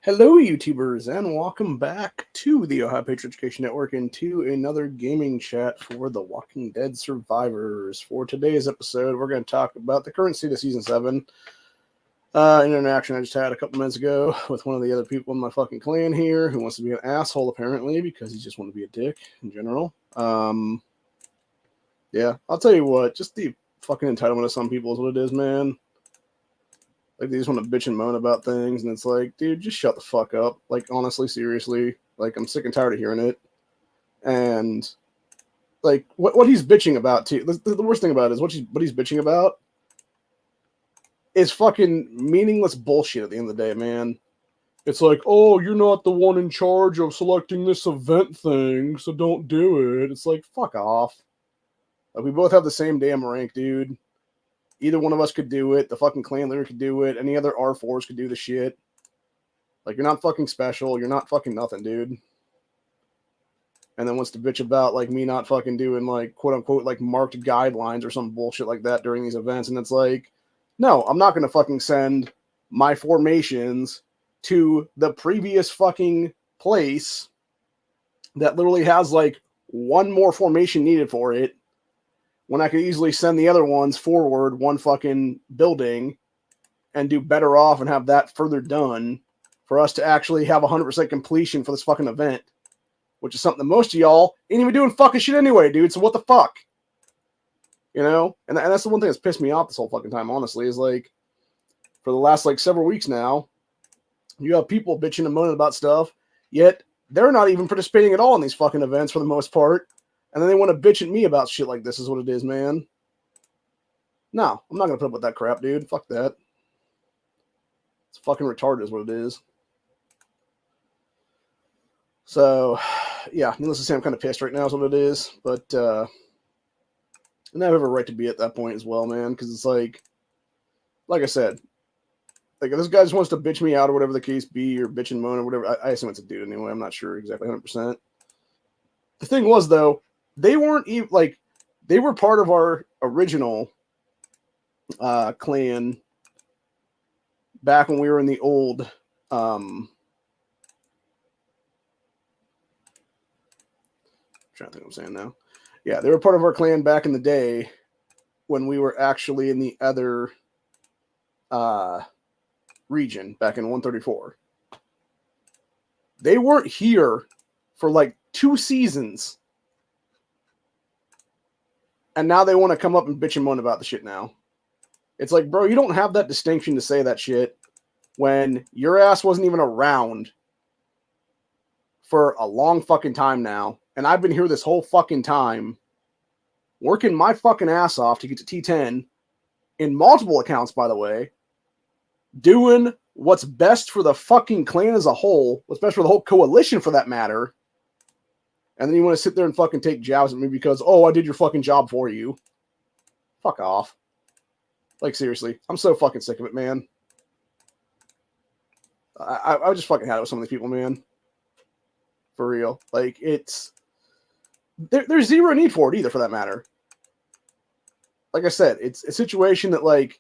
Hello, YouTubers, and welcome back to the Ohio Patriot Education Network and to another gaming chat for The Walking Dead Survivors. For today's episode, we're going to talk about the current state of Season 7. An interaction I just had a couple minutes ago with one of the other people in my fucking clan here who wants to be an asshole, apparently, because he just wants to be a dick in general. Yeah, I'll tell you what, just the fucking entitlement of some people is what it is, man. Like, they just want to bitch and moan about things, and it's like, dude, just shut the fuck up. Like, honestly, seriously. Like, I'm sick and tired of hearing it. And, like, what he's bitching about, too, the worst thing about it is what he's bitching about is fucking meaningless bullshit at the end of the day, man. It's like, oh, you're not the one in charge of selecting this event thing, so don't do it. It's like, fuck off. Like, we both have the same damn rank, dude. Either one of us could do it. The fucking clan leader could do it. Any other R4s could do the shit. Like, you're not fucking special. You're not fucking nothing, dude. And then wants to bitch about, like, me not fucking doing, like, quote-unquote, like, marked guidelines or some bullshit like that during these events. And it's like, no, I'm not going to fucking send my formations to the previous fucking place that literally has, like, one more formation needed for it, when I could easily send the other ones forward one fucking building and do better off and have that further done for us to actually have 100% completion for this fucking event, which is something that most of y'all ain't even doing fucking shit anyway, dude. So what the fuck? You know? And that's the one thing that's pissed me off this whole fucking time, honestly, is like, for the last, like, several weeks now, you have people bitching and moaning about stuff, yet they're not even participating at all in these fucking events for the most part. And then they want to bitch at me about shit like this is what it is, man. No, I'm not going to put up with that crap, dude. Fuck that. It's fucking retarded is what it is. So, yeah, needless to say, I'm kind of pissed right now is what it is. But, and I have every right to be at that point as well, man. Because it's like I said, like, if this guy just wants to bitch me out or whatever the case be, or bitch and moan or whatever, I assume it's a dude anyway. I'm not sure exactly 100%. The thing was, though, they weren't even, like, they were part of our original clan back when we were in the old trying to think what I'm saying now. Yeah, they were part of our clan back in the day when we were actually in the other region back in 134. They weren't here for like 2 seasons. And now they want to come up and bitch and moan about the shit now. It's like, bro, you don't have that distinction to say that shit when your ass wasn't even around for a long fucking time now. And I've been here this whole fucking time, working my fucking ass off to get to T10 in multiple accounts, by the way, doing what's best for the fucking clan as a whole, what's best for the whole coalition for that matter. And then you want to sit there and fucking take jabs at me because, oh, I did your fucking job for you. Fuck off. Like, seriously, I'm so fucking sick of it, man. I just fucking had it with some of these people, man. For real. Like, it's... There's zero need for it either, for that matter. Like I said, it's a situation that, like,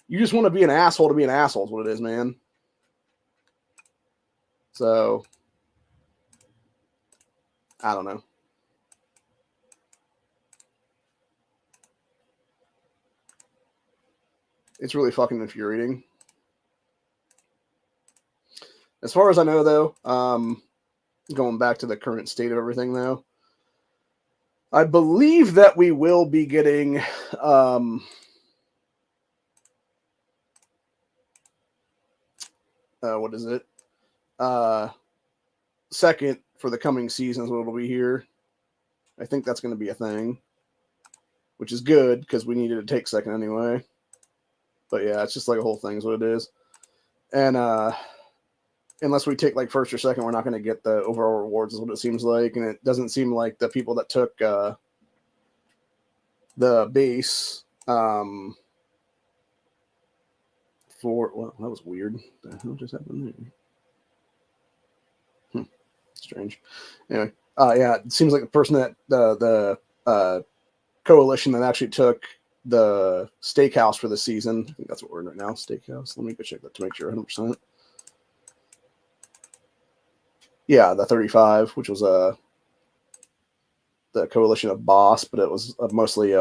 you just want to be an asshole to be an asshole is what it is, man. So, I don't know. It's really fucking infuriating. As far as I know, though, going back to the current state of everything, though, I believe that we will be getting what is it? Second for the coming seasons, what will be here. I think that's going to be a thing, which is good because we needed to take second anyway. But yeah, it's just like a whole thing is what it is. And unless we take like first or second, we're not going to get the overall rewards is what it seems like. And it doesn't seem like the people that took the base for, well, that was weird. What the hell just happened there? Strange. Anyway, yeah, it seems like the person that the coalition that actually took the steakhouse for the season. I think that's what we're in right now. Steakhouse. Let me go check that to make sure 100%. Yeah, the 35, which was the coalition of Boss, but it was mostly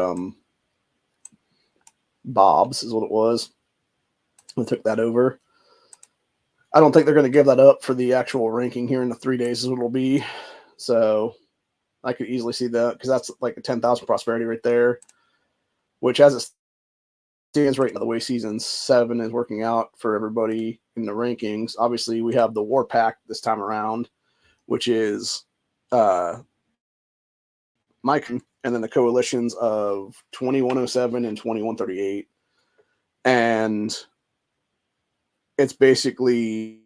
Bob's is what it was. We took that over. I don't think they're going to give that up for the actual ranking here in the 3 days is what it'll be. So I could easily see that because that's like a 10,000 prosperity right there, which as it stands right now, the way season 7 is working out for everybody in the rankings, obviously we have the War Pact this time around, which is Mike, and then the coalitions of 2107 and 2138. And it's basically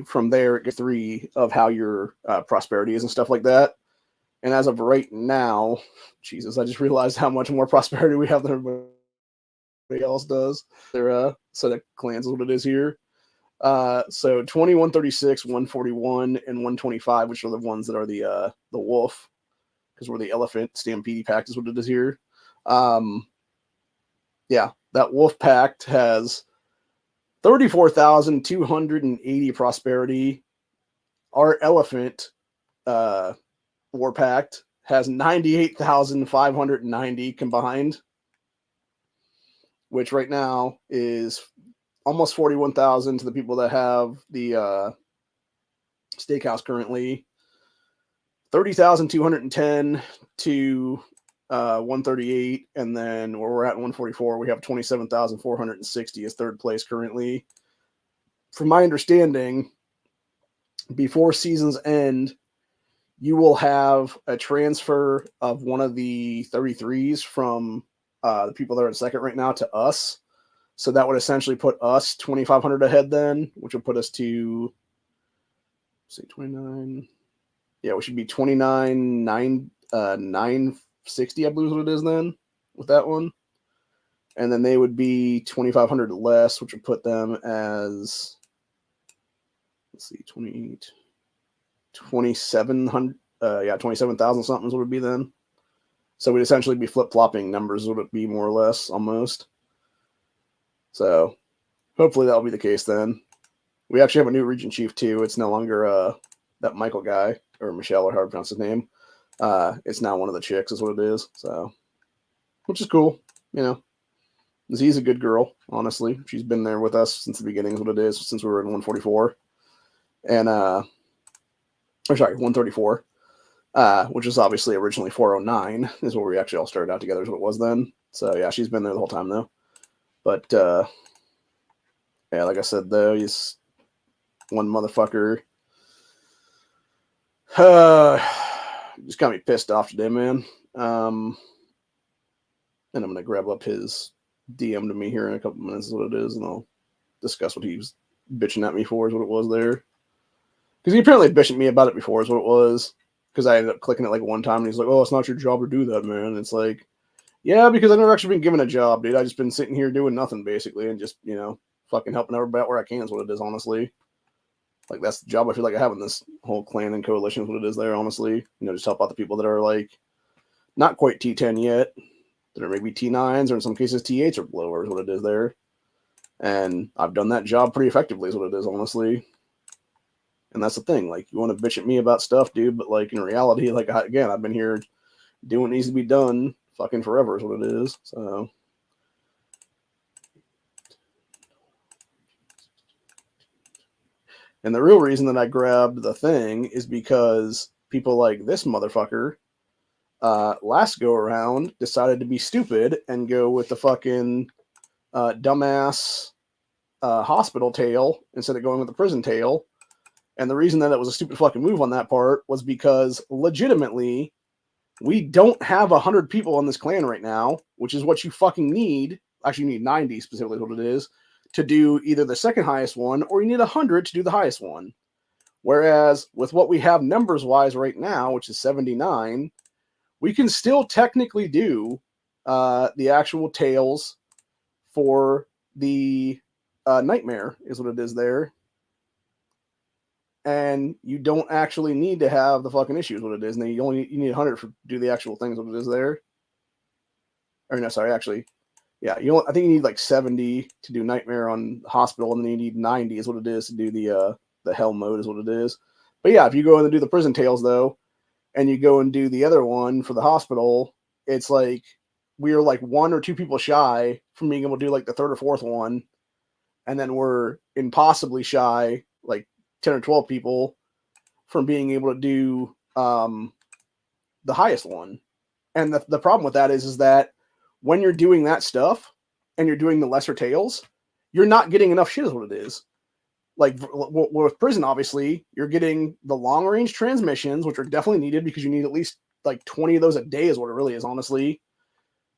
from there, it gets 3 of how your prosperity is and stuff like that. And as of right now, Jesus, I just realized how much more prosperity we have than everybody else does. Their set of clans is what it is here. So 2136, 141, and 125, which are the ones that are the wolf, because we're the elephant stampede pact is what it is here. Yeah, that wolf pact has 34,280 prosperity. Our elephant war pact has 98,590 combined, which right now is almost 41,000 to the people that have the steakhouse currently, 30,210 to 138, and then where we're at 144, we have 27,460 as third place currently. From my understanding, before season's end, you will have a transfer of one of the 33s from the people that are in second right now to us. So that would essentially put us 2,500 ahead then, which would put us to, say, 29. Yeah, we should be 29, 960, I believe is what it is then with that one. And then they would be 2,500 less, which would put them as, let's see, 28, 2,700. 27,000 something is what it would be then. So we'd essentially be flip-flopping numbers, would it be more or less, almost. So hopefully that'll be the case then. We actually have a new region chief too. It's no longer that Michael guy, or Michelle, or however you pronounce his name. It's now one of the chicks is what it is. So, which is cool, you know. Z's a good girl, honestly. She's been there with us since the beginning is what it is, since we were in 144. And, or sorry, 134. Which is obviously originally 409 is where we actually all started out together is what it was then. So yeah, she's been there the whole time though. But yeah, like I said though, he's one motherfucker. Just got me pissed off today, man. And I'm gonna grab up his DM to me here in a couple minutes is what it is, and I'll discuss what he was bitching at me for is what it was there. Because he apparently bitched at me about it before is what it was. Because I ended up clicking it like one time, and he's like, "Oh, it's not your job to do that, man." And it's like, yeah, because I've never actually been given a job, dude. I've just been sitting here doing nothing, basically, and just, you know, fucking helping everybody out where I can is what it is, honestly. Like, that's the job I feel like I have in this whole clan and coalition is what it is there, honestly. You know, just help out the people that are, like, not quite T10 yet, that are maybe T9s, or in some cases T8s or below, is what it is there. And I've done that job pretty effectively is what it is, honestly. And that's the thing. Like, you want to bitch at me about stuff, dude, but, like, in reality, like, again, I've been here doing what needs to be done fucking forever is what it is. So, and the real reason that I grabbed the thing is because people like this motherfucker last go around decided to be stupid and go with the fucking dumbass hospital tail instead of going with the prison tail. And the reason that it was a stupid fucking move on that part was because legitimately we don't have 100 people on this clan right now, which is what you fucking need. Actually, you need 90 specifically what it is to do either the second highest one, or you need 100 to do the highest one. Whereas with what we have numbers wise right now, which is 79, we can still technically do the actual tails for the nightmare is what it is there. And you don't actually need to have the fucking issues what it is. And then you need 100 to do the actual things what it is there. Or no, sorry, actually, yeah, I think you need like 70 to do nightmare on hospital, and then you need 90 is what it is to do the hell mode is what it is. But yeah, if you go in and do the prison tails though, and you go and do the other one for the hospital, it's like we are like 1 or 2 people shy from being able to do like the third or fourth one, and then we're impossibly shy, like 10 or 12 people, from being able to do the highest one. And the problem with that is that when you're doing that stuff and you're doing the lesser tails, you're not getting enough shit is what it is. Like with prison, obviously, you're getting the long range transmissions, which are definitely needed because you need at least like 20 of those a day is what it really is, honestly,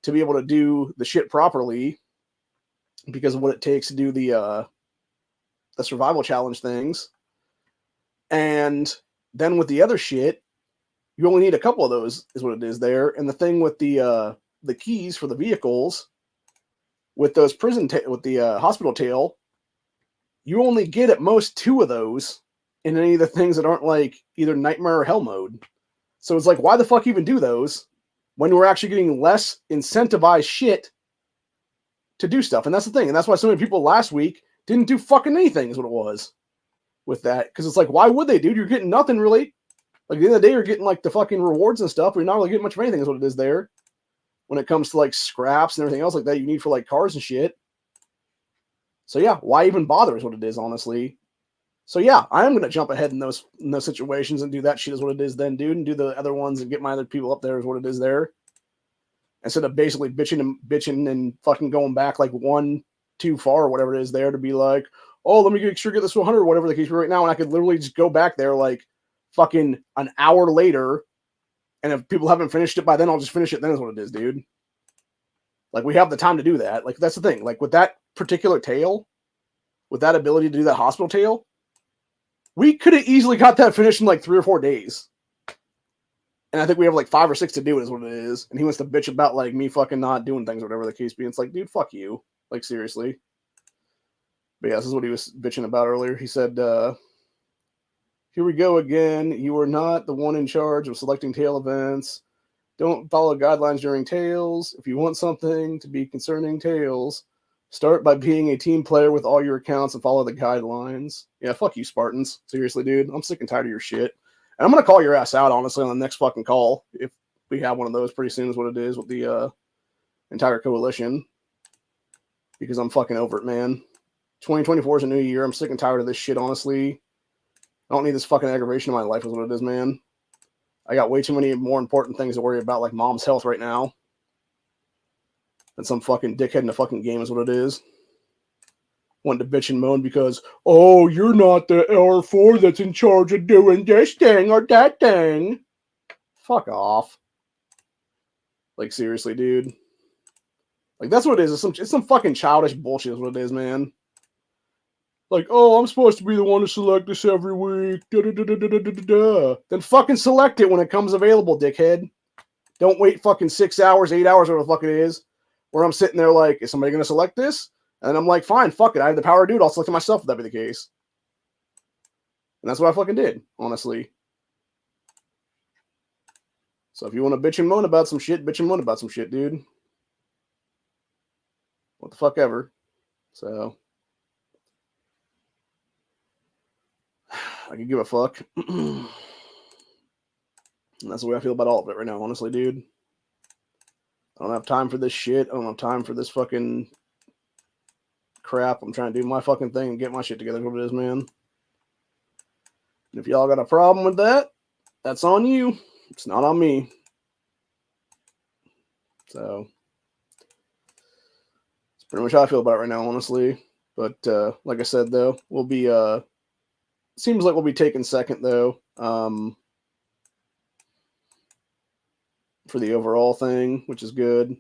to be able to do the shit properly because of what it takes to do the survival challenge things. And then with the other shit, you only need a couple of those is what it is there. And the thing with the keys for the vehicles with those with the hospital tail, you only get at most 2 of those in any of the things that aren't like either nightmare or hell mode. So it's like, why the fuck even do those when we're actually getting less incentivized shit to do stuff? And that's the thing. And that's why so many people last week didn't do fucking anything is what it was with that. Because it's like, why would they, dude? You're getting nothing really. Like at the end of the day, you're getting like the fucking rewards and stuff, but you're not really getting much of anything is what it is there. When it comes to like scraps and everything else like that you need for like cars and shit. So yeah, why even bother is what it is, honestly. So yeah, I am gonna jump ahead in those situations and do that shit is what it is then, dude, and do the other ones and get my other people up there is what it is there. Instead of basically bitching and fucking going back like 1 too far or whatever it is there to be like, oh, let me get this to 100 or whatever the case right now, and I could literally just go back there like fucking an hour later, and if people haven't finished it by then, I'll just finish it then is what it is, dude. Like, we have the time to do that. Like, that's the thing. Like, with that particular tail, with that ability to do that hospital tail, we could have easily got that finished in like 3 or 4 days. And I think we have like 5 or 6 to do it is what it is. And he wants to bitch about like me fucking not doing things or whatever the case be. It's like, dude, fuck you. Like, seriously. But yeah, this is what he was bitching about earlier. He said, here we go again. You are not the one in charge of selecting tail events. Don't follow guidelines during tails. If you want something to be concerning tails, start by being a team player with all your accounts and follow the guidelines. Yeah, fuck you, Spartans. Seriously, dude. I'm sick and tired of your shit. And I'm going to call your ass out, honestly, on the next fucking call. If we have one of those pretty soon is what it is with the entire coalition. Because I'm fucking over it, man. 2024 is a new year. I'm sick and tired of this shit, honestly. I don't need this fucking aggravation in my life is what it is, man. I got way too many more important things to worry about, like mom's health right now. Than some fucking dickhead in the fucking game is what it is. Wanted to bitch and moan because, oh, you're not the R4 that's in charge of doing this thing or that thing. Fuck off. Like, seriously, dude. Like, that's what it is. It's some fucking childish bullshit is what it is, man. Like, oh, I'm supposed to be the one to select this every week. Then fucking select it when it comes available, dickhead. Don't wait fucking 6 hours, 8 hours, whatever the fuck it is, where I'm sitting there like, is somebody going to select this? And I'm like, fine, fuck it. I have the power to do it. I'll select it myself if that be the case. And that's what I fucking did, honestly. So if you want to bitch and moan about some shit, bitch and moan about some shit, dude. What the fuck ever. So I could give a fuck. And that's the way I feel about all of it right now, honestly, dude. I don't have time for this shit. I don't have time for this fucking crap. I'm trying to do my fucking thing and get my shit together. What it is, man. And if y'all got a problem with that, that's on you. It's not on me. So it's pretty much how I feel about it right now, honestly. But like I said, though, we'll be seems like we'll be taking second, though, for the overall thing, which is good.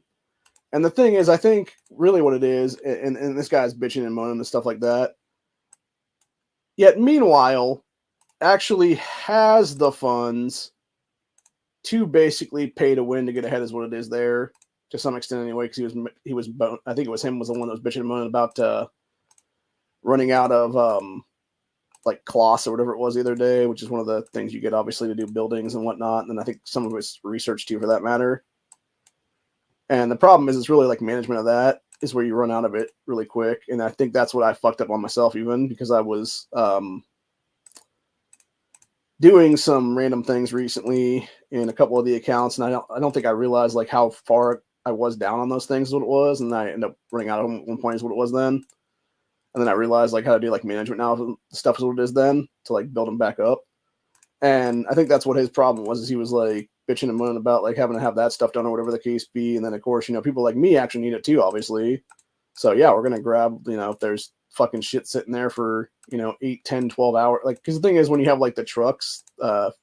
And the thing is, I think really what it is, and this guy's bitching and moaning and stuff like that, yet meanwhile, actually has the funds to basically pay to win to get ahead is what it is there, to some extent anyway, because he was I think it was him was the one that was bitching and moaning about running out of like cloths or whatever it was the other day, which is one of the things you get obviously to do buildings and whatnot. And then I think some of it's research too, for that matter. And the problem is, it's really like management of that is where you run out of it really quick. And I think that's what I fucked up on myself, even because I was doing some random things recently in a couple of the accounts, and I don't think I realized like how far I was down on those things is what it was, and I ended up running out of one point is what it was then. And then I realized like how to do like management now stuff is what it is then to like build them back up. And I think that's what his problem was, is he was like bitching and moaning about like having to have that stuff done or whatever the case be. And then of course, you know, people like me actually need it too, obviously. So yeah, we're gonna grab, you know, if there's fucking shit sitting there for, you know, 8, 10, 12 hours. Like, because the thing is, when you have like the trucks, the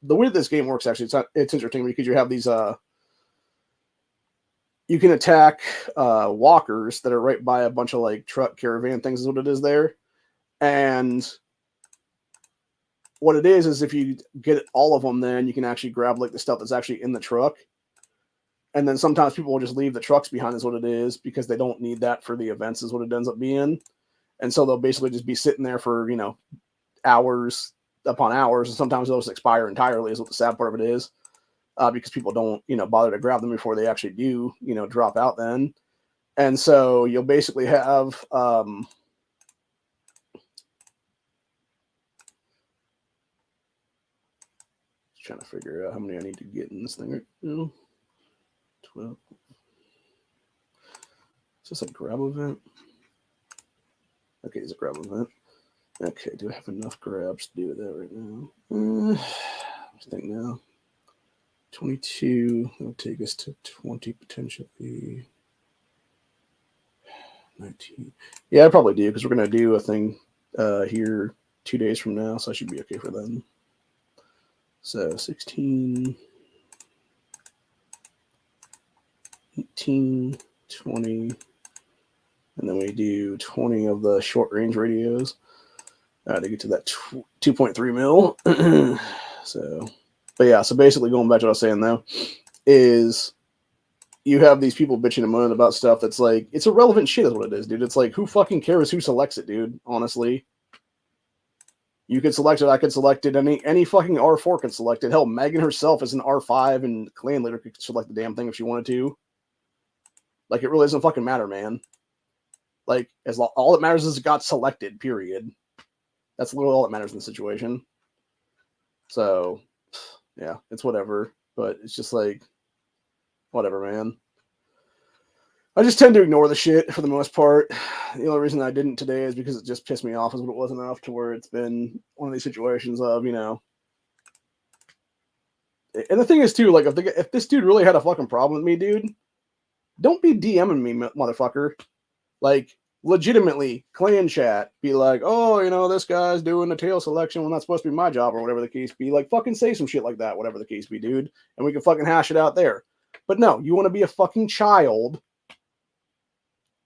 way this game works actually, it's interesting because you have these you can attack walkers that are right by a bunch of like truck caravan things is what it is there. And what it is if you get all of them, then you can actually grab like the stuff that's actually in the truck. And then sometimes people will just leave the trucks behind is what it is, because they don't need that for the events is what it ends up being. And so they'll basically just be sitting there for, you know, hours upon hours. And sometimes they'll just expire entirely is what the sad part of it is, because people don't, you know, bother to grab them before they actually do, you know, drop out then. And so you'll basically have, trying to figure out how many I need to get in this thing right now. 12. Is this a grab event? Okay, it's a grab event. Okay, do I have enough grabs to do that right now? I think now. 22, that'll take us to 20 potentially. 19. Yeah, I probably do, because we're going to do a thing here 2 days from now, so I should be okay for then. So 16, 18, 20, and then we do 20 of the short range radios to get to that 2.3 mil. So, but yeah, so basically going back to what I was saying though, is you have these people bitching and moaning about stuff that's like, it's irrelevant shit is what it is, dude. It's like, who fucking cares who selects it, dude? Honestly. You could select it, I could select it, any fucking R4 could select it. Hell, Megan herself is an R5 and Clan Leader could select the damn thing if she wanted to. Like, it really doesn't fucking matter, man. Like, all that matters is it got selected, period. That's literally all that matters in the situation. So, yeah, it's whatever. But it's just like, whatever, man. I just tend to ignore the shit for the most part. The only reason I didn't today is because it just pissed me off, is what it was enough to where it's been one of these situations of, you know. And the thing is, too, like, if this dude really had a fucking problem with me, dude, don't be DMing me, motherfucker. Like, legitimately, clan chat, be like, oh, you know, this guy's doing the tail selection when that's supposed to be my job or whatever the case be. Like, fucking say some shit like that, whatever the case be, dude. And we can fucking hash it out there. But no, you want to be a fucking child.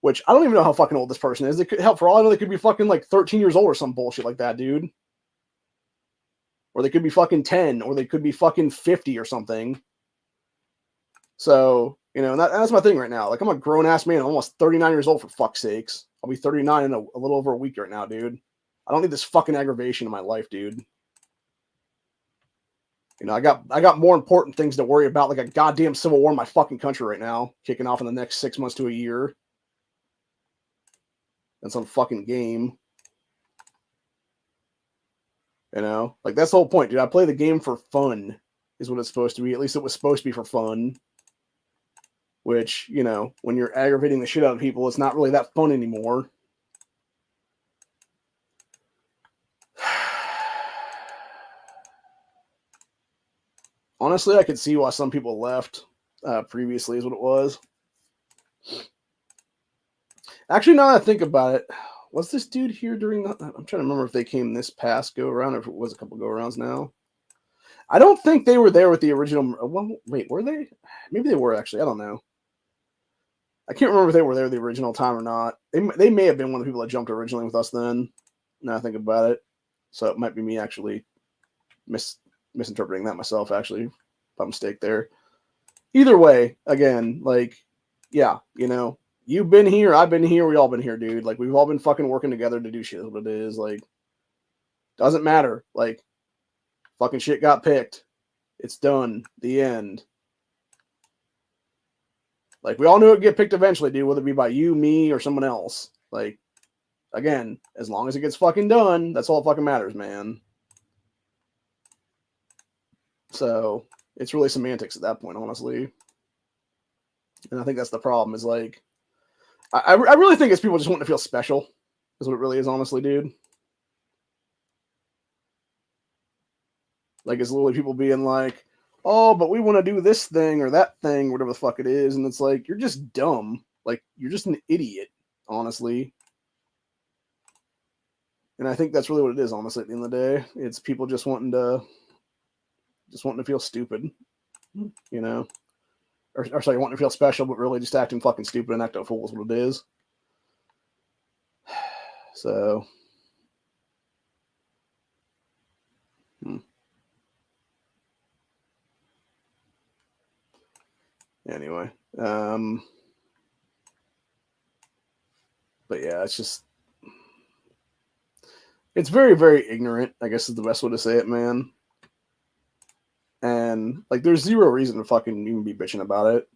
Which, I don't even know how fucking old this person is. It could help, for all I know, they could be fucking like 13 years old or some bullshit like that, dude. Or they could be fucking 10, or they could be fucking 50 or something. So, you know, that's my thing right now. Like, I'm a grown-ass man. I'm almost 39 years old, for fuck's sakes. I'll be 39 in a little over a week right now, dude. I don't need this fucking aggravation in my life, dude. You know, I got more important things to worry about, like a goddamn civil war in my fucking country right now, kicking off in the next 6 months to a year. Than some fucking game. You know? Like, that's the whole point, dude. I play the game for fun, is what it's supposed to be. At least it was supposed to be for fun. Which, you know, when you're aggravating the shit out of people, it's not really that fun anymore. Honestly, I could see why some people left previously, is what it was. Actually, now that I think about it, was this dude here during the... I'm trying to remember if they came this past go-around or if it was a couple go-arounds now. I don't think they were there with the original... Well, wait, were they? Maybe they were, actually. I don't know. I can't remember if they were there the original time or not. They may have been one of the people that jumped originally with us then. Now I think about it. So it might be me actually misinterpreting that myself, actually. By mistake there. Either way, again, like, yeah, you know, you've been here, I've been here, we all been here, dude. Like, we've all been fucking working together to do shit. What it is, like, doesn't matter. Like, fucking shit got picked. It's done. The end. Like, we all knew it'd get picked eventually, dude, whether it be by you, me, or someone else. Like, again, as long as it gets fucking done, that's all that fucking matters, man. So it's really semantics at that point, honestly. And I think that's the problem. Is like, I really think it's people just wanting to feel special. Is what it really is, honestly, dude. Like, it's literally people being like, oh, but we want to do this thing or that thing, whatever the fuck it is. And it's like, you're just dumb. Like, you're just an idiot, honestly. And I think that's really what it is, honestly, at the end of the day. It's people just wanting to feel stupid, you know? Or sorry, wanting to feel special, but really just acting fucking stupid and acting a fool is what it is. So, anyway, but yeah, it's very, very ignorant, I guess is the best way to say it, man. And like, there's zero reason to fucking even be bitching about it.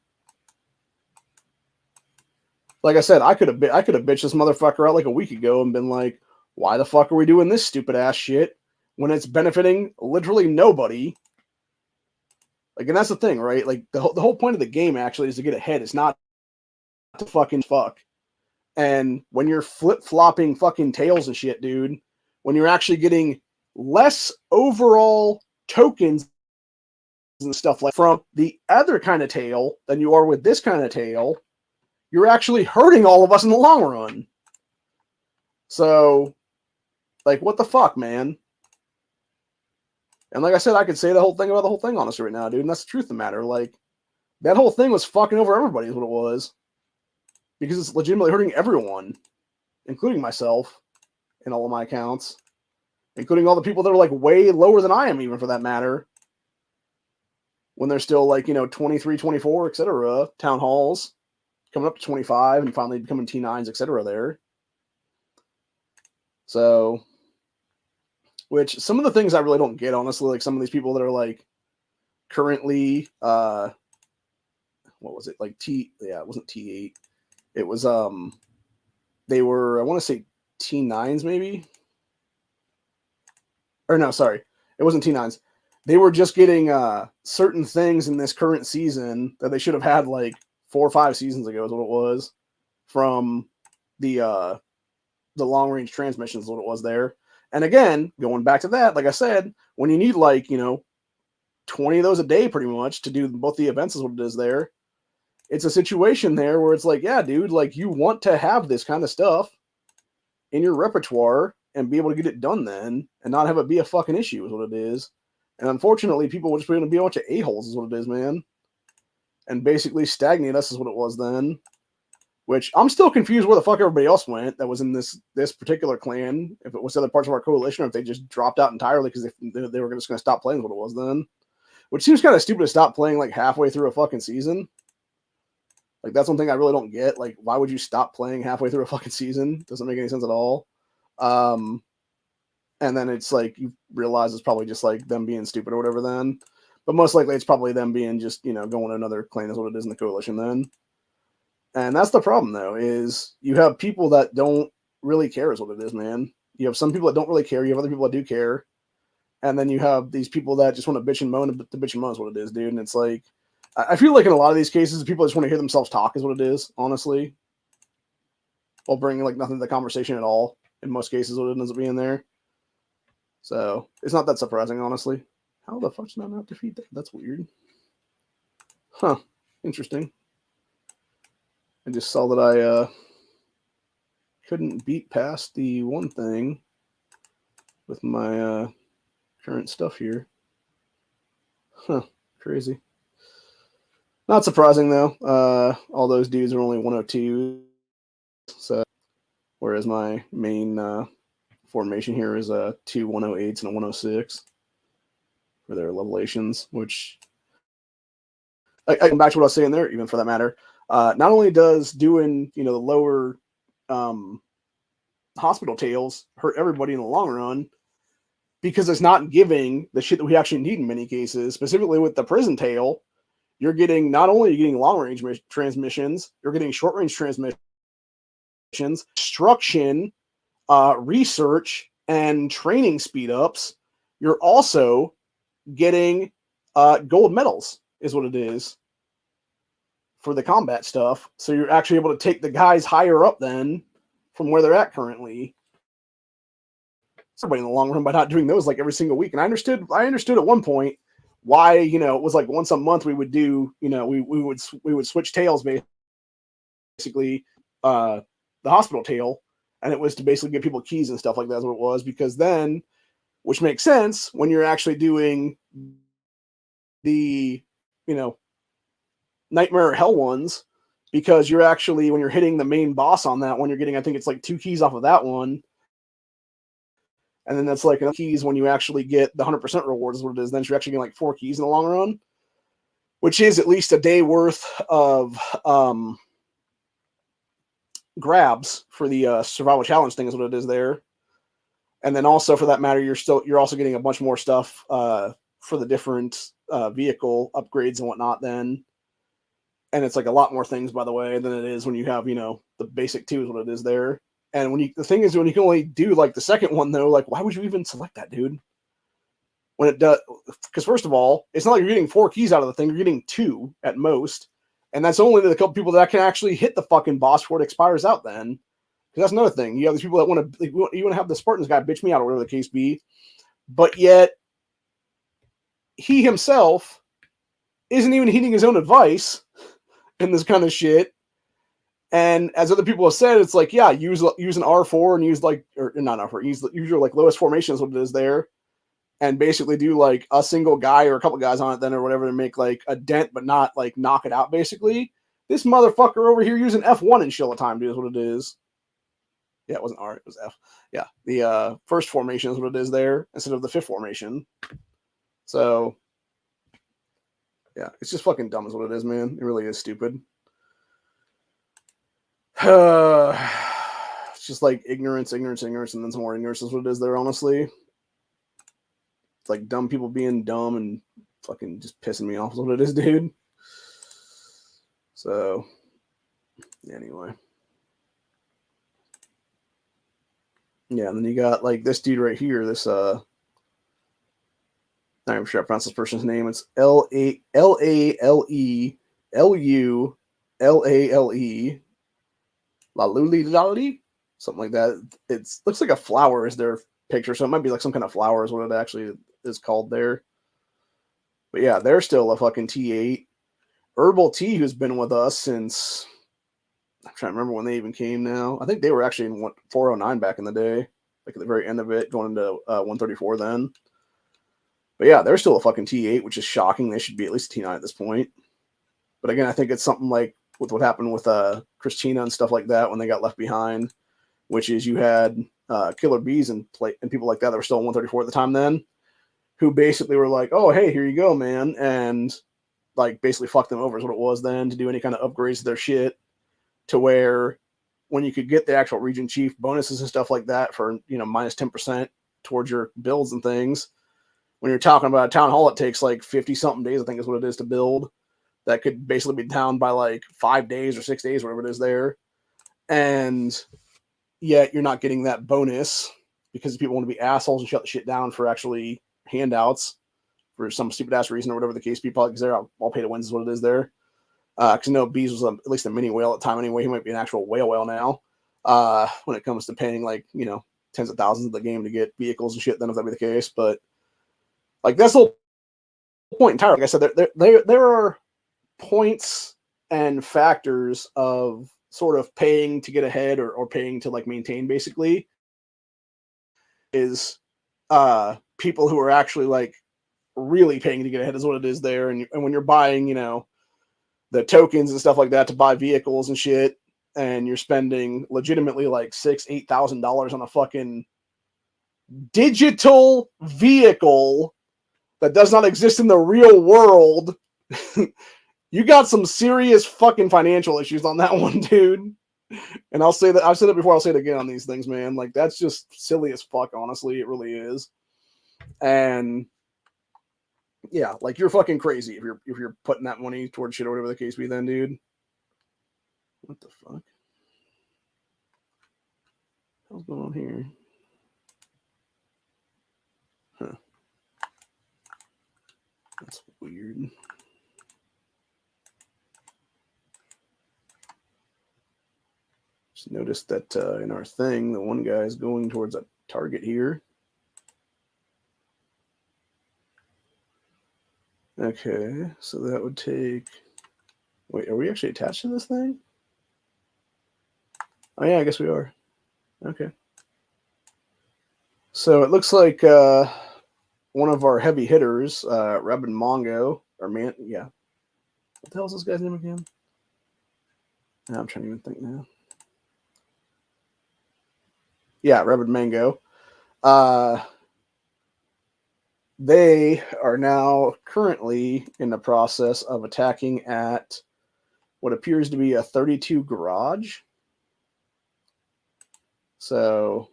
Like I said, I could have bitched this motherfucker out like a week ago and been like, why the fuck are we doing this stupid ass shit when it's benefiting literally nobody? Like, and that's the thing, right? Like, the whole point of the game actually is to get ahead. It's not to fucking fuck. And when you're flip-flopping fucking tails and shit, dude, when you're actually getting less overall tokens and stuff like from the other kind of tail than you are with this kind of tail, you're actually hurting all of us in the long run. So, like, what the fuck, man? And like I said, I could say the whole thing about the whole thing honestly right now, dude, and that's the truth of the matter. Like, that whole thing was fucking over everybody is what it was. Because it's legitimately hurting everyone, including myself in all of my accounts, including all the people that are like way lower than I am, even for that matter. When they're still like, 23, 24, etc. Town halls, coming up to 25 and finally becoming T9s, etc. there. So, which some of the things I really don't get, honestly, like some of these people that are like currently, what was it? Like it wasn't T8. It was, they were, I want to say T9s maybe. Or no, sorry. It wasn't T9s. They were just getting certain things in this current season that they should have had like 4 or 5 seasons ago is what it was, from the long range transmissions is what it was there. And again, going back to that, like I said, when you need like, 20 of those a day pretty much to do both the events is what it is there. It's a situation there where it's like, yeah, dude, like you want to have this kind of stuff in your repertoire and be able to get it done then and not have it be a fucking issue is what it is. And unfortunately, people will just going to be a bunch of a-holes is what it is, man. And basically stagnate us is what it was then. Which I'm still confused where the fuck everybody else went that was in this particular clan. If it was other parts of our coalition or if they just dropped out entirely because they were just going to stop playing is what it was then. Which seems kind of stupid to stop playing like halfway through a fucking season. Like, that's one thing I really don't get. Like, why would you stop playing halfway through a fucking season? Doesn't make any sense at all. And then it's like, you realize it's probably just like them being stupid or whatever then. But most likely it's probably them being just, going to another clan is what it is in the coalition then. And that's the problem, though, is you have people that don't really care is what it is, man. You have some people that don't really care. You have other people that do care. And then you have these people that just want to bitch and moan. The bitch and moan is what it is, dude. And it's like, I feel like in a lot of these cases, people just want to hear themselves talk is what it is, honestly. While bringing like nothing to the conversation at all. In most cases, what it ends up being there. So it's not that surprising, honestly. How the fuck did I not defeat that? That's weird. Huh. Interesting. I just saw that I couldn't beat past the one thing with my current stuff here. Huh. Crazy. Not surprising, though. All those dudes are only 102. So, whereas my main formation here is 2 108s and a 106 for their levelations, which I come back to what I was saying there, even for that matter. Not only does doing, the lower hospital tails hurt everybody in the long run, because it's not giving the shit that we actually need in many cases, specifically with the prison tail. You're getting, not only are you getting long range transmissions, you're getting short range transmissions, instruction, research, and training speed ups. You're also getting gold medals is what it is for the combat stuff. So you're actually able to take the guys higher up then from where they're at currently. Somebody in the long run by not doing those like every single week. And I understood at one point why, you know, it was like once a month we would do, you know, we would switch tails basically, the hospital tail, and it was to basically give people keys and stuff like that. That's what it was, because then, which makes sense when you're actually doing the, you know, Nightmare or Hell ones, because you're actually, when you're hitting the main boss on that one, you're getting, I think it's like 2 keys off of that one. And then that's like enough keys when you actually get the 100% reward is what it is. Then you're actually getting like 4 keys in the long run, which is at least a day worth of grabs for the survival challenge thing is what it is there. And then also for that matter, you're also getting a bunch more stuff for the different vehicle upgrades and whatnot then. And it's like a lot more things, by the way, than it is when you have, you know, the basic 2 is what it is there. And the thing is, when you can only do like the second one though, like why would you even select that, dude? When it does, because first of all, it's not like you're getting 4 keys out of the thing, you're getting 2 at most. And that's only the couple people that can actually hit the fucking boss before it expires out then. Because that's another thing. You have these people that want to, like, you want to have the Spartans guy bitch me out or whatever the case be. But yet, he himself isn't even heeding his own advice in this kind of shit. And as other people have said, it's like, yeah, use an R4 and use like, or not R4, use your like lowest formation is what it is there. And basically do like a single guy or a couple guys on it then or whatever to make like a dent, but not like knock it out basically. This motherfucker over here using F1 and shit all the time, dude, is what it is. Yeah, it wasn't R, it was F. Yeah, the first formation is what it is there instead of the 5th formation. So, yeah, it's just fucking dumb is what it is, man. It really is stupid. It's just like ignorance, and then some more ignorance is what it is there, honestly. It's like dumb people being dumb and fucking just pissing me off is what it is, dude. So, anyway. Yeah, and then you got like this dude right here, this not even sure I pronounce this person's name. It's Lalele Laluli, something like that. It looks like a flower is their picture, so it might be like some kind of flower is what it actually is called there. But yeah, they're still a fucking T8. Herbal T, who's been with us since, I'm trying to remember when they even came now. I think they were actually in 409 back in the day, like at the very end of it, going into 134 then. But yeah, they're still a fucking T8, which is shocking. They should be at least a T9 at this point. But again, I think it's something like with what happened with Christina and stuff like that when they got left behind, which is you had Killer Bees and people like that were still in 134 at the time then, who basically were like, oh, hey, here you go, man. And like basically fucked them over is what it was then to do any kind of upgrades to their shit, to where when you could get the actual region chief bonuses and stuff like that for, you know, minus 10% towards your builds and things. When you're talking about a town hall, it takes like 50 something days, I think is what it is to build. That could basically be down by like 5 days or 6 days, whatever it is there. And yet you're not getting that bonus because people want to be assholes and shut the shit down for actually handouts for some stupid ass reason or whatever the case be. Probably because they're all pay to wins is what it is there. Because no, Bees was at least a mini whale at the time anyway. He might be an actual whale now. When it comes to paying like, you know, tens of thousands of the game to get vehicles and shit, then if that be the case. But like that's the whole point entirely. Like I said, there are points and factors of sort of paying to get ahead or paying to like maintain basically is people who are actually like really paying to get ahead is what it is there. And when you're buying, you know, the tokens and stuff like that to buy vehicles and shit, and you're spending legitimately like $6,000-8,000 on a fucking digital vehicle that does not exist in the real world, you got some serious fucking financial issues on that one, dude. And I'll say that, I've said it before, I'll say it again on these things, man. Like, that's just silly as fuck, honestly. It really is. And yeah, like, you're fucking crazy if you're putting that money towards shit or whatever the case be then, dude. What the fuck? What's going on here? Huh. That's weird. Just noticed that in our thing, the one guy is going towards a target here. Okay, so that would take... Wait, are we actually attached to this thing? Oh, yeah, I guess we are. Okay. So it looks like one of our heavy hitters, Rabin Mongo, or Man... Yeah. What the hell is this guy's name again? I'm trying to even think now. Yeah, Rabid Mango. They are now currently in the process of attacking at what appears to be a 32 garage. So,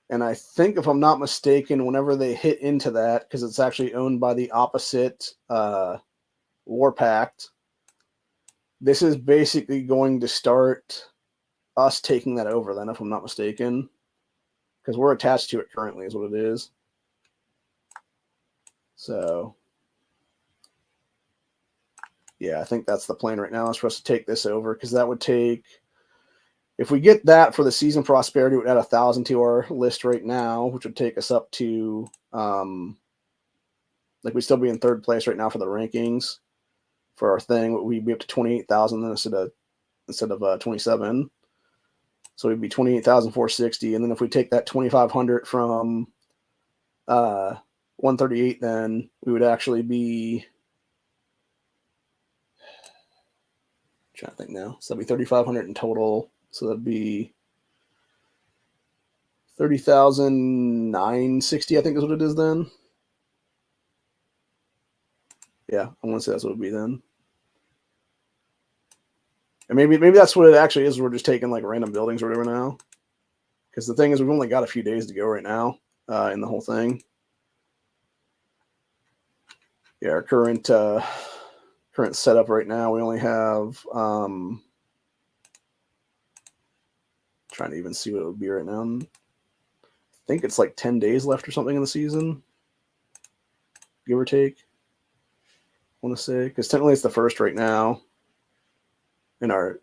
and I think if I'm not mistaken, whenever they hit into that, because it's actually owned by the opposite war pact, this is basically going to start us taking that over then, if I'm not mistaken, because we're attached to it currently is what it is. So, yeah, I think that's the plan right now is for us to take this over, because that would take, if we get that for the season prosperity, it would add 1,000 to our list right now, which would take us up to, like we'd still be in third place right now for the rankings for our thing. We'd be up to 28,000 instead of 27. So we'd be 28,460. And then if we take that 2,500 from 138, then we would actually be, I'm trying to think now. So that'd be 3,500 in total. So that'd be 30,960, I think is what it is then. Yeah, I want to say that's what it would be then. And maybe that's what it actually is. We're just taking like random buildings or whatever now. Because the thing is, we've only got a few days to go right now in the whole thing. Yeah, our current setup right now, we only have trying to even see what it would be right now. I think it's like 10 days left or something in the season, give or take. I want to say, because technically it's the first right now. In our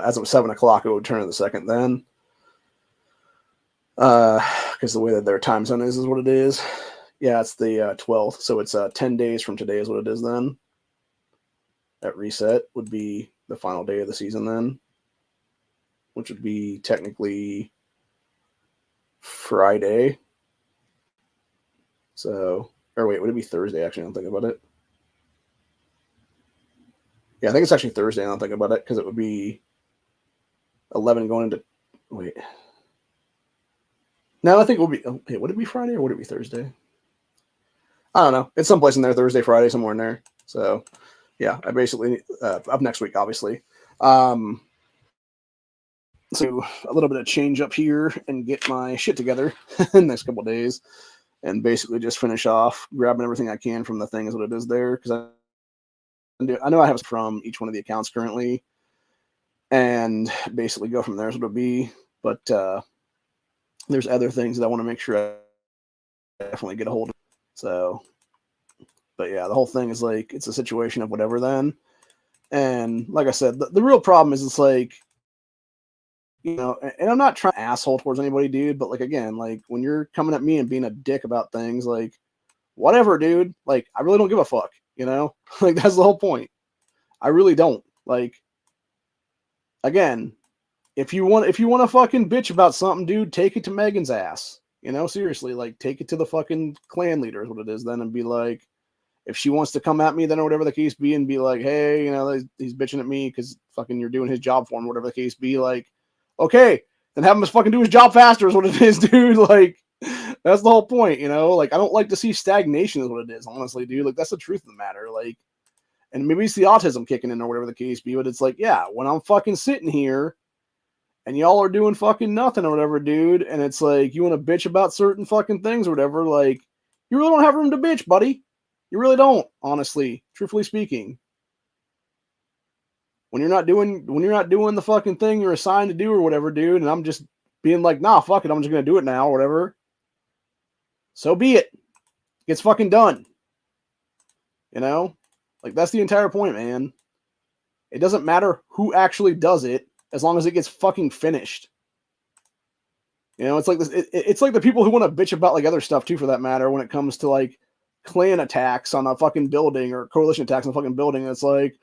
as of 7 o'clock, it would turn to the second then. Because the way that their time zone is what it is. Yeah, it's the 12th, so it's 10 days from today is what it is then. That reset would be the final day of the season then, which would be technically Friday. So, or wait, would it be Thursday? Actually, I don't think about it. Yeah, I think it's actually Thursday. I don't think about it because it would be 11 going into. Wait. No, I think it would be. Hey, would it be Friday or would it be Thursday? I don't know. It's someplace in there, Thursday, Friday, somewhere in there. So, yeah, I basically up next week, obviously. So a little bit of change up here and get my shit together in the next couple of days, and basically just finish off grabbing everything I can from the thing is what it is there, because I know I have from each one of the accounts currently, and basically go from there is what it'll be. But there's other things that I want to make sure I definitely get a hold of. So, but yeah, the whole thing is like it's a situation of whatever then. And like I said, the real problem is it's like, you know, and I'm not trying to asshole towards anybody, dude, but like, again, like when you're coming at me and being a dick about things, like whatever, dude, like I really don't give a fuck, you know, like that's the whole point. I really don't. Like, again, if you want to fucking bitch about something, dude, take it to Megan's ass, you know, seriously, like take it to the fucking clan leader is what it is then, and be like, if she wants to come at me then or whatever the case be and be like, hey, you know, he's bitching at me because fucking you're doing his job for him, whatever the case be, like, okay, then have him fucking do his job faster is what it is, dude. Like, that's the whole point, you know? Like, I don't like to see stagnation is what it is, honestly, dude. Like, that's the truth of the matter. Like, and maybe it's the autism kicking in or whatever the case be, but it's like, yeah, when I'm fucking sitting here and y'all are doing fucking nothing or whatever, dude, and it's like, you want to bitch about certain fucking things or whatever, like, you really don't have room to bitch, buddy. You really don't, honestly, truthfully speaking. When you're not doing the fucking thing you're assigned to do or whatever, dude, and I'm just being like, nah, fuck it, I'm just gonna do it now or whatever. So be it. It's fucking done. You know? Like, that's the entire point, man. It doesn't matter who actually does it, as long as it gets fucking finished. You know, it's like this. It's like the people who want to bitch about like other stuff too, for that matter, when it comes to like clan attacks on a fucking building or coalition attacks on a fucking building. It's like,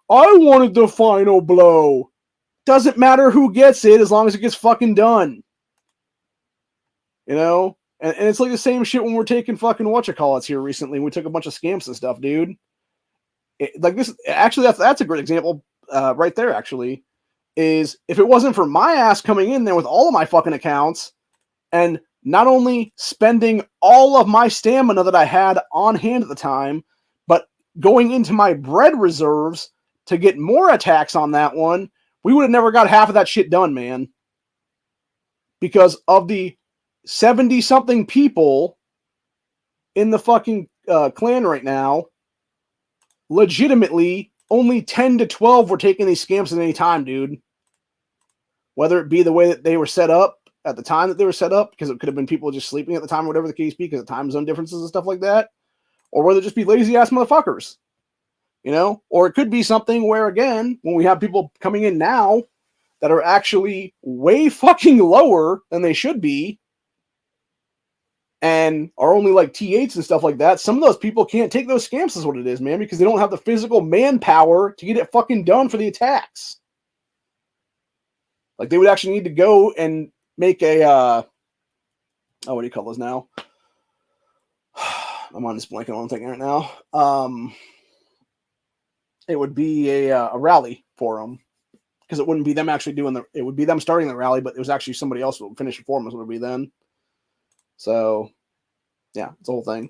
I wanted the final blow. Doesn't matter who gets it, as long as it gets fucking done. You know? And it's like the same shit when we're taking fucking whatchamacallits here recently. We took a bunch of scamps and stuff, dude. Like this, actually, that's a great example right there, actually. Is if it wasn't for my ass coming in there with all of my fucking accounts and not only spending all of my stamina that I had on hand at the time, but going into my bread reserves to get more attacks on that one, we would have never got half of that shit done, man. Because of the 70-something people in the fucking clan right now, legitimately, only 10 to 12 were taking these scamps at any time, dude. Whether it be the way that they were set up at the time that they were set up, because it could have been people just sleeping at the time or whatever the case be, because of time zone differences and stuff like that, or whether it just be lazy-ass motherfuckers, you know? Or it could be something where, again, when we have people coming in now that are actually way fucking lower than they should be, and are only like T8s and stuff like that, some of those people can't take those scamps is what it is, man, because they don't have the physical manpower to get it fucking done for the attacks. Like, they would actually need to go and make a, what do you call those now? I'm on this blanket on thinking right now. It would be a rally for them, because it wouldn't be them actually doing it would be them starting the rally, but it was actually somebody else who would finish it for them, is what it would be then. So, yeah, it's the whole thing.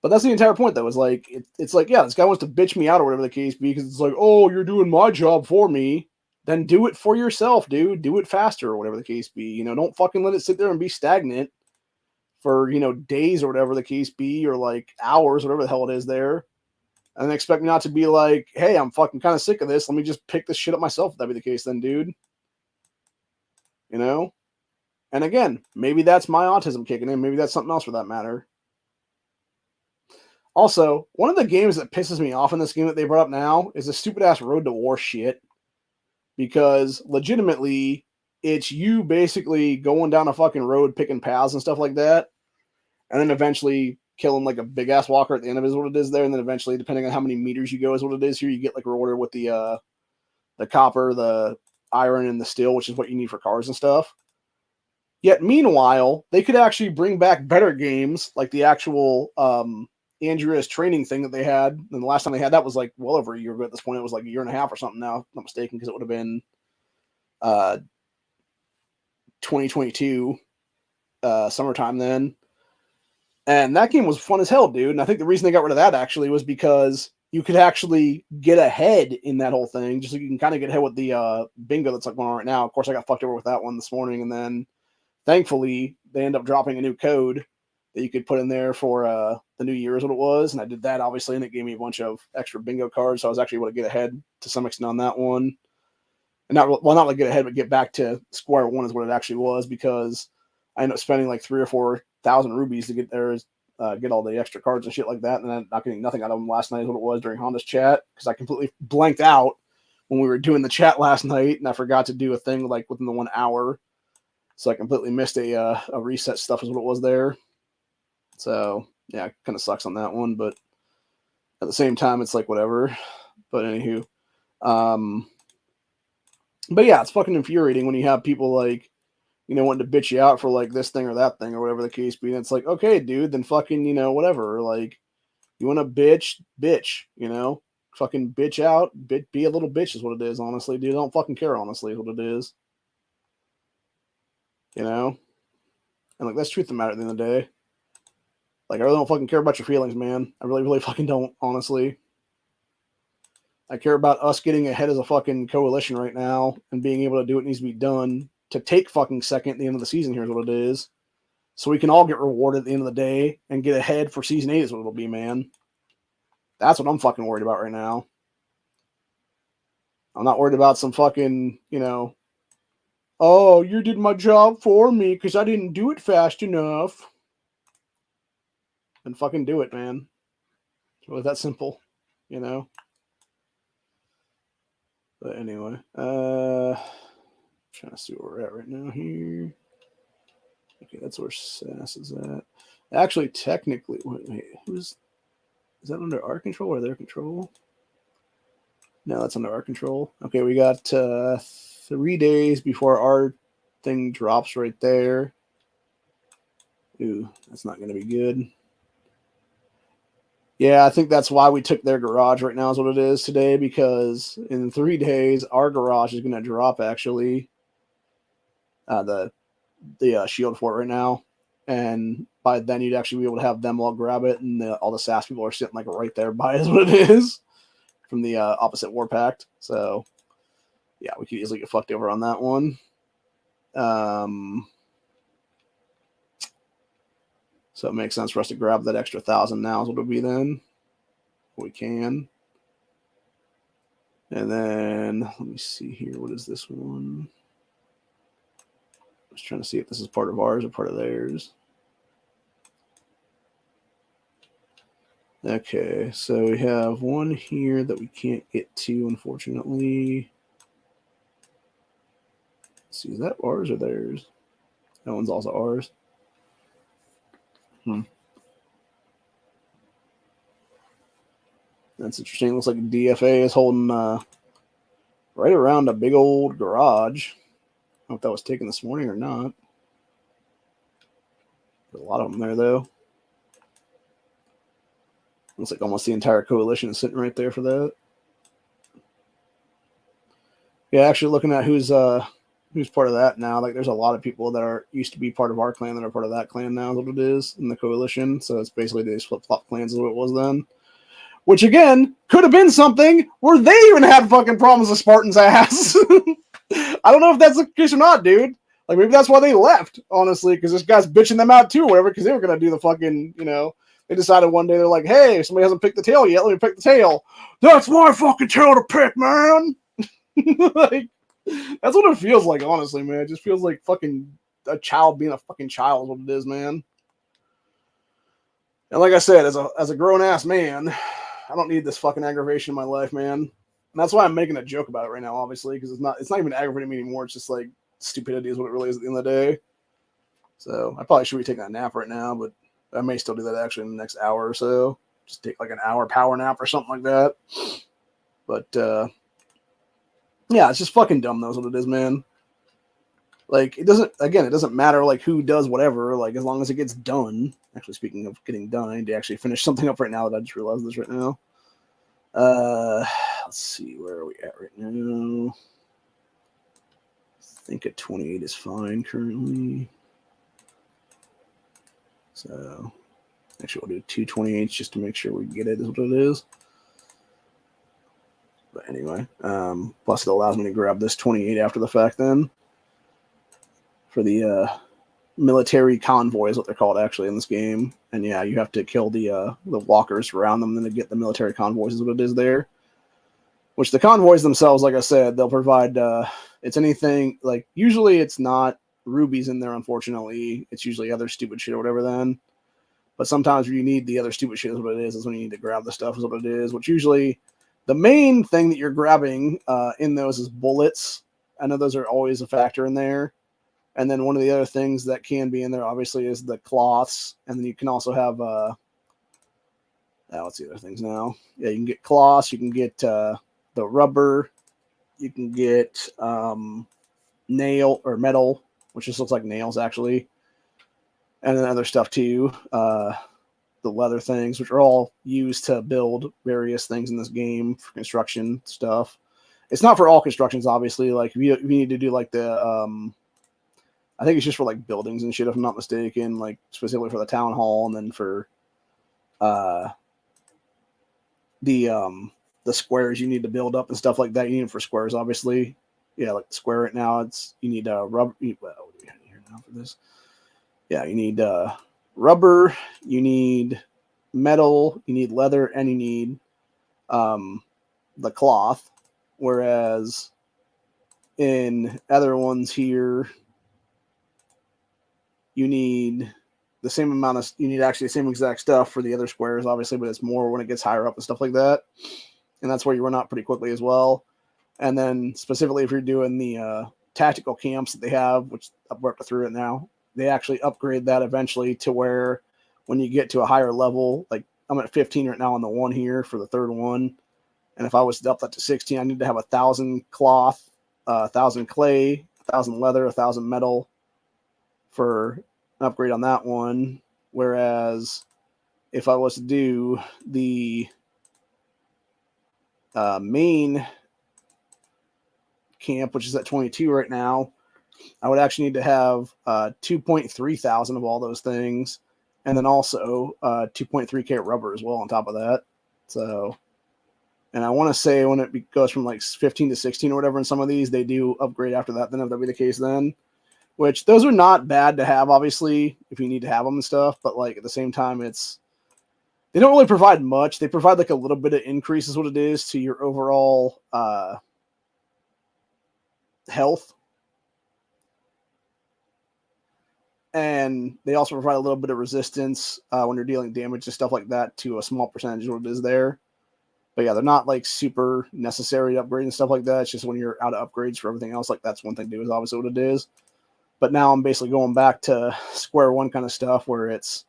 But that's the entire point, though, is like, it's like, yeah, this guy wants to bitch me out or whatever the case be, because it's like, oh, you're doing my job for me. Then do it for yourself, dude. Do it faster or whatever the case be. You know, don't fucking let it sit there and be stagnant for, you know, days or whatever the case be, or like hours, whatever the hell it is there. And then expect me not to be like, hey, I'm fucking kind of sick of this. Let me just pick this shit up myself if that be the case then, dude. You know? And again, maybe that's my autism kicking in. Maybe that's something else for that matter. Also, one of the games that pisses me off in this game that they brought up now is the stupid-ass Road to War shit. Because legitimately, it's you basically going down a fucking road, picking paths and stuff like that, and then eventually killing like a big ass walker at the end of it is what it is there, and then eventually, depending on how many meters you go, is what it is here. You get like rewarded with the copper, the iron, and the steel, which is what you need for cars and stuff. Yet meanwhile, they could actually bring back better games, like the actual Andrea's training thing that they had. And the last time they had that was like well over a year ago at this point. It was like a year and a half or something now, if I'm not mistaken, because it would have been 2022 summertime then. And that game was fun as hell, dude. And I think the reason they got rid of that actually was because you could actually get ahead in that whole thing, just so you can kind of get ahead with the bingo that's like going on right now. Of course, I got fucked over with that one this morning, and then thankfully they end up dropping a new code that you could put in there for the new year is what it was. And I did that, obviously, and it gave me a bunch of extra bingo cards. So I was actually able to get ahead to some extent on that one. And not like get ahead, but get back to square one is what it actually was, because I ended up spending like 3,000 or 4,000 rubies to get there, get all the extra cards and shit like that. And then not getting nothing out of them last night is what it was during Honda's chat, because I completely blanked out when we were doing the chat last night, and I forgot to do a thing like within the 1 hour. So I completely missed a reset stuff is what it was there. So, yeah, it kind of sucks on that one, but at the same time, it's like whatever. But anywho, but yeah, it's fucking infuriating when you have people like, you know, wanting to bitch you out for like this thing or that thing or whatever the case be. And it's like, okay, dude, then fucking, you know, whatever. Like, you want to bitch, you know, fucking bitch out, be a little bitch is what it is, honestly, dude. I don't fucking care, honestly, is what it is. You know? And like, that's truth of the matter at the end of the day. Like, I really don't fucking care about your feelings, man. I really, really fucking don't, honestly. I care about us getting ahead as a fucking coalition right now and being able to do what needs to be done to take fucking second at the end of the season. Here's what it is. So we can all get rewarded at the end of the day and get ahead for season 8 is what it'll be, man. That's what I'm fucking worried about right now. I'm not worried about some fucking, you know, oh, you did my job for me because I didn't do it fast enough. Then fucking do it, man. It's really that simple. you know. But anyway, trying to see where we're at right now here. Okay, that's where SAS is at. Actually, technically, wait, is that under our control or their control? No, that's under our control. Okay, we got 3 days before our thing drops right there. Ooh, that's not going to be good. Yeah, I think that's why we took their garage right now is what it is today, because in 3 days, our garage is going to drop, actually. The shield for it right now. And by then, you'd actually be able to have them all grab it, and all the SAS people are sitting like right there by is what it is from the opposite war pact. So, yeah, we could easily get fucked over on that one. So it makes sense for us to grab that extra 1,000 now is what it'll be then. We can. And then, let me see here. What is this one? I was trying to see if this is part of ours or part of theirs. Okay, so we have one here that we can't get to, unfortunately. Let's see, is that ours or theirs? That one's also ours. That's interesting. Looks like DFA is holding right around a big old garage. I don't know if that was taken this morning or not. There's a lot of them there, though. Looks like almost the entire coalition is sitting right there for that. Yeah, actually looking at who's part of that now, like there's a lot of people that are used to be part of our clan that are part of that clan now is what it is in the coalition. So it's basically they flip-flop clans is what it was then. Which again could have been something where they even had fucking problems with Spartan's ass. I don't know if that's the case or not, dude. Like maybe that's why they left, honestly, because this guy's bitching them out too, or whatever, because they were gonna do the fucking, they decided one day they're like, hey, somebody hasn't picked the tail yet, let me pick the tail. That's my fucking tail to pick, man. Like, that's what it feels like, honestly, man. It just feels like fucking a child being a fucking child is what it is, man. And like I said, as a grown ass man, I don't need this fucking aggravation in my life, man. And that's why I'm making a joke about it right now, obviously, because it's not even aggravating me anymore. It's just like stupidity is what it really is at the end of the day. So I probably should be taking a nap right now, but I may still do that actually in the next hour or so. Just take like an hour power nap or something like that. But yeah, it's just fucking dumb. That's what it is, man. Like it doesn't matter like who does whatever. Like as long as it gets done. Actually, speaking of getting done, I need to actually finish something up right now that I just realized this right now. Let's see, where are we at right now? I think a 28 is fine currently. So actually we'll do 228 just to make sure we get it is what it is. But anyway, plus it allows me to grab this 28 after the fact then for the military convoy is what they're called actually in this game. And yeah, you have to kill the walkers around them then to get the military convoys is what it is there. Which the convoys themselves, like I said, they'll provide it's anything like usually it's not rubies in there, unfortunately. It's usually other stupid shit or whatever then. But sometimes you need the other stupid shit is what it is when you need to grab the stuff is what it is, which usually the main thing that you're grabbing in those is bullets. I know those are always a factor in there. And then one of the other things that can be in there, obviously, is the cloths. And then you can also have, what's the other things now? Yeah, you can get cloths. You can get the rubber. You can get nail or metal, which just looks like nails, actually. And then other stuff, too. The leather things, which are all used to build various things in this game for construction stuff. It's not for all constructions, obviously. Like, if you need to do, like, the... I think it's just for like buildings and shit, if I'm not mistaken, like specifically for the town hall, and then for the squares you need to build up and stuff like that. You need it for squares, obviously. Yeah, like the square right now, you need rubber. Well, what do we have here now for this? Yeah, you need rubber, you need metal, you need leather, and you need the cloth. Whereas in other ones here, you need the same amount of, you need actually the same exact stuff for the other squares, obviously, but it's more when it gets higher up and stuff like that. And that's where you run out pretty quickly as well. And then specifically if you're doing the tactical camps that they have, which we're up to 3 right now, they actually upgrade that eventually to where when you get to a higher level, like I'm at 15 right now on the one here for the third one. And if I was to up that to 16, I need to have 1,000 cloth, 1,000 clay, 1,000 leather, 1,000 metal for an upgrade on that one. Whereas if I was to do the main camp, which is at 22 right now, I would actually need to have 2.3 thousand of all those things, and then also 2.3k rubber as well on top of that. So, and I want to say when it goes from like 15 to 16 or whatever in some of these, they do upgrade after that. Then if that be the case, then which those are not bad to have, obviously, if you need to have them and stuff. But like at the same time, they don't really provide much. They provide like a little bit of increase is what it is to your overall health. And they also provide a little bit of resistance when you're dealing damage and stuff like that to a small percentage of what it is there. But yeah, they're not like super necessary to upgrade and stuff like that. It's just when you're out of upgrades for everything else, like that's one thing to do is obviously what it is. But now I'm basically going back to square one kind of stuff where it's,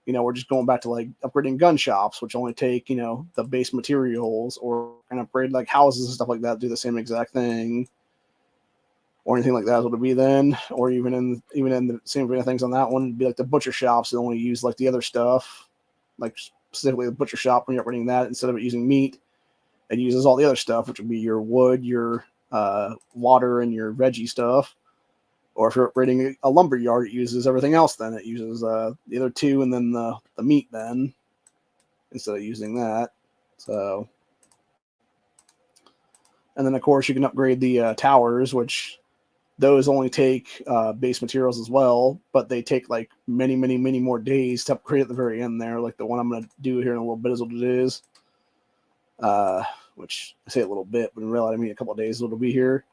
we're just going back to like upgrading gun shops, which only take, the base materials, or can upgrade like houses and stuff like that, do the same exact thing. Or anything like that, is what it'd be then, or even in the same kind of things on that one, it'd be like the butcher shops that only use like the other stuff, like specifically the butcher shop when you're upgrading that, instead of it using meat, it uses all the other stuff, which would be your wood, your water, and your veggie stuff. Or if you're upgrading a lumber yard, it uses everything else. Then it uses the other two and then the meat then, instead of using that. So, and then of course you can upgrade the towers, which those only take base materials as well, but they take like many more days to upgrade at the very end there. Like the one I'm going to do here in a little bit is what it is. Which I say a little bit, but in reality, I mean a couple of days it'll be here.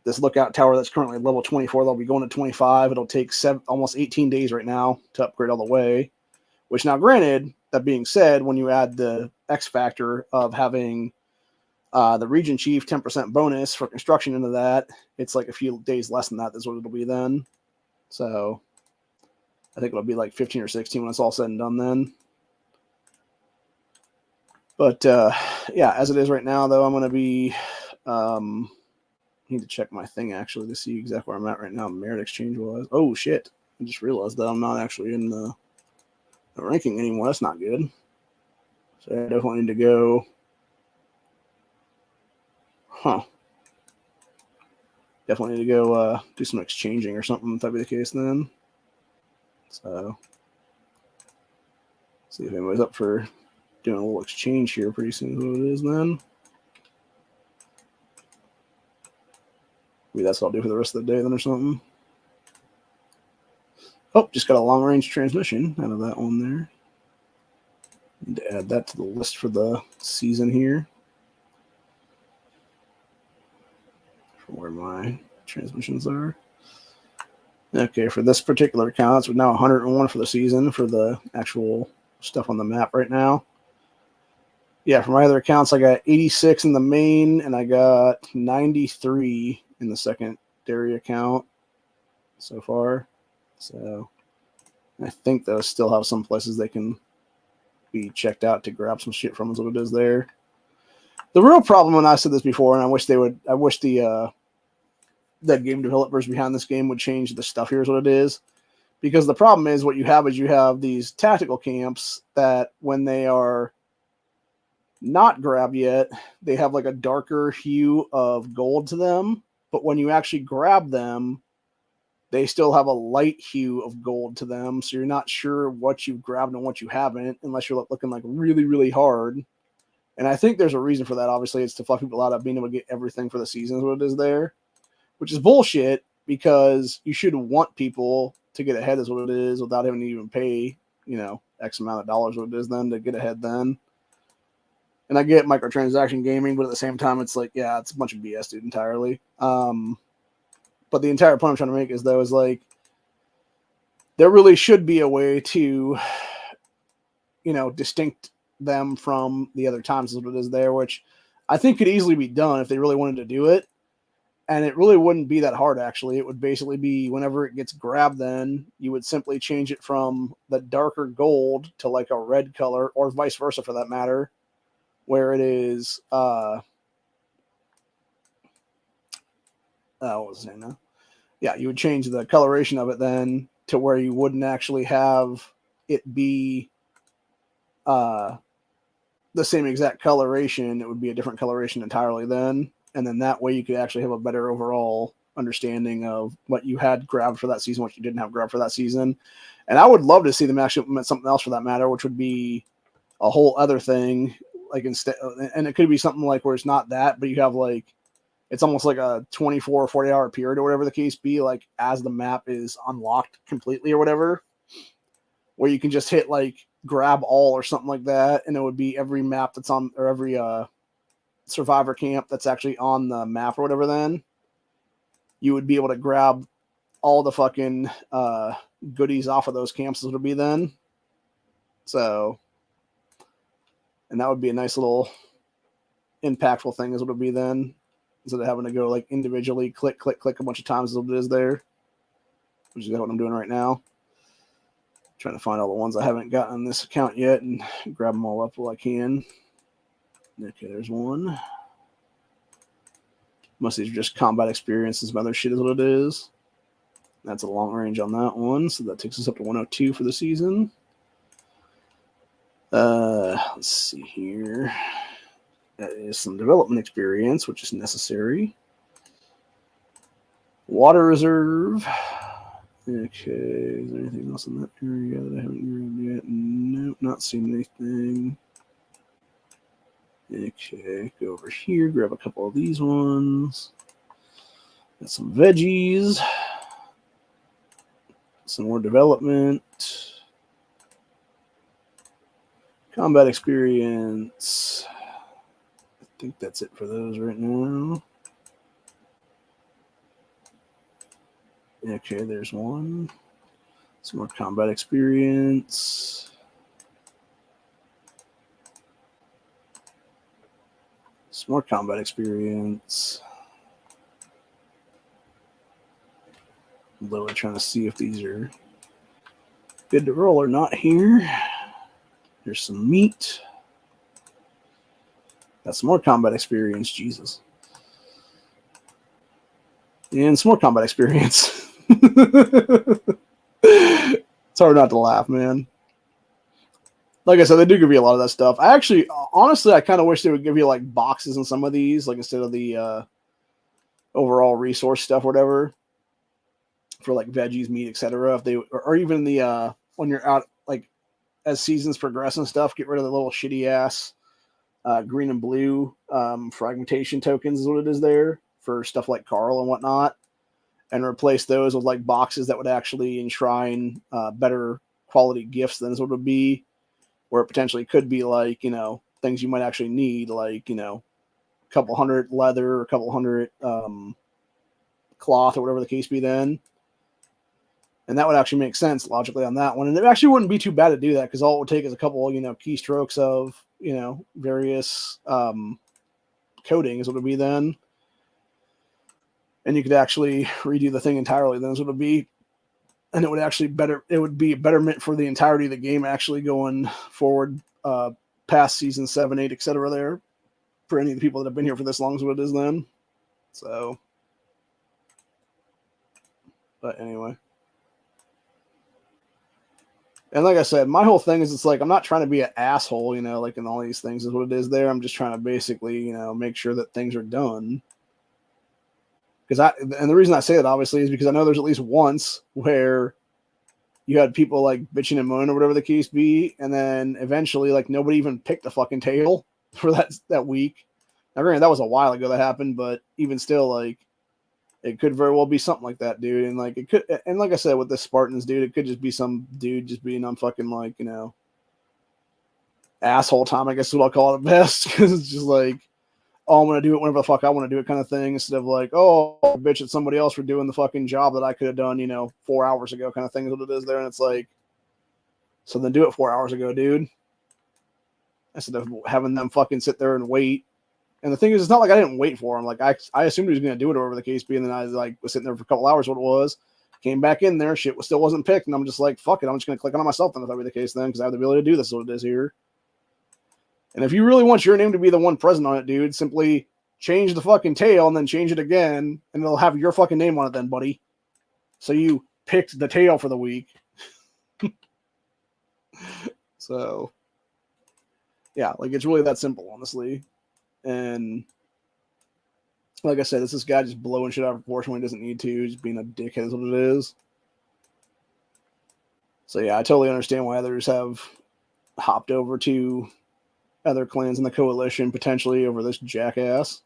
This lookout tower that's currently level 24, they'll be going to 25. It'll take almost 18 days right now to upgrade all the way. Which now, granted, that being said, when you add the X factor of having the region chief 10% bonus for construction into that, it's like a few days less than that is what it'll be then. So I think it'll be like 15 or 16 when it's all said and done then. But yeah, as it is right now, though, I'm going to be need to check my thing actually to see exactly where I'm at right now. Merit exchange was. Oh shit! I just realized that I'm not actually in the ranking anymore. That's not good. So I definitely need to go. Definitely need to go do some exchanging or something if that be the case then. So see if anybody's up for doing a little exchange here pretty soon. Who it is then? Maybe that's what I'll do for the rest of the day then or something. Oh, just got a long range transmission out of that one there. Need to add that to the list for the season here. For where my transmissions are. Okay, for this particular account, it's now 101 for the season for the actual stuff on the map right now. Yeah, for my other accounts, I got 86 in the main, and I got 93 in the secondary account so far. So I think those still have some places they can be checked out to grab some shit from, is what it is there. The real problem, and I said this before, and I wish the game developers behind this game would change the stuff here is what it is. Because the problem is what you have these tactical camps that when they are not grabbed yet, they have like a darker hue of gold to them. But when you actually grab them, they still have a light hue of gold to them. So you're not sure what you've grabbed and what you haven't, unless you're looking like really, really hard. And I think there's a reason for that. Obviously, it's to fluff people out of being able to get everything for the season is what it is there. Which is bullshit, because you should want people to get ahead is what it is without having to even pay, X amount of dollars what it is then to get ahead then. And I get microtransaction gaming, but at the same time, it's like, yeah, it's a bunch of BS, dude, entirely. But the entire point I'm trying to make is like, there really should be a way to, distinct them from the other times as what it is there, which I think could easily be done if they really wanted to do it. And it really wouldn't be that hard, actually. It would basically be whenever it gets grabbed, then you would simply change it from the darker gold to like a red color, or vice versa for that matter, where it is, what was I saying now? Yeah, you would change the coloration of it then to where you wouldn't actually have it be the same exact coloration. It would be a different coloration entirely then. And then that way you could actually have a better overall understanding of what you had grabbed for that season, what you didn't have grabbed for that season. And I would love to see them actually implement something else for that matter, which would be a whole other thing. Like instead, and it could be something like where it's not that, but you have like, it's almost like a 24 or 40 hour period or whatever the case be, like as the map is unlocked completely or whatever, where you can just hit like grab all or something like that. And it would be every map that's on, or every survivor camp that's actually on the map or whatever, then you would be able to grab all the fucking goodies off of those camps as it would be then. So, and that would be a nice little impactful thing as it would be then, instead of having to go like individually click a bunch of times as it is there, which is what I'm doing right now. Trying to find all the ones I haven't gotten on this account yet and grab them all up while I can. Okay, there's one. Most of these are just combat experience and some other shit is what it is. That's a long range on that one, so that takes us up to 102 for the season. Let's see here. That is some development experience, which is necessary. Water reserve. Okay, is there anything else in that area that I haven't grabbed yet? Nope, not seeing anything. Okay, go over here, grab a couple of these ones. Got some veggies. Some more development. Combat experience. I think that's it for those right now. Okay, there's one. Some more combat experience. Some more combat experience. I'm literally trying to see if these are good to roll or not here. There's some meat. Got some more combat experience. Jesus. And some more combat experience. It's hard not to laugh, man. Like I said, they do give you a lot of that stuff. I actually, honestly, I kind of wish they would give you like boxes in some of these, like instead of the overall resource stuff, or whatever, for like veggies, meat, etc. If they, or even the when you're out, like as seasons progress and stuff, get rid of the little shitty ass green and blue fragmentation tokens is what it is there for stuff like Carl and whatnot, and replace those with like boxes that would actually enshrine better quality gifts than this would be, where it potentially could be like, things you might actually need, like, a couple hundred leather, or a couple hundred cloth, or whatever the case be then. And that would actually make sense logically on that one. And it actually wouldn't be too bad to do that, because all it would take is a couple, keystrokes of, various coding is what it would be then. And you could actually redo the thing entirely then is what it would be. And it would actually it would be a betterment for the entirety of the game actually going forward past season 7, 8, etc. there, for any of the people that have been here for this long as what it is then. So, but anyway. And like I said, my whole thing is, it's like, I'm not trying to be an asshole, like in all these things is what it is there. I'm just trying to basically, make sure that things are done. And the reason I say that obviously is because I know there's at least once where you had people like bitching and moaning or whatever the case be, and then eventually like nobody even picked a fucking tail for that week. Now, granted, that was a while ago that happened, but even still, like, it could very well be something like that, dude. And like it could, and like I said with the Spartans, dude, it could just be some dude just being on fucking like, asshole time, I guess is what I'll call it best, because it's just like, oh, I'm going to do it whenever the fuck I want to do it kind of thing, instead of like, oh, bitch at somebody else for doing the fucking job that I could have done, 4 hours ago kind of thing is what it is there. And it's like, so then do it 4 hours ago, dude. Instead of having them fucking sit there and wait. And the thing is, it's not like I didn't wait for him. Like, I assumed he was going to do it, or whatever the case be, and then I was sitting there for a couple hours, what it was. Came back in there, shit still wasn't picked, and I'm just like, fuck it, I'm just going to click on it myself then if that be the case then, because I have the ability to do this, is what it is here. And if you really want your name to be the one present on it, dude, simply change the fucking tail and then change it again, and it'll have your fucking name on it then, buddy. So you picked the tail for the week. So, yeah, like, it's really that simple, honestly. And like I said, it's this guy just blowing shit out of proportion when he doesn't need to, just being a dickhead is what it is. So yeah, I totally understand why others have hopped over to other clans in the coalition, potentially over this jackass.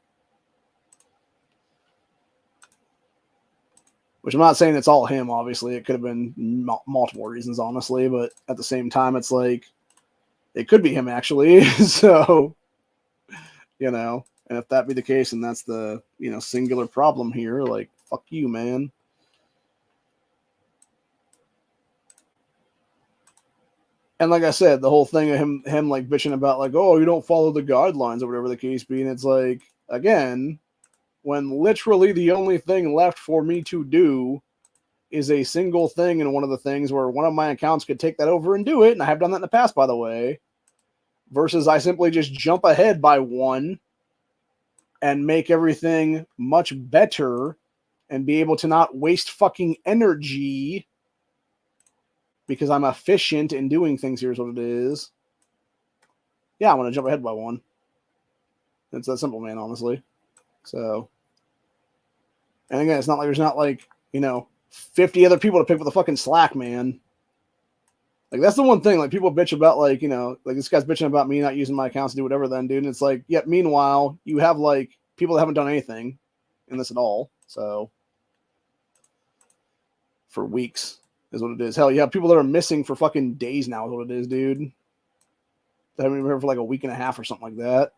Which I'm not saying it's all him, obviously. It could have been multiple reasons, honestly. But at the same time, it's like, it could be him, actually. So, and if that be the case, and that's the, singular problem here, like, fuck you, man. And like I said, the whole thing of him like bitching about like, oh, you don't follow the guidelines or whatever the case be. And it's like, again, when literally the only thing left for me to do is a single thing, and one of the things where one of my accounts could take that over and do it, and I have done that in the past, by the way, versus I simply just jump ahead by one and make everything much better and be able to not waste fucking energy because I'm efficient in doing things. Here's what it is. Yeah, I'm going to jump ahead by one. It's that simple, man, honestly. So, and again, it's not like there's not like, 50 other people to pick for the fucking slack, man. Like, that's the one thing, like, people bitch about, like, like, this guy's bitching about me not using my accounts to do whatever then, dude. And it's like, yeah, meanwhile, you have, like, people that haven't done anything in this at all. So, for weeks is what it is. Hell, you have people that are missing for fucking days now is what it is, dude. They haven't been here for like a week and a half or something like that.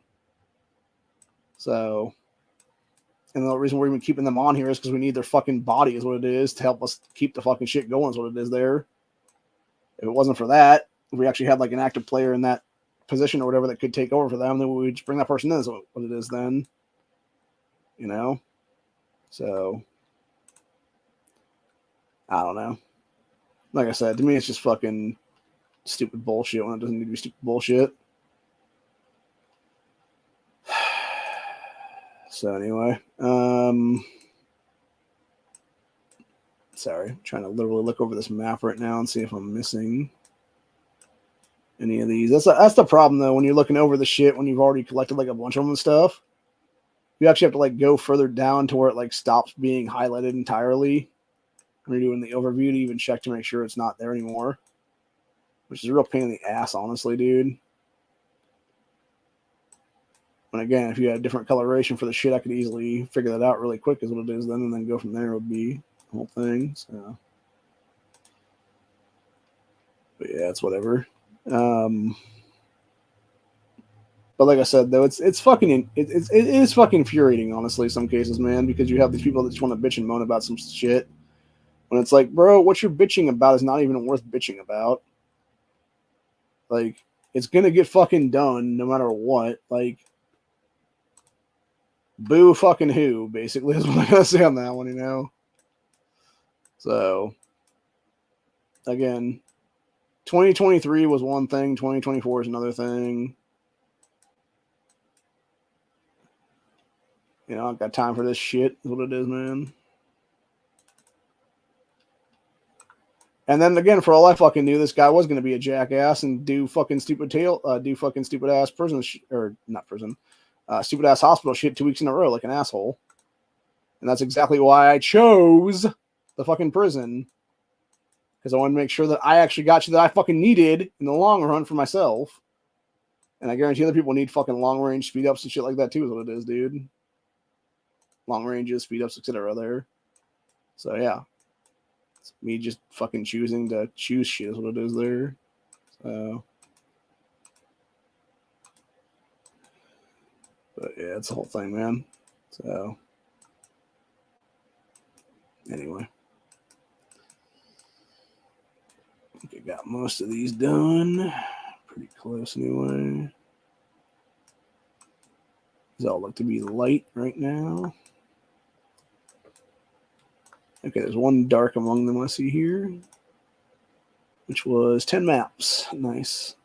So, and the reason we're even keeping them on here is because we need their fucking body is what it is to help us keep the fucking shit going is what it is there. If it wasn't for that, if we actually had like an active player in that position or whatever that could take over for them, then we would just bring that person in is what it is then. So, I don't know. Like I said, to me, it's just fucking stupid bullshit when it doesn't need to be stupid bullshit. So anyway, sorry, I'm trying to literally look over this map right now and see if I'm missing any of these. That's the problem though, when you're looking over the shit when you've already collected like a bunch of them and stuff. You actually have to like go further down to where it like stops being highlighted entirely when you're doing the overview to even check to make sure it's not there anymore. Which is a real pain in the ass, honestly, dude. And again, if you had a different coloration for the shit, I could easily figure that out really quick is what it is then, and then go from there would be the whole thing. So, but yeah, it's whatever. But like I said, though, it is fucking infuriating, honestly, some cases, man, because you have these people that just want to bitch and moan about some shit. When it's like, bro, what you're bitching about is not even worth bitching about. Like, it's gonna get fucking done no matter what. Like, boo fucking who, basically, is what I gotta say on that one, So, again, 2023 was one thing, 2024 is another thing. I've got time for this shit, is what it is, man. And then again, for all I fucking knew, this guy was going to be a jackass and do fucking stupid ass prison, or not prison, stupid ass hospital shit 2 weeks in a row like an asshole. And that's exactly why I chose the fucking prison. Because I wanted to make sure that I actually got you that I fucking needed in the long run for myself. And I guarantee other people need fucking long range speed ups and shit like that too, is what it is, dude. Long ranges, speed ups, etc. there. So yeah. It's me just fucking choosing to choose shit is what it is there. So, But yeah, it's the whole thing, man. So anyway, I think I got most of these done. Pretty close anyway. These all look to be light right now. Okay, there's one dark among them I see here, which was 10 maps. Nice.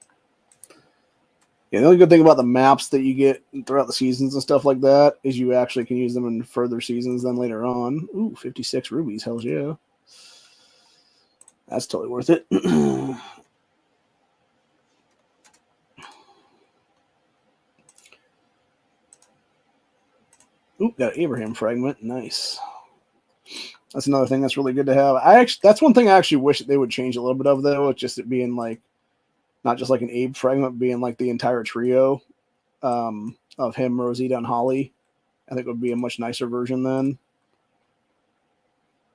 Yeah, the only good thing about the maps that you get throughout the seasons and stuff like that is you actually can use them in further seasons than later on. Ooh, 56 rubies. Hells yeah. That's totally worth it. Ooh, got an Abraham fragment. Nice. That's another thing that's really good to have. That's one thing I actually wish that they would change a little bit of, though. It's just it being like not just like an Abe fragment, being like the entire trio of him, Rosita, and Holly. I think it would be a much nicer version then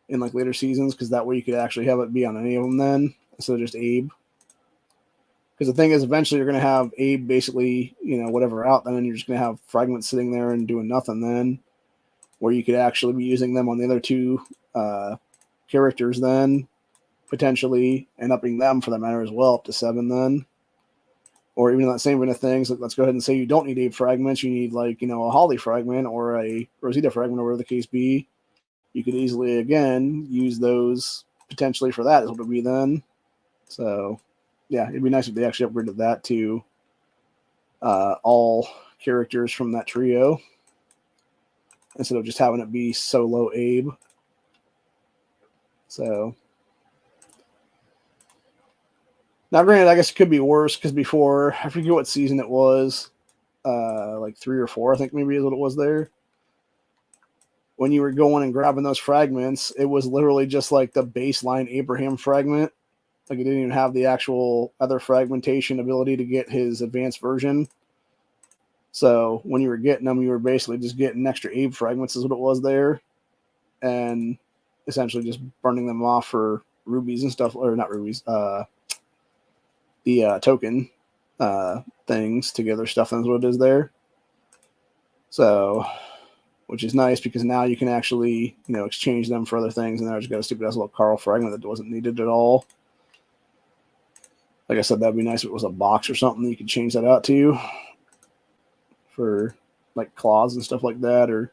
in like later seasons, because that way you could actually have it be on any of them then instead of just Abe. Because the thing is, eventually you're going to have Abe basically, whatever out, then you're just going to have fragments sitting there and doing nothing then, where you could actually be using them on the other two characters then, potentially, and upping them for that matter as well, up to 7 then. Or even that same kind of things. Like, let's go ahead and say you don't need Abe fragments, you need like, a Holly fragment or a Rosita fragment or whatever the case be. You could easily, again, use those potentially for that, is what it would be then. So, yeah, it'd be nice if they actually upgraded that to all characters from that trio instead of just having it be solo Abe. So, now granted, I guess it could be worse because before, I forget what season it was, like 3 or 4, I think maybe is what it was there. When you were going and grabbing those fragments, it was literally just like the baseline Abraham fragment. Like it didn't even have the actual other fragmentation ability to get his advanced version. So when you were getting them, you were basically just getting extra Abe fragments is what it was there. And essentially just burning them off for rubies and stuff, or not rubies, the token things to get other stuff. That's what it is there. So, which is nice because now you can actually, exchange them for other things. And I just got a stupid ass little Carl fragment that wasn't needed at all. Like I said, that'd be nice if it was a box or something that you could change that out to for like claws and stuff like that, or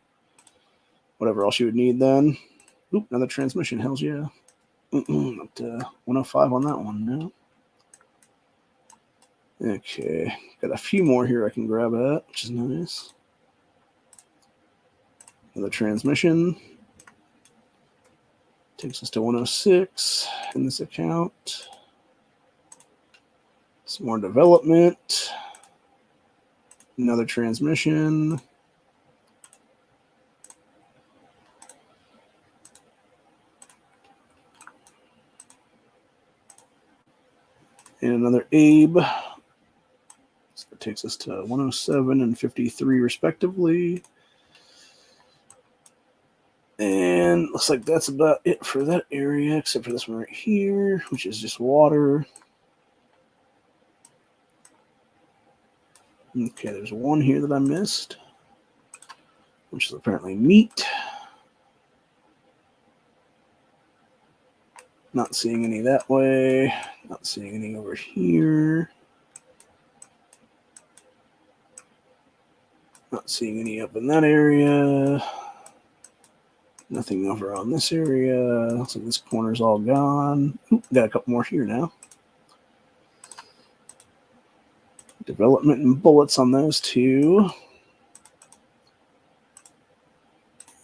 whatever else you would need then. Oop, another transmission. Hells yeah. Up to 105 on that one now. Okay, got a few more here I can grab at, which is nice. Another transmission. Takes us to 106 in this account. Some more development. Another transmission. And another Abe. So that takes us to 107 and 53 respectively. And looks like that's about it for that area, except for this one right here, which is just water. Okay, there's one here that I missed, which is apparently meat. Not seeing any that way. Not seeing any over here. Not seeing any up in that area. Nothing over on this area. Looks like this corner's all gone. Ooh, got a couple more here now. Development and bullets on those two.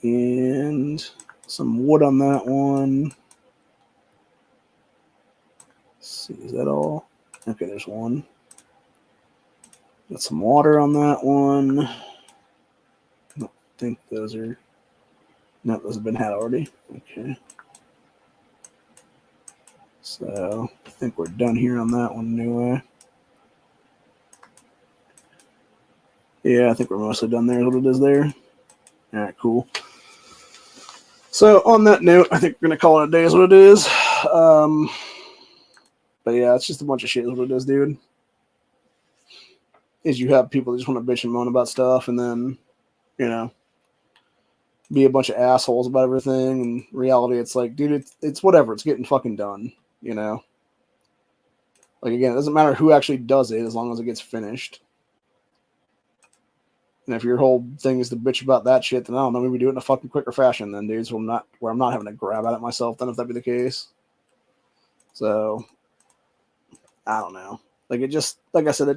And some wood on that one. Let's see, is that all? Okay, there's one. Got some water on that one. I don't think those are... No, those have been had already. Okay. So, I think we're done here on that one anyway. Yeah, I think we're mostly done there. What it is there. All right, cool. So, on that note, I think we're going to call it a day is what it is. But yeah, it's just a bunch of shit is what it is, dude. is you have people that just want to bitch and moan about stuff, and then, you know, be a bunch of assholes about everything. And reality, it's like, dude, it's whatever. It's getting fucking done, you know? Like, again, it doesn't matter who actually does it as long as it gets finished. And if your whole thing is to bitch about that shit, then I don't know, maybe do it in a fucking quicker fashion then, dudes, where I'm not having to grab at it myself then, if that be the case. So, I don't know. Like, it just, like I said,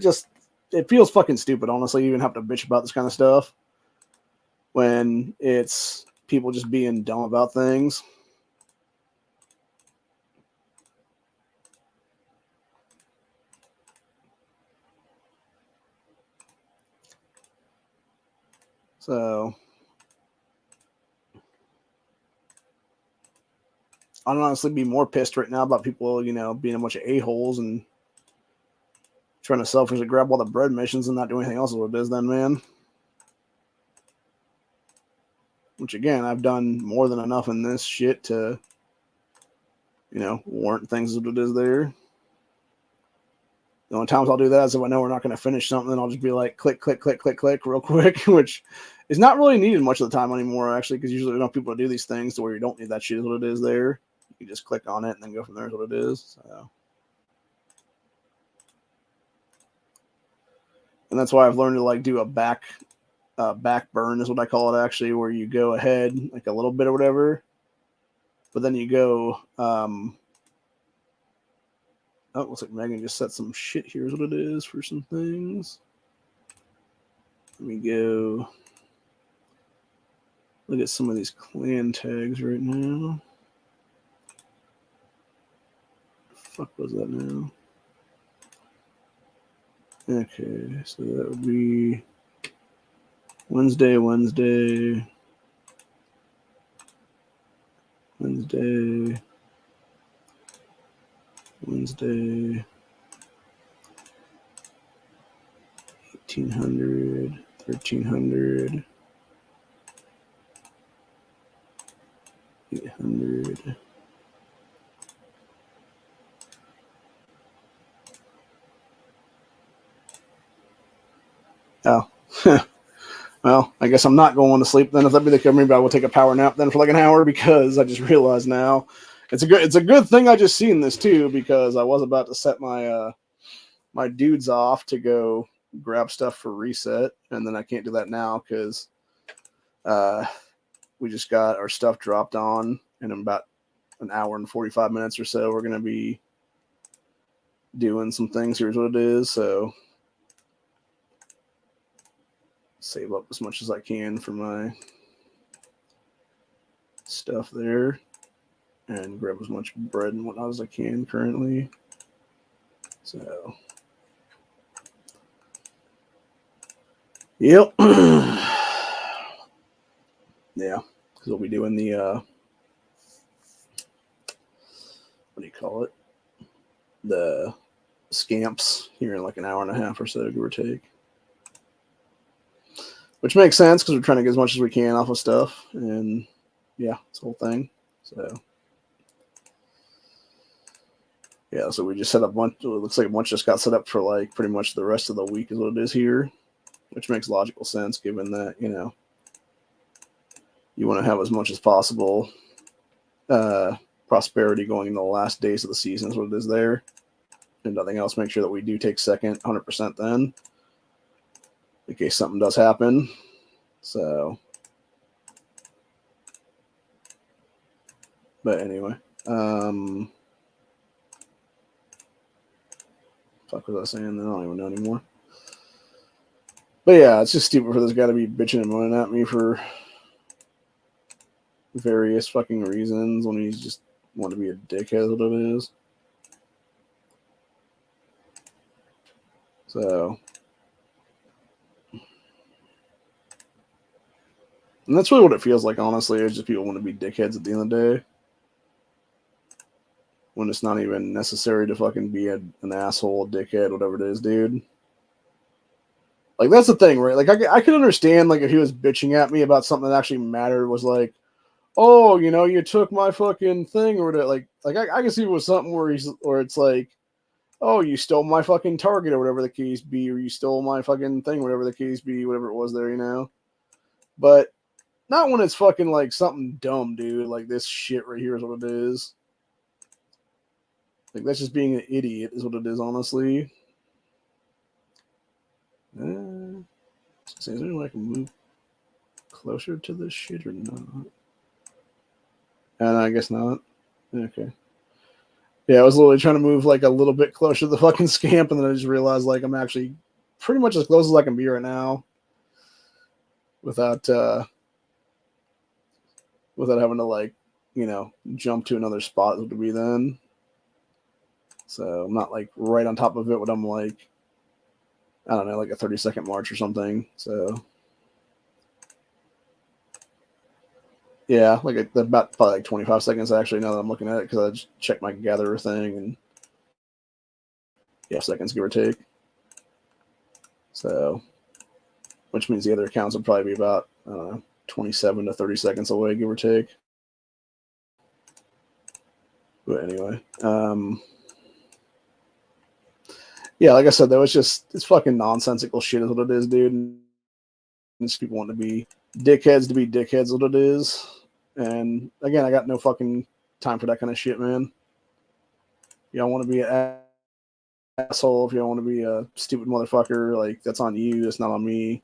it feels fucking stupid, honestly, you even have to bitch about this kind of stuff when it's people just being dumb about things. So, I'd honestly be more pissed right now about people, you know, being a bunch of a-holes and trying to selfishly grab all the bread missions and not do anything else with it is then, man. Which, again, I've done more than enough in this shit to, you know, warrant things as what it is there. The only times I'll do that is if I know we're not going to finish something, then I'll just be like, click, click, click, click, click, real quick, which is not really needed much of the time anymore, actually, because usually enough people to do these things to where you don't need that shit is what it is there. You just click on it and then go from there is what it is. So. And that's why I've learned to, like, do a back burn is what I call it, actually, where you go ahead, like, a little bit or whatever, but then you go, oh, it looks like Megan just set some shit here is what it is for some things. Let me go look at some of these clan tags right now. The fuck was that now? Okay, so that would be Wednesday, Wednesday, 1300, 1300, 800. Oh, well, I guess I'm not going to sleep then. If that be the case, maybe I will take a power nap then for like an hour, because I just realized now it's a good thing I just seen this too, because I was about to set my my dudes off to go grab stuff for reset, and then I can't do that now because we just got our stuff dropped on, and in about an hour and 45 minutes or so, we're gonna be doing some things. Here's what it is. So save up as much as I can for my stuff there and grab as much bread and whatnot as I can currently. So, yep. Yeah, because we'll be doing the, what do you call it? The scamps here in like an hour and a half or so, give or take. Which makes sense because we're trying to get as much as we can off of stuff. And yeah, it's the whole thing. So yeah, so we just set up one. It looks like a bunch just got set up for like pretty much the rest of the week is what it is here, which makes logical sense given that, you know, you want to have as much as possible prosperity going into the last days of the season is what it is there. And nothing else, make sure that we do take second 100% then, in case something does happen. So, but anyway, fuck was I saying? I don't even know anymore. But yeah, it's just stupid for this guy to be bitching and moaning at me for various fucking reasons when he's just want to be a dickhead, what it is. So, and that's really what it feels like, honestly. It's just people want to be dickheads at the end of the day, when it's not even necessary to fucking be an asshole, a dickhead, whatever it is, dude. Like, that's the thing, right? Like, I could understand, like, if he was bitching at me about something that actually mattered, was like, oh, you know, you took my fucking thing, or whatever. Like I can see it was something where it's like, oh, you stole my fucking target or whatever the case be, or you stole my fucking thing, whatever the case be, whatever it was there, you know. But not when it's fucking like something dumb, dude. Like this shit right here is what it is. Like that's just being an idiot is what it is, honestly. Is there any way I can move closer to this shit or not? And I guess not. Okay. Yeah, I was literally trying to move like a little bit closer to the fucking scamp, and then I just realized like I'm actually pretty much as close as I can be right now, without having to like, you know, jump to another spot that would be then. So I'm not like right on top of it, but I'm like, I don't know, like a 30-second march or something. So yeah, like about probably like 25 seconds actually. Now that I'm looking at it, because I just checked my gatherer thing, and yeah, seconds give or take. So, which means the other accounts will probably be about 27 to 30 seconds away, give or take. But anyway, yeah, like I said, though, it's fucking nonsensical shit is what it is, dude. And people want to be dickheads is what it is. And again, I got no fucking time for that kind of shit, man. You don't want to be an asshole. If you don't want to be a stupid motherfucker, like that's on you. That's not on me.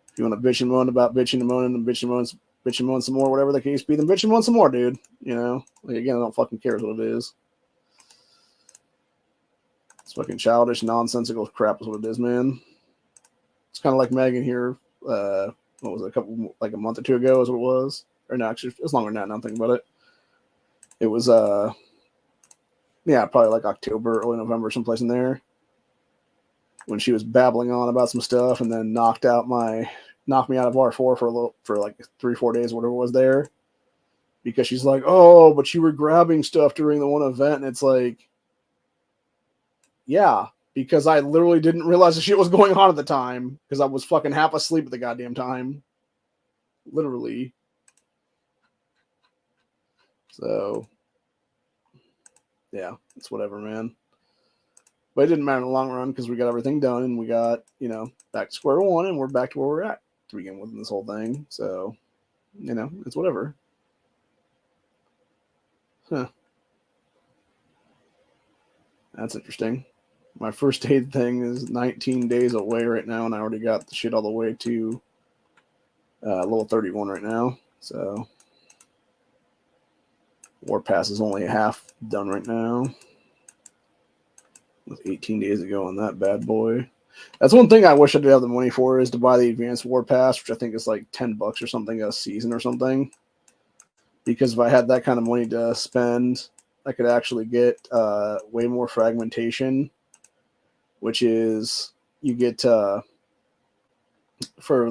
If you want to bitch and moan about bitching and moaning and bitch and moan some more, whatever the case be, then bitch and moan some more, dude. You know, like again, I don't fucking care what it is. It's fucking childish, nonsensical crap is what it is, man. It's kind of like Megan here. What was it? A month or two ago is what it was. Or no, actually, it's longer than that. Now I'm thinking about it. It was yeah, probably like October, early November, someplace in there, when she was babbling on about some stuff, and then knocked me out of R4 for like 3-4 days, whatever it was there, because she's like, oh, but you were grabbing stuff during the one event, and it's like, yeah, because I literally didn't realize the shit was going on at the time, because I was fucking half asleep at the goddamn time, literally. So yeah, it's whatever, man. But it didn't matter in the long run, because we got everything done, and we got, you know, back to square one, and we're back to where we're at to begin with in this whole thing. So, you know, it's whatever. Huh. That's interesting. My first aid thing is 19 days away right now, and I already got the shit all the way to level 31 right now. So, War Pass is only half done right now, with 18 days ago on that bad boy. That's one thing I wish I did have the money for, is to buy the Advanced War Pass, which I think is like $10 or something a season or something. Because if I had that kind of money to spend, I could actually get way more fragmentation, which is you get for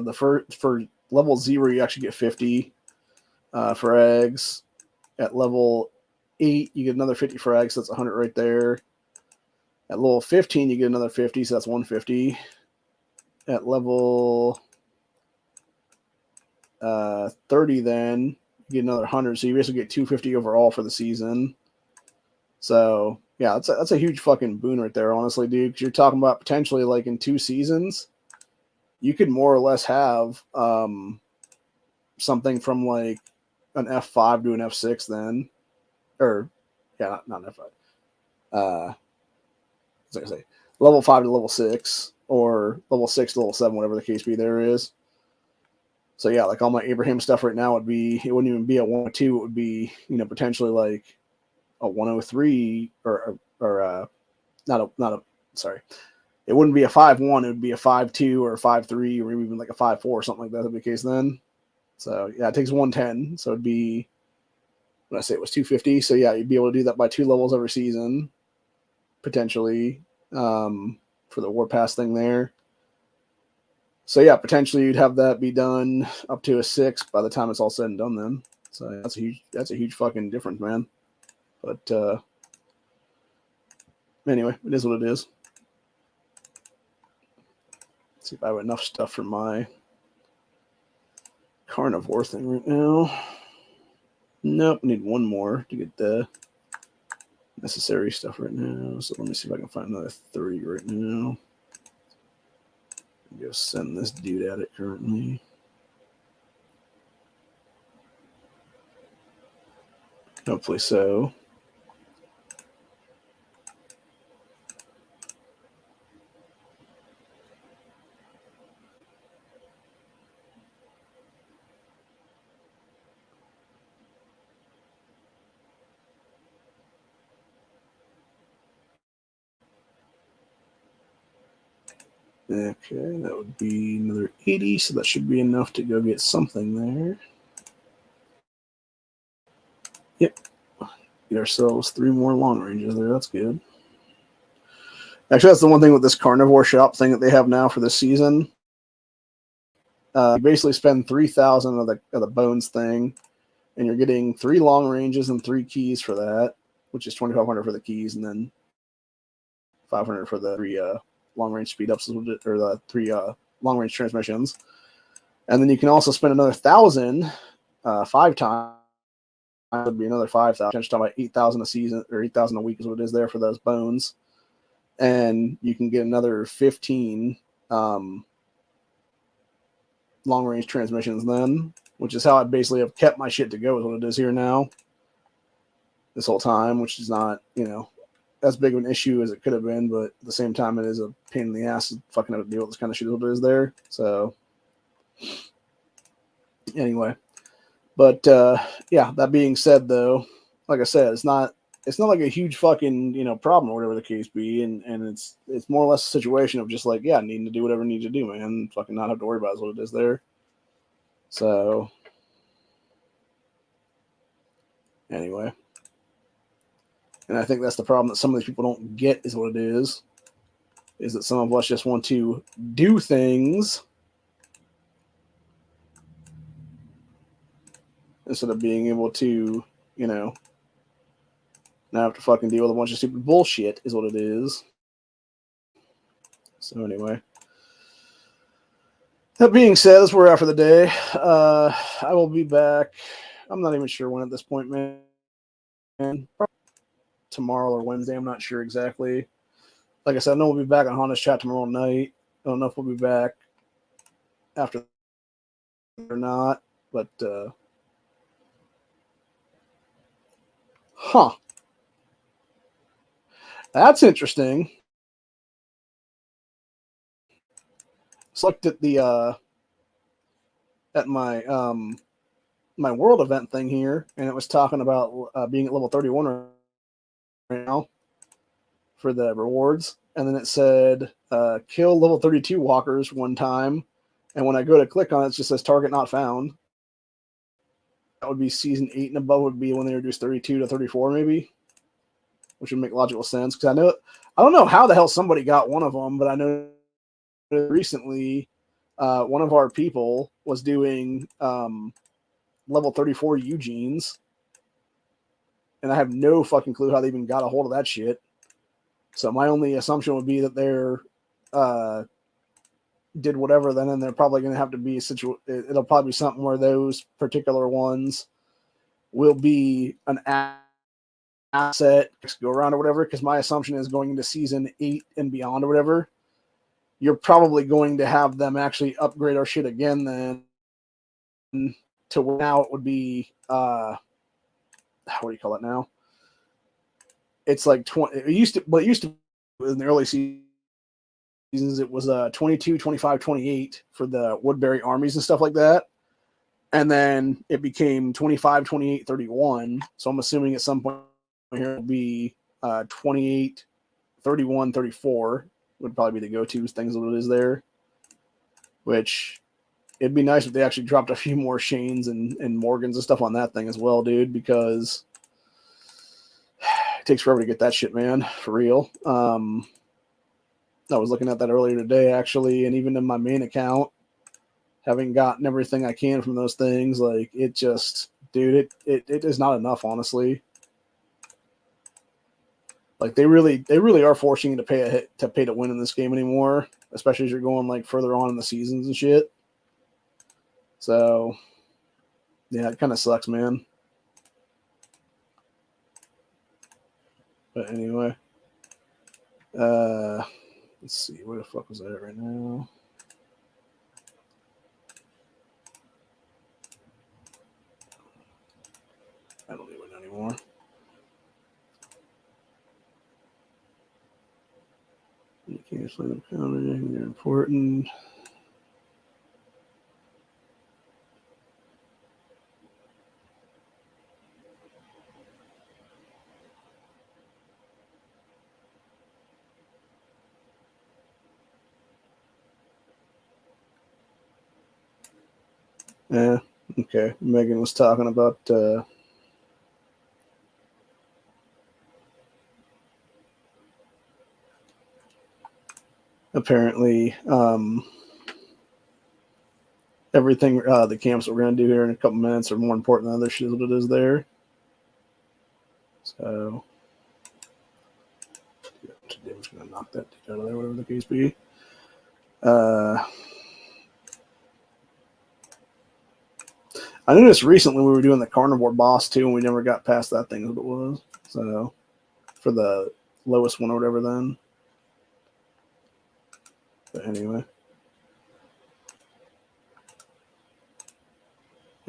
level 0 you actually get 50 frags. At level 8 you get another 50 frags, so that's 100 right there. At level 15 you get another 50, so that's 150. At level 30 then you get another 100, so you basically get 250 overall for the season. So yeah, that's a huge fucking boon right there, honestly, dude. Because you're talking about potentially like in 2 seasons, you could more or less have something from like an F5 to an F6 then, or yeah, not an F5. As I say, level 5 to level 6, or level 6 to level 7, whatever the case be there is. So yeah, like all my Abraham stuff right now it wouldn't even be a 102, it would be, you know, potentially like a 103 or sorry. It wouldn't be a 5-1, it would be a 5-2 or a 5-3 or maybe even like a 5-4 or something like that would be the case then. So yeah, it takes 110. So it'd be, when I say it was 250. So yeah, you'd be able to do that by 2 levels every season, potentially, for the War Pass thing there. So yeah, potentially you'd have that be done up to a 6 by the time it's all said and done then. So that's a huge fucking difference, man. But anyway, it is what it is. Let's see if I have enough stuff for my carnivore thing right now. Nope, I need one more to get the necessary stuff right now. So let me see if I can find another 3 right now. Go send this dude at it currently. Hopefully so. Okay, that would be another 80, so that should be enough to go get something there. Yep. Get ourselves 3 more long ranges there. That's good. Actually, that's the one thing with this carnivore shop thing that they have now for this season. You basically spend 3,000 of the bones thing, and you're getting 3 long ranges and 3 keys for that, which is 2,500 for the keys, and then 500 for the 3 long range speed ups, or the 3 long range transmissions. And then you can also spend another 1,000 5 times. Would be another 5,000. Just talking about 8,000 a season, or 8,000 a week is what it is there for those bones. And you can get another 15 long range transmissions then, which is how I basically have kept my shit to go with what it is here now this whole time, which is not, as big of an issue as it could have been, but at the same time, it is a pain in the ass to fucking have to deal with this kind of shit that is there. So anyway, but yeah, that being said, though, like I said, it's not like a huge fucking problem or whatever the case be, and it's more or less a situation of just like, yeah, needing to do whatever I need to do, man, fucking not have to worry about what it is there. So anyway, and I think that's the problem that some of these people don't get is what it is that some of us just want to do things instead of being able to, not have to fucking deal with a bunch of stupid bullshit is what it is. So anyway, that being said, that's where we're at for the day. I will be back. I'm not even sure when at this point, man. Probably tomorrow or Wednesday. I'm not sure exactly. Like I said, I know we'll be back on Honda's chat tomorrow night. I don't know if we'll be back after or not, but that's interesting. Just looked at the at my my world event thing here, and it was talking about being at level 31 right now for the rewards, and then it said kill level 32 walkers 1 time, and when I go to click on it, it just says target not found. That would be season 8 and above would be when they introduce 32 to 34 maybe, which would make logical sense, because I don't know how the hell somebody got one of them, but I know recently one of our people was doing level 34 Eugenes, and I have no fucking clue how they even got a hold of that shit. So my only assumption would be that they're did whatever, then they're probably going to have to be it'll probably be something where those particular ones will be an asset go around or whatever, because my assumption is going into season 8 and beyond or whatever, you're probably going to have them actually upgrade our shit again then to where now it would be what do you call it now? It's like 20. It used to in the early seasons, it was 22, 25, 28 for the Woodbury armies and stuff like that. And then it became 25, 28, 31. So I'm assuming at some point here it'll be 28, 31, 34 would probably be the go-to things that it is there. Which it'd be nice if they actually dropped a few more Shanes and Morgans and stuff on that thing as well, dude, because it takes forever to get that shit, man, for real. I was looking at that earlier today, actually, and even in my main account, having gotten everything I can from those things, like, it just, dude, it is not enough, honestly. Like, they really are forcing you to pay to win in this game anymore, especially as you're going, like, further on in the seasons and shit. So, yeah, it kind of sucks, man. But anyway, let's see, where the fuck was I at right now? I don't even know anymore. You can't sign up counting, they're important. Yeah, okay. Megan was talking about apparently everything the camps we're going to do here in a couple minutes are more important than other shit that it is there. So today I'm just going to knock that out of there, whatever the case be. I noticed recently we were doing the carnivore boss too, and we never got past that thing as it was. So for the lowest one or whatever then. But anyway.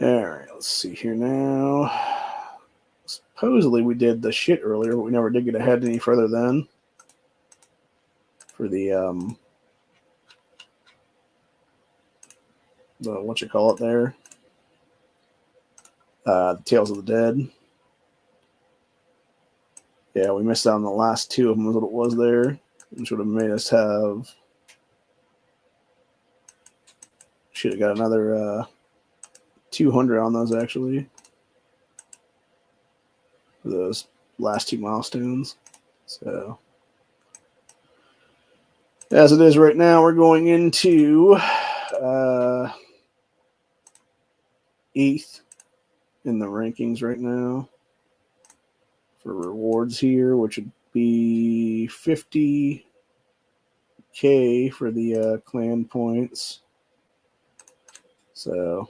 Alright, let's see here now. Supposedly we did the shit earlier, but we never did get ahead any further then. For the what you call it there. The Tales of the Dead. Yeah, we missed out on the last two of them was what it was there, which would have made us have. Should have got another 200 on those actually. For those last two milestones. So, as it is right now, we're going into 8th in the rankings right now for rewards here, which would be 50K for the clan points. So,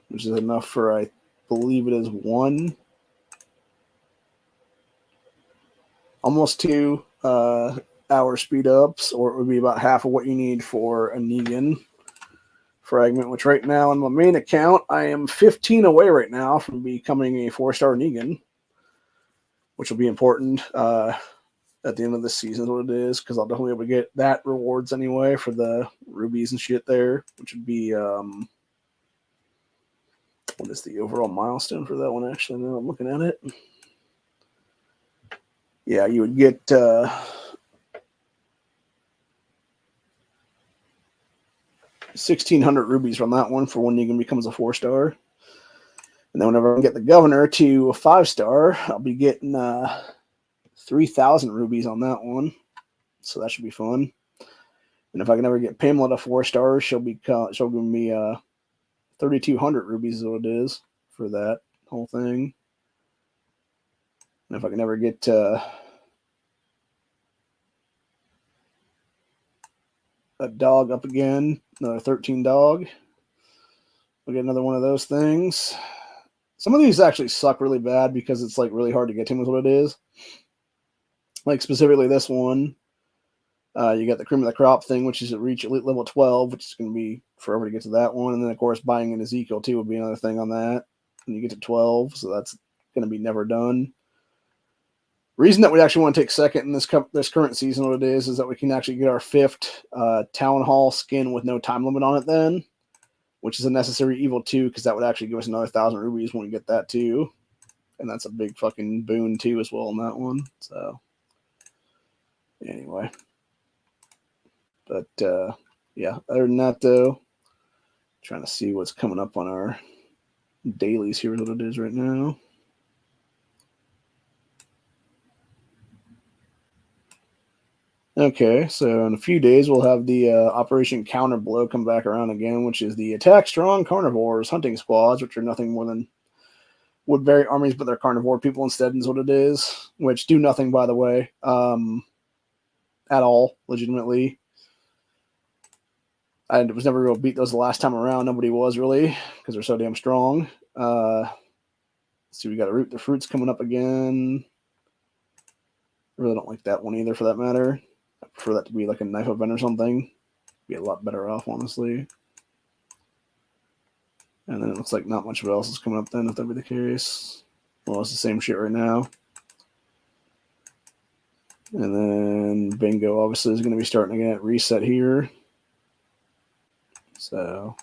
which is enough for, I believe it is 1, almost 2 hour speed ups, or it would be about half of what you need for a Negan fragment, which right now on my main account, I am 15 away right now from becoming a 4-star Negan, which will be important at the end of the season is what it is, because I'll definitely be able to get that rewards anyway for the rubies and shit there, which would be what is the overall milestone for that one actually now I'm looking at it. Yeah, you would get 1,600 rubies from that one for when Negan becomes a 4-star. And then whenever I get the governor to a 5-star, I'll be getting 3,000 rubies on that one. So that should be fun. And if I can ever get Pamela to 4-star, she'll give me 3,200 rubies is what it is for that whole thing. And if I can ever get a dog up again, another 13 dog, we'll get another one of those things. Some of these actually suck really bad because it's like really hard to get to with what it is. Like specifically this one, you got the cream of the crop thing, which is at reach elite level 12, which is going to be forever to get to that one. And then of course buying an Ezekiel too would be another thing on that. And you get to 12, so that's going to be never done. Reason that we actually want to take second in this current season, what it is that we can actually get our 5th Town Hall skin with no time limit on it then, which is a necessary evil too, because that would actually give us another 1,000 rubies when we get that too. And that's a big fucking boon too as well on that one. So anyway. But yeah, other than that though, trying to see what's coming up on our dailies here, what it is right now. Okay, so in a few days we'll have the Operation Counter Blow come back around again, which is the Attack Strong Carnivores hunting squads, which are nothing more than Woodbury armies, but they're carnivore people instead, is what it is, which do nothing, by the way, at all, legitimately. I was never able to beat those the last time around. Nobody was really, because they're so damn strong. Let's see, we got a Root the Fruits coming up again. really don't like that one either, for that matter. I prefer that to be like a knife event or something. Be a lot better off, honestly. And then it looks like not much of it else is coming up then, if that be the case. Well, it's the same shit right now. And then bingo obviously is going to be starting again at reset here. So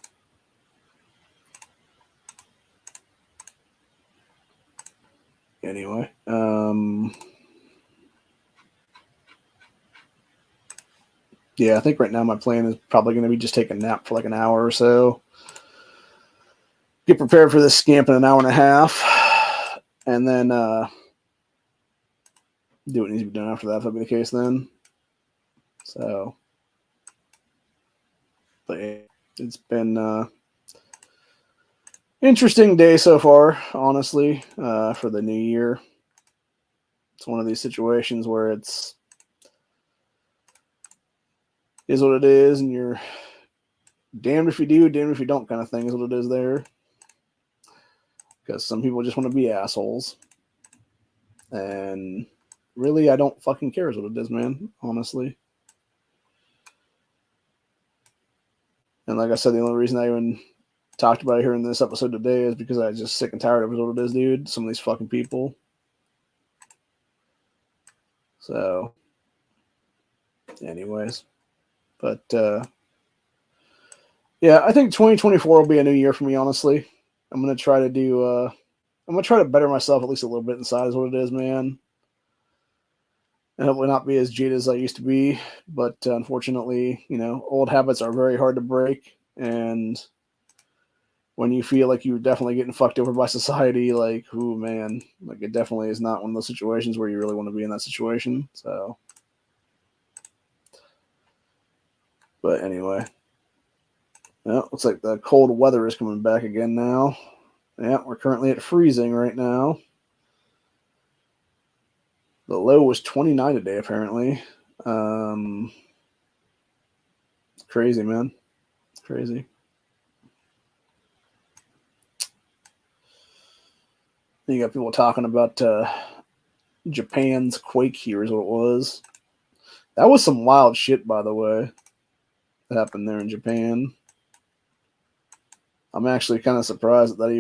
anyway, yeah, I think right now my plan is probably going to be just take a nap for like an hour or so. Get prepared for this scamp in an hour and a half. And then do what needs to be done after that, if that be the case then. So, but it's been interesting day so far, honestly, for the new year. It's one of these situations where it's is what it is, and you're damned if you do, damned if you don't kind of thing is what it is there. Because some people just want to be assholes. And really, I don't fucking care is what it is, man, honestly. And like I said, the only reason I even talked about it here in this episode today is because I'm just sick and tired of it, what it is, dude. Some of these fucking people. So, anyways. But, yeah, I think 2024 will be a new year for me, honestly. I'm going to try to do, I'm going to try to better myself at least a little bit inside is what it is, man. And hopefully not be as jaded as I used to be. But unfortunately, you know, old habits are very hard to break. And when you feel like you're definitely getting fucked over by society, like, ooh, man, like it definitely is not one of those situations where you really want to be in that situation. So, but anyway, yeah, looks like the cold weather is coming back again now. Yeah, we're currently at freezing right now. The low was 29 today, apparently. Crazy, man. Crazy. You got people talking about Japan's quake here is what it was. That was some wild shit, by the way, that happened there in Japan. I'm actually kind of surprised that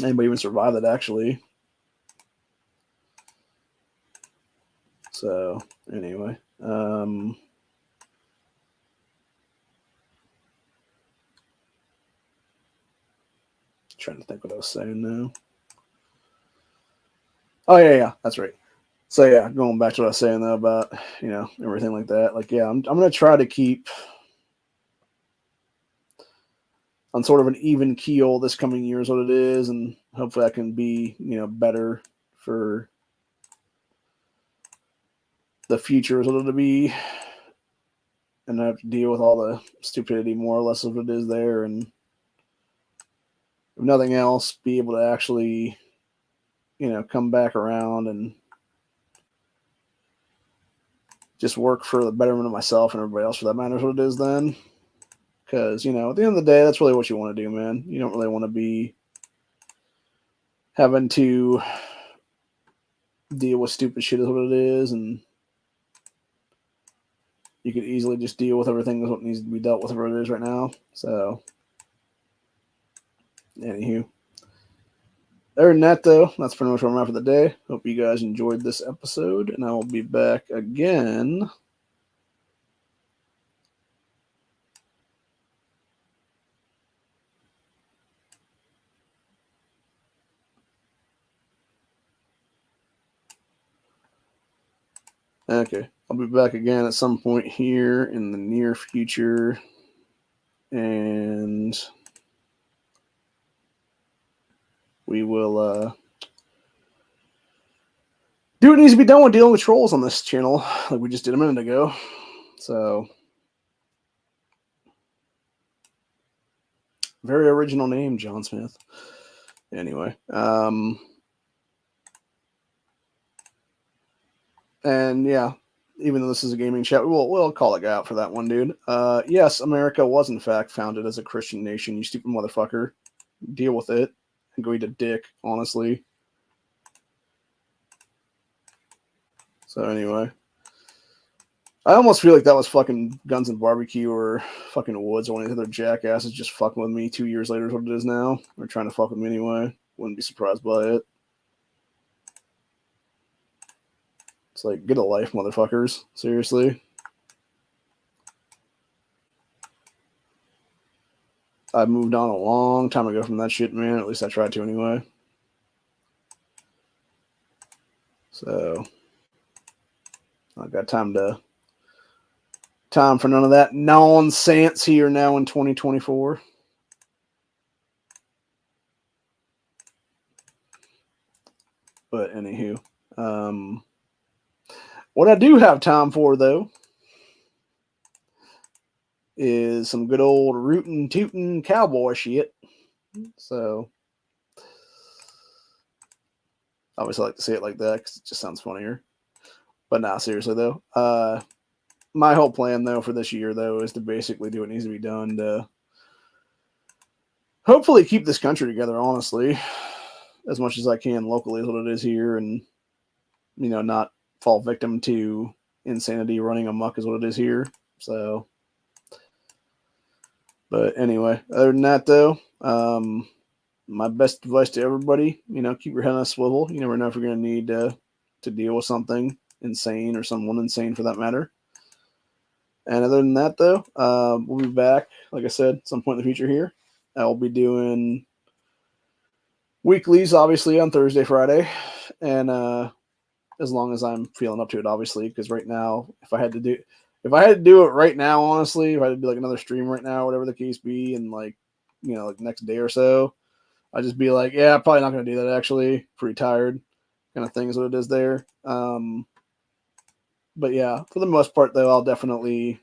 anybody even survived it, actually. So, anyway. Trying to think what I was saying now. Oh, yeah, that's right. So, yeah, going back to what I was saying, though, about, you know, everything like that. Like, yeah, I'm going to try to keep on sort of an even keel this coming year is what it is, and hopefully I can be, you know, better for the future is what it'll be, and I have to deal with all the stupidity more or less of it is there, and if nothing else, be able to actually, you know, come back around and just work for the betterment of myself and everybody else for that matter is what it is then. Because, you know, at the end of the day, that's really what you want to do, man. You don't really want to be having to deal with stupid shit is what it is, and you could easily just deal with everything that's what needs to be dealt with whatever it is right now. So, anywho. Other than that, though, that's pretty much where I'm at for the day. Hope you guys enjoyed this episode, and I will be back again. Okay, I'll be back again at some point here in the near future, and we will do what needs to be done with dealing with trolls on this channel, like we just did a minute ago. So, very original name, John Smith. Anyway, and yeah, even though this is a gaming chat, we'll call it out for that one, dude. Yes, America was in fact founded as a Christian nation. You stupid motherfucker. Deal with it and go eat a dick, honestly. So anyway, I almost feel like that was fucking Guns and Barbecue or fucking Woods or one of these other jackasses just fucking with me 2 years later is what it is now. They're trying to fuck with me anyway. Wouldn't be surprised by it. It's like, get a life, motherfuckers. Seriously. I moved on a long time ago from that shit, man. At least I tried to anyway. So I got time for none of that nonsense here now in 2024. But anywho, what I do have time for though is some good old rootin' tootin' cowboy shit. So obviously I like to say it like that because it just sounds funnier. But nah, seriously though, my whole plan though for this year though is to basically do what needs to be done to hopefully keep this country together, honestly, as much as I can locally is what it is here, and not fall victim to insanity running amok is what it is here. So, but anyway, other than that though, my best advice to everybody, keep your head on a swivel. You never know if you're going to need to deal with something insane or someone insane for that matter. And other than that though, we'll be back, like I said, some point in the future here. I'll be doing weeklies, obviously, on Thursday, Friday, and as long as I'm feeling up to it, obviously, because right now, if I had to do it right now, honestly, if I had to do like another stream right now, whatever the case be, and like next day or so, I'd just be like, yeah, probably not going to do that. Actually, pretty tired, kind of thing is what it is there. But yeah, for the most part, though, I'll definitely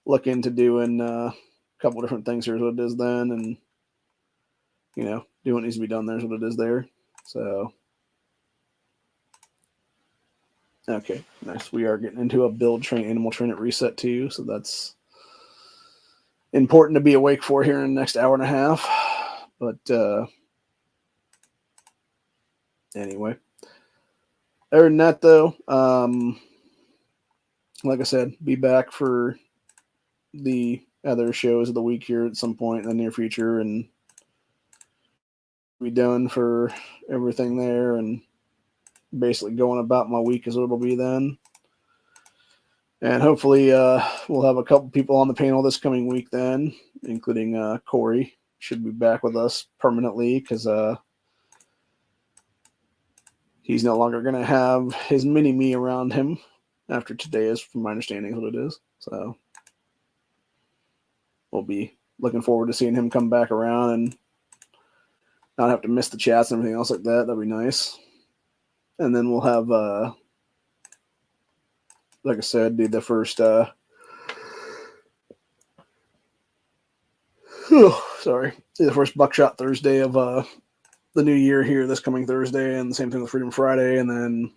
look into doing a couple different things here is what it is then, and do what needs to be done there is what it is there. So, okay, nice. We are getting into a build train, animal train at reset too, so that's important to be awake for here in the next hour and a half. But anyway, other than that though, like I said, be back for the other shows of the week here at some point in the near future, and be done for everything there, and basically going about my week is what it'll be then. And hopefully we'll have a couple people on the panel this coming week then, including Corey should be back with us permanently because he's no longer going to have his mini-me around him after today is, from my understanding, what it is. So we'll be looking forward to seeing him come back around and not have to miss the chats and everything else like that. That'd be nice. And then we'll have, like I said, do the first, do the first Buckshot Thursday of the new year here this coming Thursday, and the same thing with Freedom Friday. And then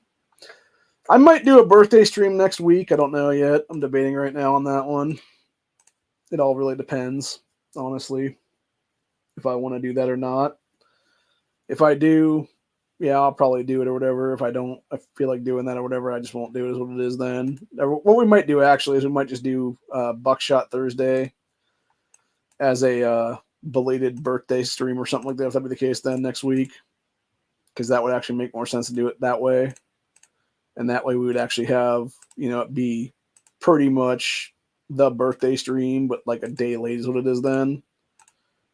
I might do a birthday stream next week. I don't know yet. I'm debating right now on that one. It all really depends, honestly, if I want to do that or not. If I do, yeah, I'll probably do it or whatever. If I don't, I feel like doing that or whatever, I just won't do it is what it is then. What we might do actually is we might just do Buckshot Thursday as a belated birthday stream or something like that, if that'd be the case then next week, because that would actually make more sense to do it that way. And that way we would actually have, it be pretty much the birthday stream, but like a day late is what it is then.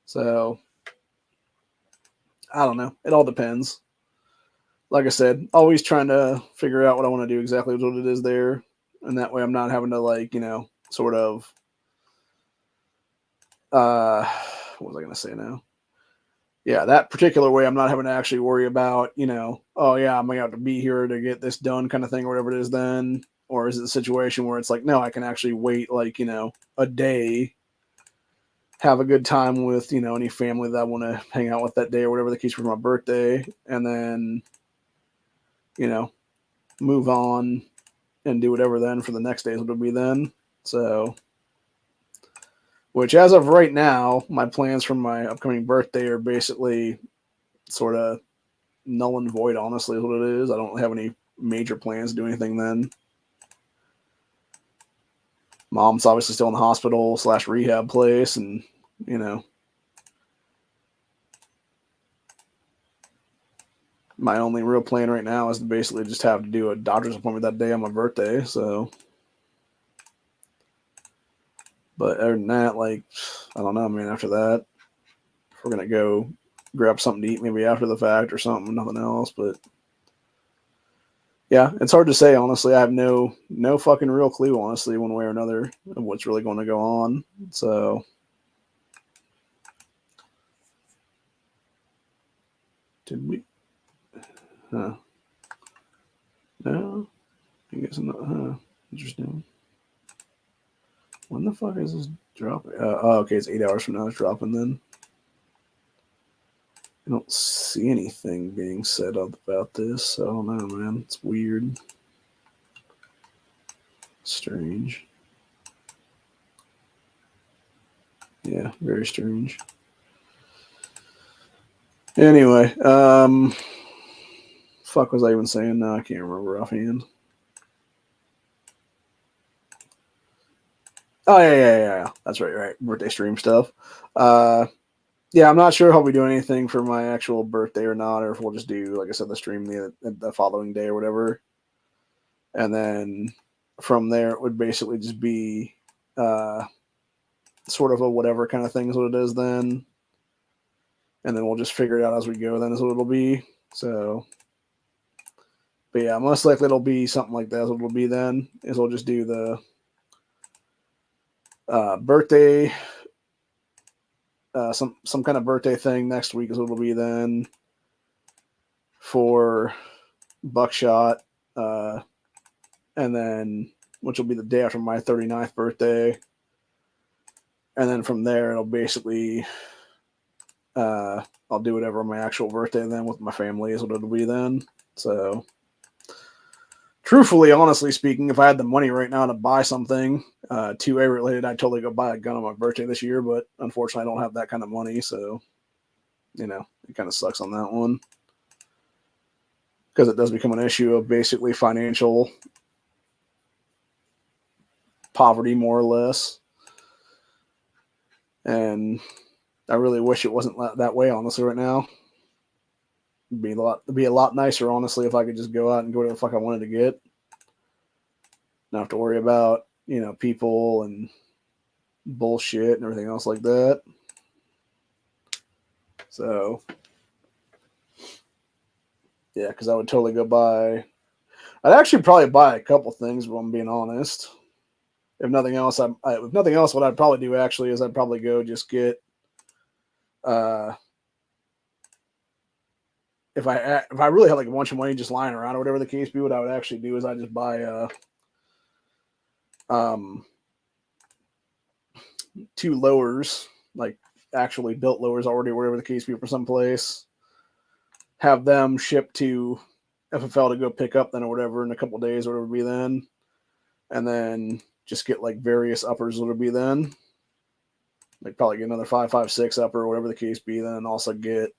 So I don't know. It all depends. Like I said, always trying to figure out what I want to do exactly what it is there. And that way I'm not having to sort of, what was I going to say now? Yeah, that particular way I'm not having to actually worry about, oh yeah, I'm going to have to be here to get this done kind of thing or whatever it is then. Or is it a situation where it's like, no, I can actually wait a day, have a good time with, any family that I want to hang out with that day or whatever the case for my birthday, and then, move on and do whatever then for the next days it'll be then. So, which as of right now, my plans for my upcoming birthday are basically sort of null and void, honestly, is what it is. I don't have any major plans to do anything then. Mom's obviously still in the hospital / rehab place, and my only real plan right now is to basically just have to do a doctor's appointment that day on my birthday. So, but other than that, like, I don't know, man. After that, if we're gonna go grab something to eat, maybe after the fact or something, nothing else. But yeah, it's hard to say, honestly. I have no fucking real clue, honestly, one way or another, of what's really going to go on. So, did we? Huh. No, I guess not. Huh. Interesting. When the fuck is this dropping? Okay, it's 8 hours from now. It's dropping then. I don't see anything being said about this. I don't know, man. It's weird. Strange. Yeah, very strange. Anyway, fuck was I even saying? No, I can't remember offhand. Oh yeah. That's right. Birthday stream stuff. Yeah, I'm not sure if I'll be doing anything for my actual birthday or not, or if we'll just do, like I said, the stream the following day or whatever. And then from there, it would basically just be sort of a whatever kind of thing is what it is then. And then we'll just figure it out as we go then is what it'll be. So, but yeah, most likely it'll be something like that is what it'll be then, is we'll just do the birthday, some kind of birthday thing next week is what it'll be then for Buckshot, and then which will be the day after my 39th birthday. And then from there, it'll basically, I'll do whatever on my actual birthday then with my family is what it'll be then. So, truthfully, honestly speaking, if I had the money right now to buy something 2A related, I'd totally go buy a gun on my birthday this year. But unfortunately, I don't have that kind of money. So, it kind of sucks on that one. Because it does become an issue of basically financial poverty, more or less. And I really wish it wasn't that way, honestly, right now. It'd be a lot nicer, honestly, if I could just go out and go whatever the fuck I wanted to get. Not have to worry about, people and bullshit and everything else like that. So, yeah, because I would totally go buy. I'd actually probably buy a couple things, if I'm being honest. If nothing else, what I'd probably do actually is I'd probably go just get, if I really had like a bunch of money just lying around or whatever the case be, what I would actually do is I just buy 2 lowers, like actually built lowers already, whatever the case be, for some place. Have them shipped to FFL to go pick up then or whatever in a couple days or whatever it be then, and then just get like various uppers would be then, like probably get another 5.56 upper or whatever the case be, then also get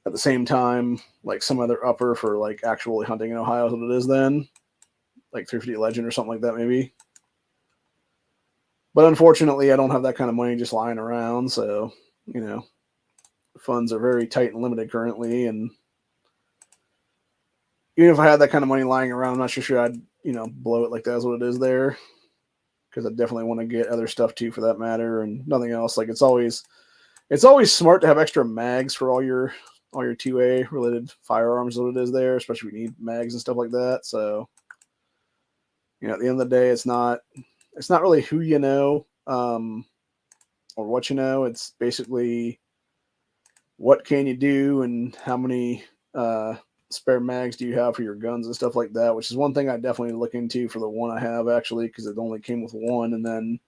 at the same time like some other upper for like actually hunting in Ohio is what it is then, like 350 Legend or something like that maybe. But unfortunately, I don't have that kind of money just lying around, so funds are very tight and limited currently, and even if I had that kind of money lying around, I'm not sure I'd blow it like that's what it is there, because I definitely want to get other stuff too, for that matter, and nothing else. Like it's always smart to have extra mags for all your 2A related firearms, what it is there, especially if you need mags and stuff like that. So at the end of the day, it's not really who you know or what you know. It's basically what can you do and how many spare mags do you have for your guns and stuff like that, which is one thing I definitely look into for the one I have, actually, because it only came with one, and then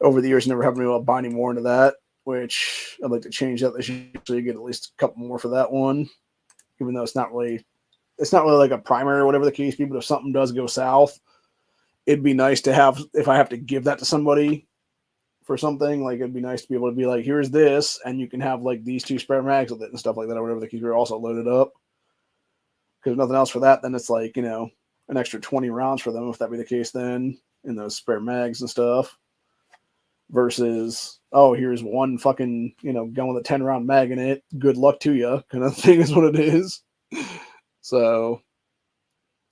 over the years never have been able to buy any more into that, which I'd like to change that this year so you get at least a couple more for that one, even though it's not really like a primary or whatever the case be. But if something does go south, it'd be nice to have, if I have to give that to somebody for something, like it'd be nice to be able to be like, here's this, and you can have like these 2 spare mags with it and stuff like that, or whatever the case. We're also loaded up, Because nothing else for that, then it's like, an extra 20 rounds for them if that be the case then, in those spare mags and stuff. Versus, oh, here's one fucking, gun with a 10-round mag in it. Good luck to you, kind of thing is what it is. So,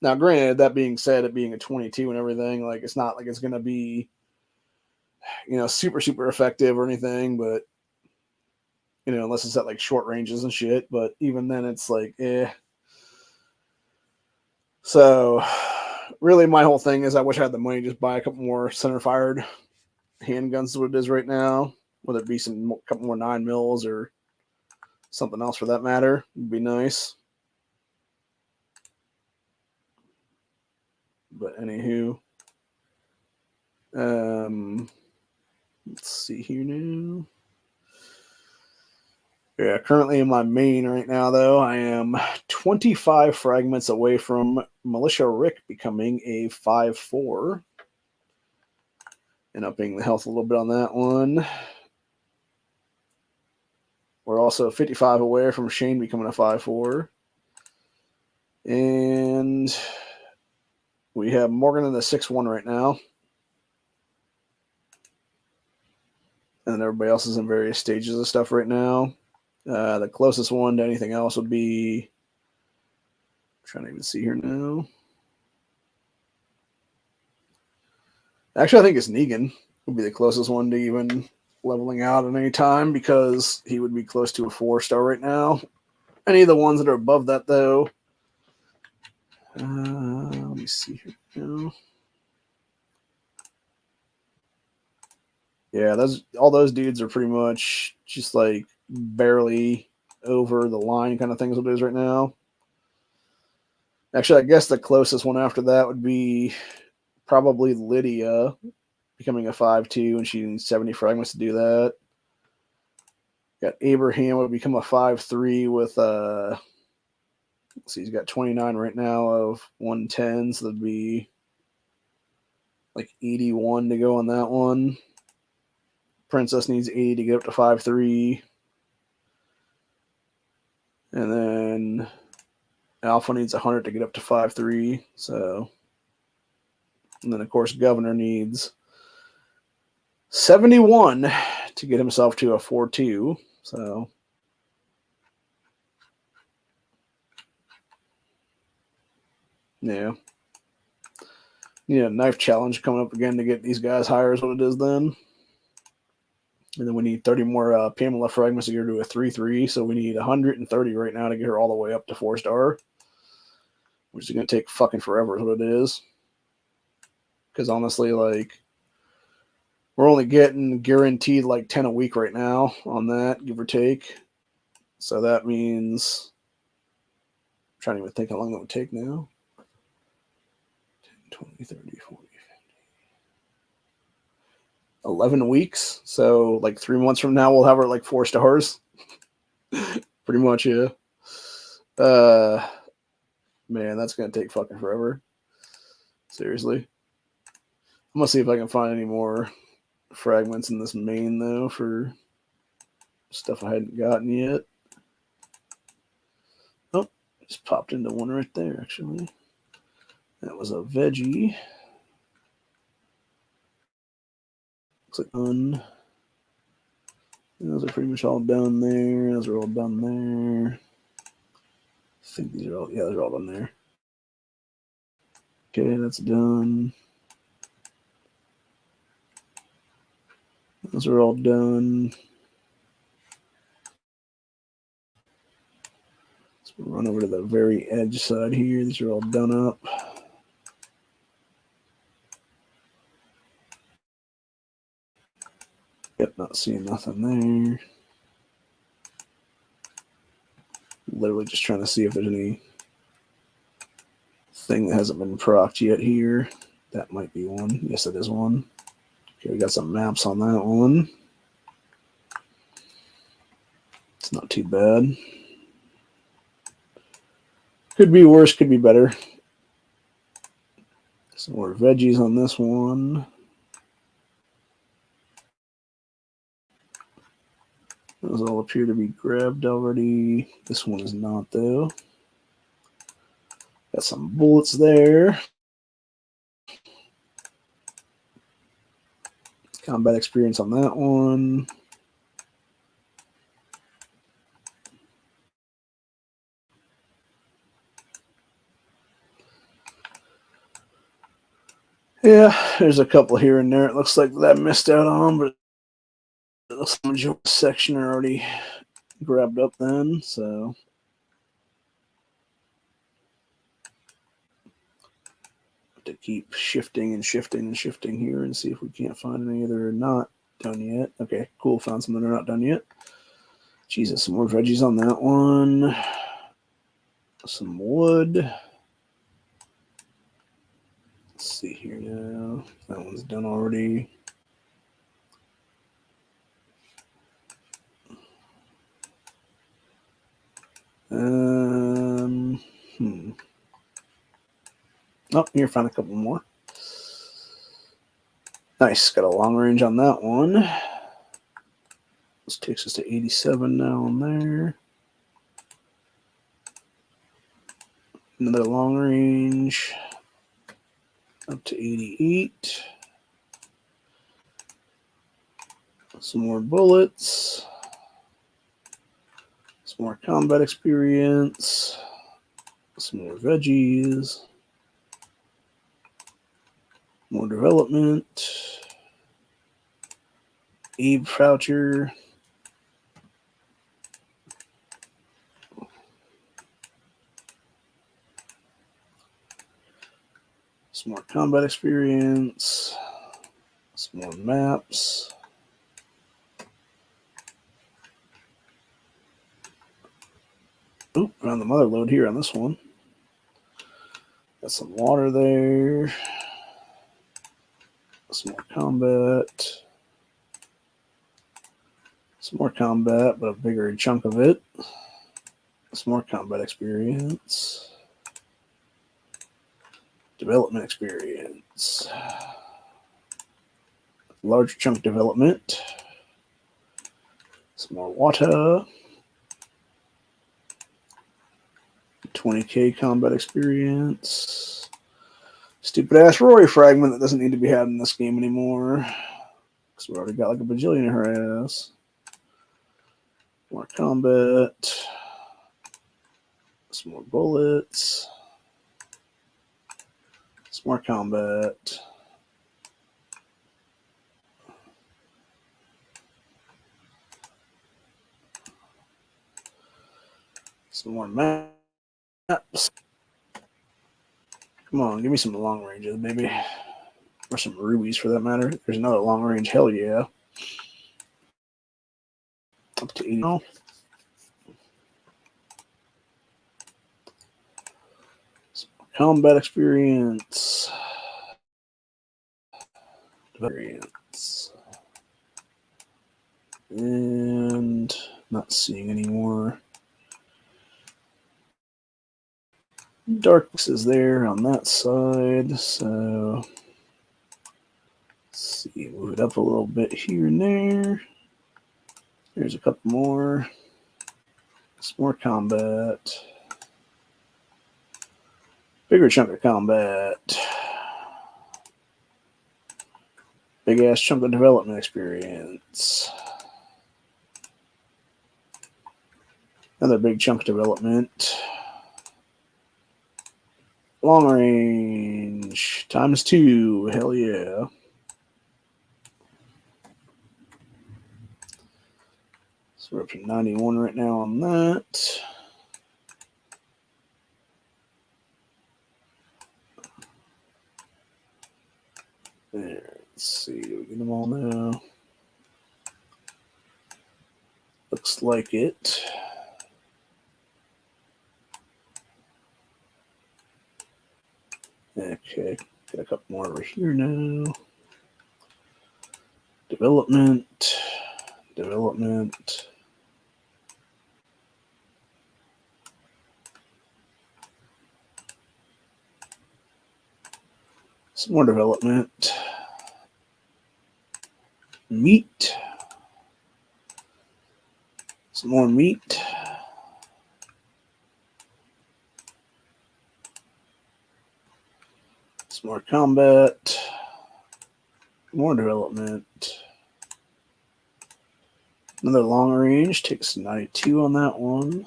now granted, that being said, it being a 22 and everything, like, it's not like it's going to be, super, super effective or anything, but, unless it's at, like, short ranges and shit. But even then, it's like, eh. So, really, my whole thing is I wish I had the money to just buy a couple more center-fired handguns is what it is right now, whether it be some couple more 9 mils or something else for that matter. Would be nice. But anywho, let's see here now. Yeah, currently in my main right now, though, I am 25 fragments away from Militia Rick becoming a 5-4. And upping the health a little bit on that one. We're also 55 away from Shane becoming a 5-4. And we have Morgan in the 6-1 right now. And everybody else is in various stages of stuff right now. The closest one to anything else would be... I'm trying to even see here now. Actually, I think it's Negan would be the closest one to even leveling out at any time, because he would be close to a 4-star right now. Any of the ones that are above that, though... let me see here now. Yeah, all those dudes are pretty much just like barely over the line kind of things what it is right now. Actually, I guess the closest one after that would be probably Lydia becoming a 5-2, and she needs 70 fragments to do that. Got Abraham would become a 5-3 with let's see, he's got 29 right now of 110, so that'd be like 81 to go on that one. Princess needs 80 to get up to 5-3. And then Alpha needs 100 to get up to 5-3. So, and then of course Governor needs 71 to get himself to a 4-2. So, yeah. Yeah, knife challenge coming up again to get these guys higher is what it is then. And then we need 30 more Pamela fragments to get her to a 3-3. So we need 130 right now to get her all the way up to 4-star. Which is going to take fucking forever is what it is. Because honestly, like, we're only getting guaranteed like 10 a week right now on that, give or take. So that means... I'm trying to even think how long that would take now. 10, 20, 30, 40, 50. 11 weeks. So like 3 months from now, we'll have her at like 4 stars. Pretty much, yeah. Man, that's going to take fucking forever. Seriously. I'm going to see if I can find any more fragments in this main, though, for stuff I hadn't gotten yet. Oh, just popped into one right there, actually. That was a veggie. Looks like done. Those are pretty much all done there. Those are all done there. I think these are all, yeah, they're all done there. Okay, that's done. Those are all done. So we'll run over to the very edge side here. These are all done up. Yep, not seeing nothing there. Literally just trying to see if there's any thing that hasn't been procced yet here. That might be one. Yes, it is one. Okay, we got some maps on that one. It's not too bad. Could be worse, could be better. Some more veggies on this one. Those all appear to be grabbed already. This one is not, though. Got some bullets there. Combat experience on that one. Yeah, there's a couple here and there. It looks like that I missed out on, but it looks like the majority section are already grabbed up then, so. To keep shifting and shifting and shifting here and see if we can't find any that are not done yet. Okay, cool. Found some that are not done yet. Jesus, some more veggies on that one. Some wood. Let's see here now. That one's done already. Oh, here, found a couple more. Nice, got a long range on that one. This takes us to 87 now on there. Another long range. Up to 88. Some more bullets. Some more combat experience. Some more veggies. More development. Abe voucher. Some more combat experience. Some more maps. Oop, found the mother load here on this one. Got some water there. Some more combat. Some more combat, but a bigger chunk of it. Some more combat experience. Development experience. Large chunk development. Some more water. 20k combat experience. Stupid ass Rory fragment that doesn't need to be had in this game anymore. Because we already got like a bajillion of her ass. More combat. Some more bullets. Some more combat. Some more maps. Come on, give me some long ranges, baby. Or some rubies for that matter. There's another long range, hell yeah. Up to 80. Oh. Some combat experience. And not seeing any more darkness is there on that side, so let's see, move it up a little bit here and there. There's a couple more. Some more combat. Bigger chunk of combat. Big ass chunk of development experience. Another big chunk of development. Long range ×2. Hell yeah. So we're up to 91 right now on that. There. Let's see. Do we get them all now? Looks like it. Okay, got a couple more over here now. Development. Some more development. Meat. Some more meat. more combat. More development. Another long range. Takes 92 on that one.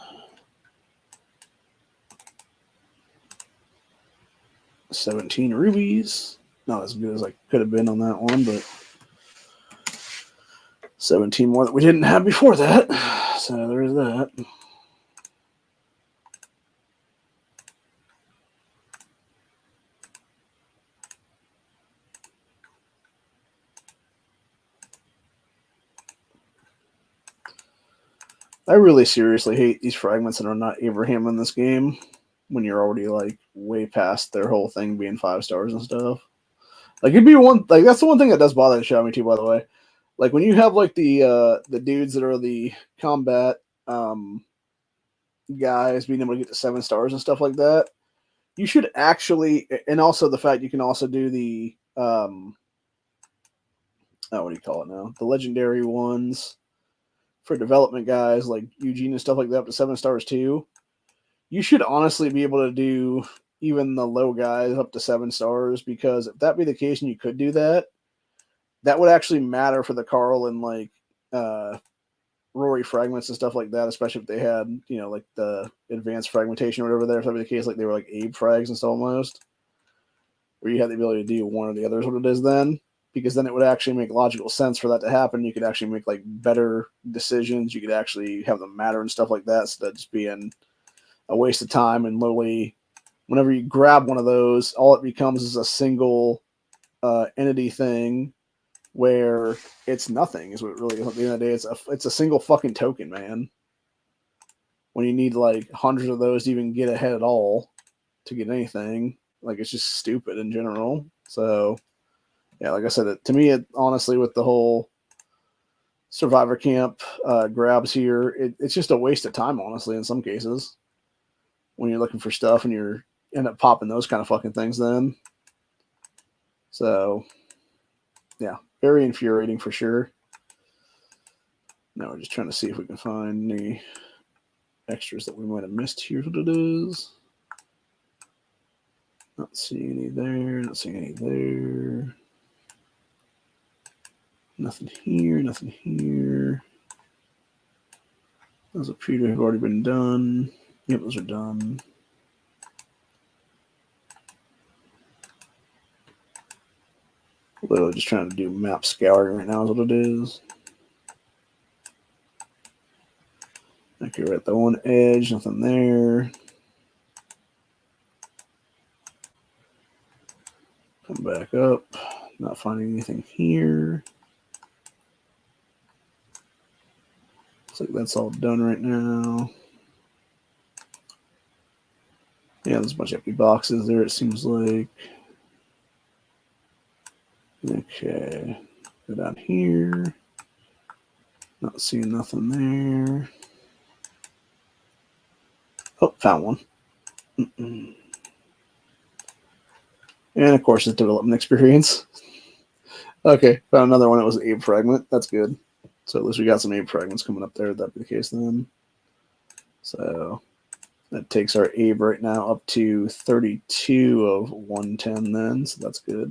17 rubies. Not as good as I could have been on that one, but 17 more that we didn't have before that. So there's that. I really seriously hate these fragments that are not Abraham in this game when you're already like way past their whole thing being 5 stars and stuff. Like it'd be one like that's the one thing that does bother the shit out of me too, by the way. Like when you have like the dudes that are the combat guys being able to get to 7 stars and stuff like that, you should actually, and also the fact you can also do the what do you call it now? The legendary ones for development guys like Eugene and stuff like that up to 7 stars too. You should honestly be able to do even the low guys up to 7 stars, because if that be the case and you could do that, that would actually matter for the Carl and like Rory fragments and stuff like that, especially if they had, you know, like the advanced fragmentation or whatever there. If that be the case, like they were like Abe frags and stuff almost, where you have the ability to do one or the other is what it is then, because then it would actually make logical sense for that to happen. You could actually make like better decisions. You could actually have them matter and stuff like that, instead of just being a waste of time. And literally, whenever you grab one of those, all it becomes is a single entity thing where it's nothing. Is what it really is. At the end of the day, it's a single fucking token, man. When you need like hundreds of those to even get ahead at all to get anything, like it's just stupid in general. So yeah, like I said, to me, it honestly, with the whole Survivor Camp grabs here, it's just a waste of time, honestly, in some cases, when you're looking for stuff and you're end up popping those kind of fucking things then. So yeah, very infuriating for sure. Now we're just trying to see if we can find any extras that we might have missed. Here's what it is. Not seeing any there, not seeing any there. Nothing here, nothing here. Those appear to have already been done. Yep, those are done. Literally just trying to do map scouring right now is what it is. Okay, we're at the one edge, nothing there. Come back up, not finding anything here. Looks like that's all done right now. Yeah, there's a bunch of empty boxes there, it seems like. Okay, go down here. Not seeing nothing there. Oh, found one. And of course, it's development experience. Okay, found another one. It was an Abe fragment. That's good. So at least we got some Abe fragments coming up there. That'd be the case then. So that takes our Abe right now up to 32 of 110 then. So that's good.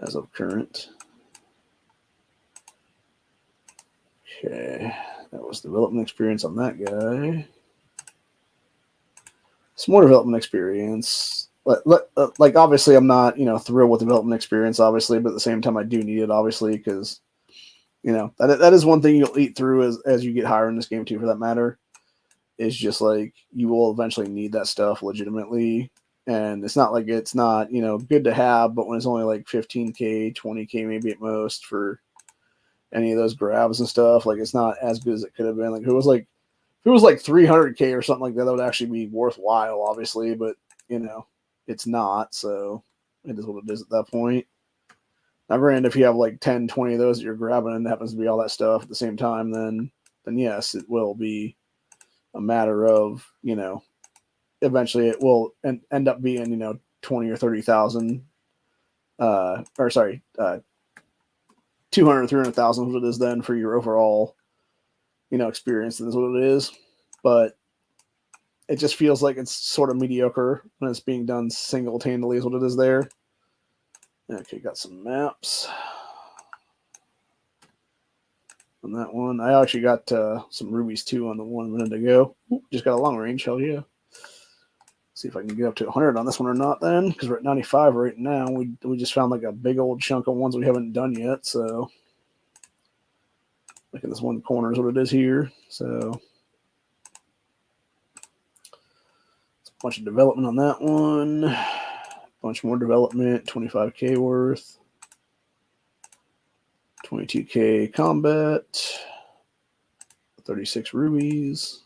As of current. Okay, that was development experience on that guy. Some more development experience. Like obviously I'm not, thrilled with development experience, obviously, but at the same time I do need it, obviously, because that is one thing you'll eat through as you get higher in this game too, for that matter. Is just like you will eventually need that stuff legitimately. And it's not like it's not, good to have, but when it's only like 15K, 20K maybe at most for any of those grabs and stuff, like it's not as good as it could have been. Like if it was like 300K or something like that, that would actually be worthwhile, obviously, but it's not, so it is what it is at that point. Now, granted, if you have like 10, 20 of those that you're grabbing and it happens to be all that stuff at the same time, then yes, it will be a matter of, eventually it will end up being, 20 or 30,000, 200, 300,000 what it is then for your overall, experience. That's what it is. But it just feels like it's sort of mediocre when it's being done single-handedly is what it is there. Okay, got some maps on that one. I actually got some rubies too on the one minute ago. Just got a long range, hell yeah. See if I can get up to 100 on this one or not then, because we're at 95 right now. We just found like a big old chunk of ones we haven't done yet, so like in this one corner is what it is here. So it's a bunch of development on that one. A bunch more development, 25k worth. 22k combat. 36 rubies.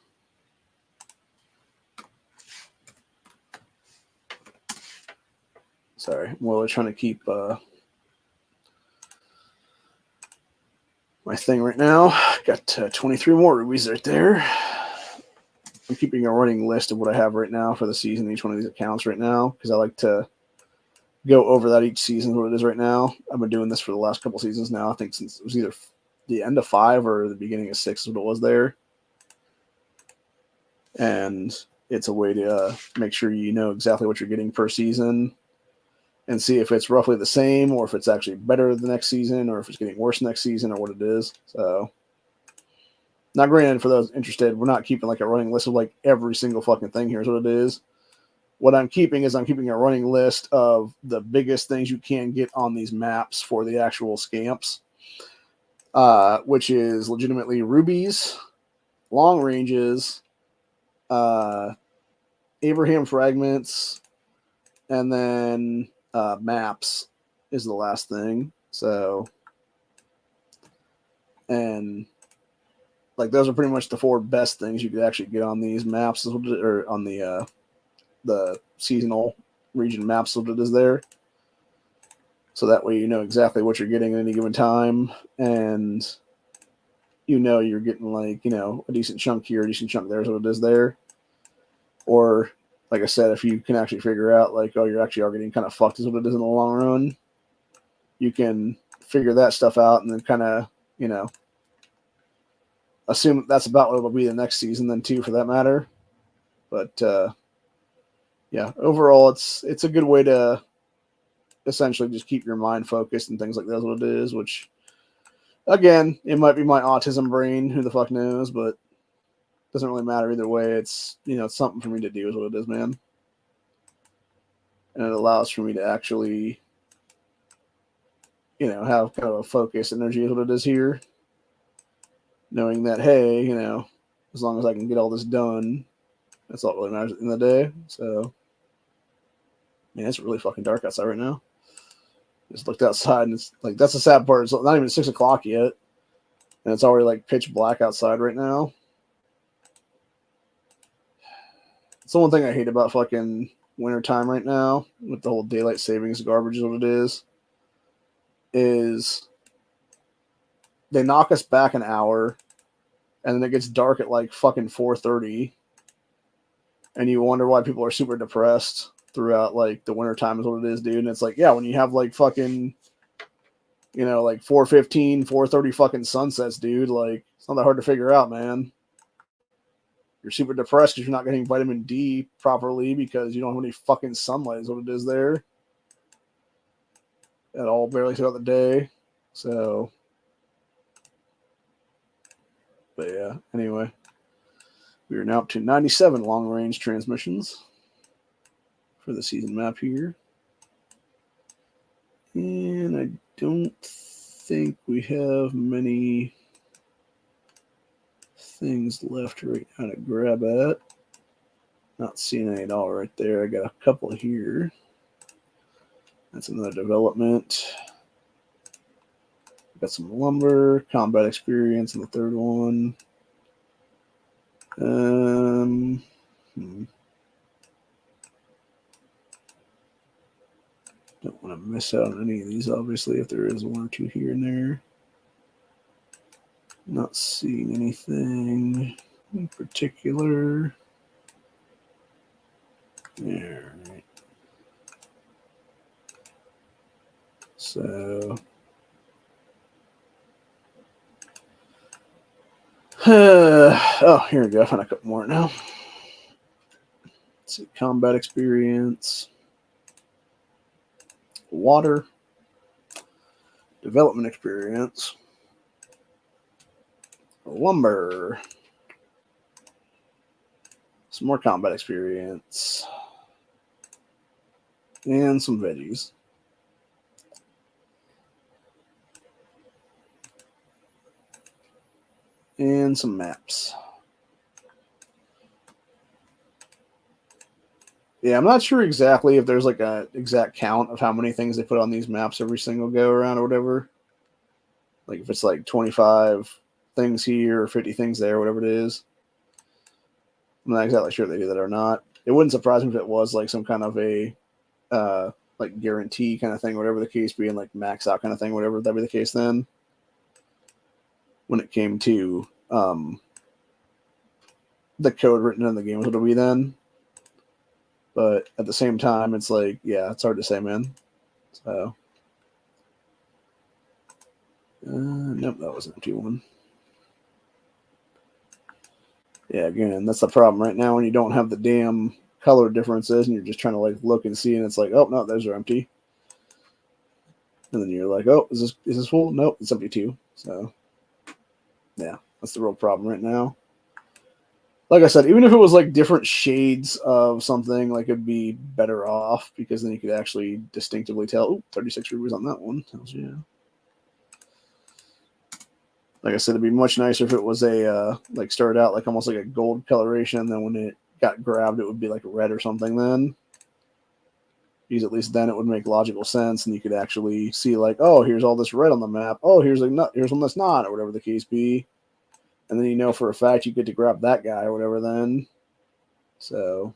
Sorry, well, we're trying to keep my thing right now. Got 23 more rubies right there. I'm keeping a running list of what I have right now for the season, each one of these accounts right now, because I like to go over that each season, what it is right now. I've been doing this for the last couple seasons now. I think since it was either the end of 5 or the beginning of 6 is what it was there. And it's a way to make sure you know exactly what you're getting per season and see if it's roughly the same or if it's actually better the next season or if it's getting worse next season or what it is. So, not granted, for those interested, we're not keeping like a running list of like every single fucking thing. Here's what it is. What I'm keeping is I'm keeping a running list of the biggest things you can get on these maps for the actual scamps, which is legitimately rubies, long ranges, Abraham fragments, and then maps is the last thing. So, and like those are pretty much the 4 best things you could actually get on these maps, or on the seasonal region maps, what it is there. So that way you know exactly what you're getting at any given time, and you know you're getting like, you know, a decent chunk here, a decent chunk there, so it is there. Or like I said, if you can actually figure out like, oh, you're actually are getting kind of fucked is what it is in the long run, you can figure that stuff out and then kind of, you know, assume that's about what it'll be the next season then too, for that matter. But yeah, overall it's a good way to essentially just keep your mind focused and things like that's what it is, which again, it might be my autism brain, who the fuck knows, but doesn't really matter either way. It's, you know, it's something for me to do is what it is, man. And it allows for me to actually, you know, have kind of a focus energy is what it is here. Knowing that, hey, you know, as long as I can get all this done, that's all that really matters at the end of the day. So, man, it's really fucking dark outside right now. Just looked outside and it's like, that's the sad part. It's not even 6 o'clock yet. And it's already like pitch black outside right now. It's the one thing I hate about fucking wintertime right now with the whole daylight savings garbage is what it is they knock us back an hour and then it gets dark at like fucking 4:30 and you wonder why people are super depressed throughout like the wintertime is what it is, dude. And it's like, yeah, when you have like fucking, you know, like 4:15, 4:30 fucking sunsets, dude, like it's not that hard to figure out, man. You're super depressed because you're not getting vitamin D properly because you don't have any fucking sunlight is what it is there at all, barely throughout the day. So, but yeah, anyway, we are now up to 97 long-range transmissions for the season map here. And I don't think we have many things left right now to grab at. Not seeing any at all right there. I got a couple here. That's another development. Got some lumber, combat experience in the third one. Don't want to miss out on any of these, obviously, if there is 1 or 2 here and there. Not seeing anything in particular. All right. So, oh, here we go. I found a couple more now. see, combat experience, water, development experience, lumber, some more combat experience, and some veggies. And some maps. Yeah, I'm not sure exactly if there's like a exact count of how many things they put on these maps every single go around or whatever. Like if it's like 25 things here or 50 things there, whatever it is. I'm not exactly sure if they do that or not. It wouldn't surprise me if it was like some kind of a like guarantee kind of thing, whatever the case be, and like max out kind of thing, whatever that be the case then. When it came to the code written in the game, what it'll be then. But at the same time, it's like, yeah, it's hard to say, man. So, nope, that was an empty one. Yeah, again, that's the problem right now when you don't have the damn color differences and you're just trying to like look and see, and it's like, oh no, those are empty. And then you're like, oh, is this full? Nope, it's empty too. So, yeah, that's the real problem right now. Like I said, even if it was like different shades of something, like it'd be better off because then you could actually distinctively tell. Oh, 36 rubies on that one. Tells you. Like I said, it'd be much nicer if it was a like started out like almost like a gold coloration, then when it got grabbed, it would be like red or something. Then, because at least then it would make logical sense, and you could actually see like, oh, here's all this red on the map. Oh, here's here's one that's not, or whatever the case be. And then you know for a fact you get to grab that guy or whatever then. So,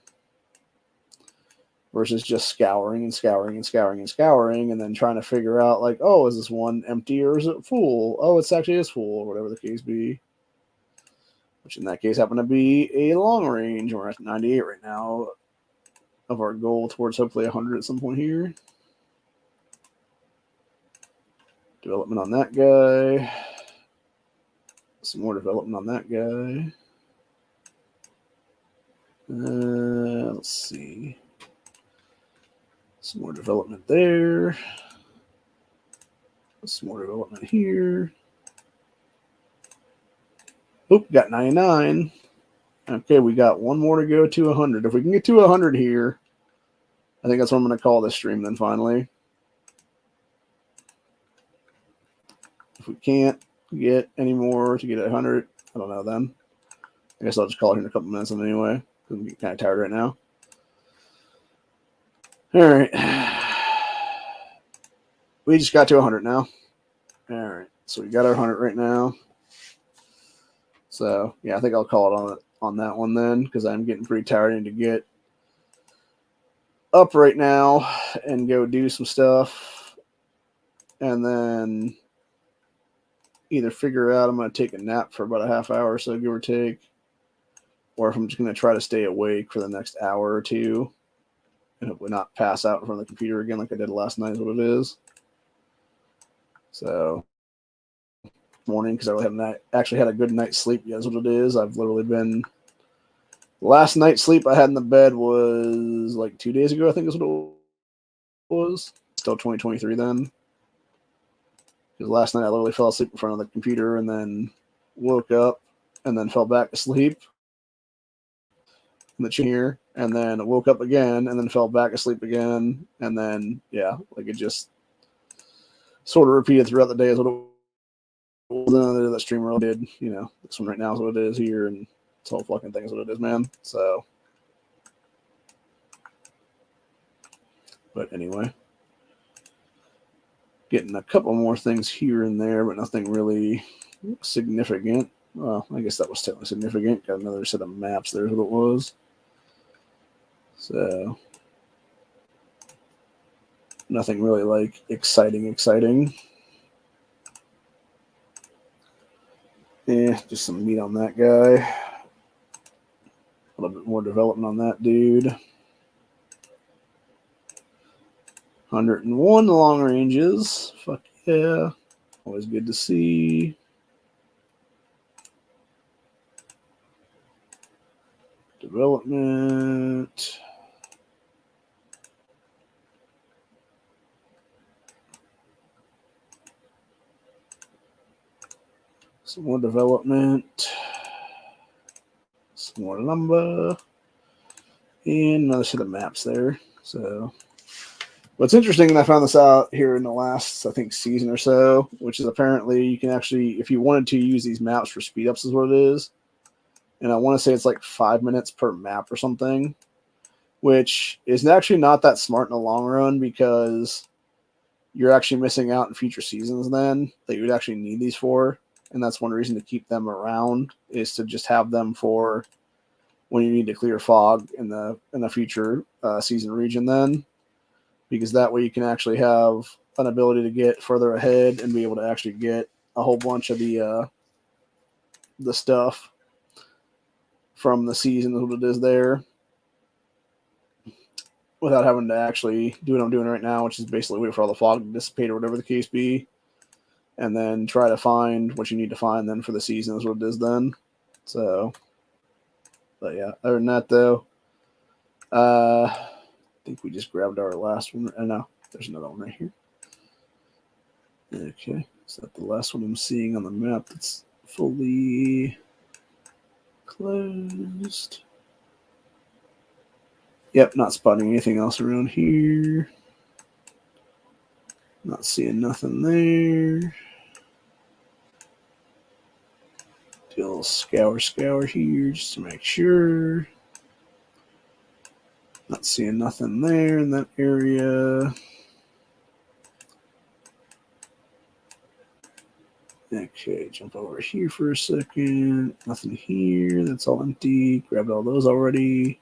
versus just scouring and scouring and scouring and scouring and then trying to figure out like, oh, is this one empty or is it full? Oh, it's actually is full or whatever the case be. Which in that case happened to be a long range. We're at 98 right now of our goal towards hopefully 100 at some point here. Development on that guy. Some more development on that guy. Let's see. Some more development there. Some more development here. Oop, got 99. Okay, we got one more to go to 100. If we can get to 100 here, I think that's what I'm going to call this stream then finally. If we can't get any more to get 100, I don't know then. I guess I'll just call it here in a couple minutes anyway. I'm getting kind of tired right now. All right. We just got to 100 now. All right. So we got our 100 right now. So, yeah, I think I'll call it on that one then because I'm getting pretty tired. I need to get up right now and go do some stuff. And then either figure out I'm going to take a nap for about a half hour or so, give or take. Or if I'm just going to try to stay awake for the next hour or two and hopefully not pass out in front of the computer again like I did last night is what it is. So, morning because I really haven't actually had a good night's sleep yet is what it is. I've literally been... Last night's sleep I had in the bed was like 2 days ago, I think is what it was. Still 2023 then. Because last night I literally fell asleep in front of the computer and then woke up and then fell back asleep in the chair and then woke up again and then fell back asleep again. And then, yeah, like it just sort of repeated throughout the day is what it was. That streamer really did, you know, this one right now is what it is here, and this whole fucking thing is what it is, man. So, but anyway, getting a couple more things here and there, but nothing really significant. Well, I guess that was technically significant. Got another set of maps. There's what it was. So, nothing really like exciting. Yeah, just some meat on that guy. A little bit more development on that dude. 101 long ranges. Fuck yeah. Always good to see. Development. Some more development. Some more lumber. And another set of maps there. So, what's interesting, and I found this out here in the last, I think, season or so, which is apparently you can actually, if you wanted to, use these maps for speed ups, is what it is. And I want to say it's like 5 minutes per map or something, which is actually not that smart in the long run because you're actually missing out in future seasons then that you would actually need these for. And that's one reason to keep them around, is to just have them for when you need to clear fog in the future season region then, because that way you can actually have an ability to get further ahead and be able to actually get a whole bunch of the stuff from the season, what it is there, without having to actually do what I'm doing right now, which is basically wait for all the fog to dissipate or whatever the case be, and then try to find what you need to find then for the season is what it is then. So, but yeah, other than that though, I think we just grabbed our last one. Oh no, there's another one right here. Okay, is that the last one I'm seeing on the map that's fully closed? Yep, not spotting anything else around here. Not seeing nothing there. Do a little scour here just to make sure. Not seeing nothing there in that area. Okay, jump over here for a second. Nothing here. That's all empty. Grabbed all those already.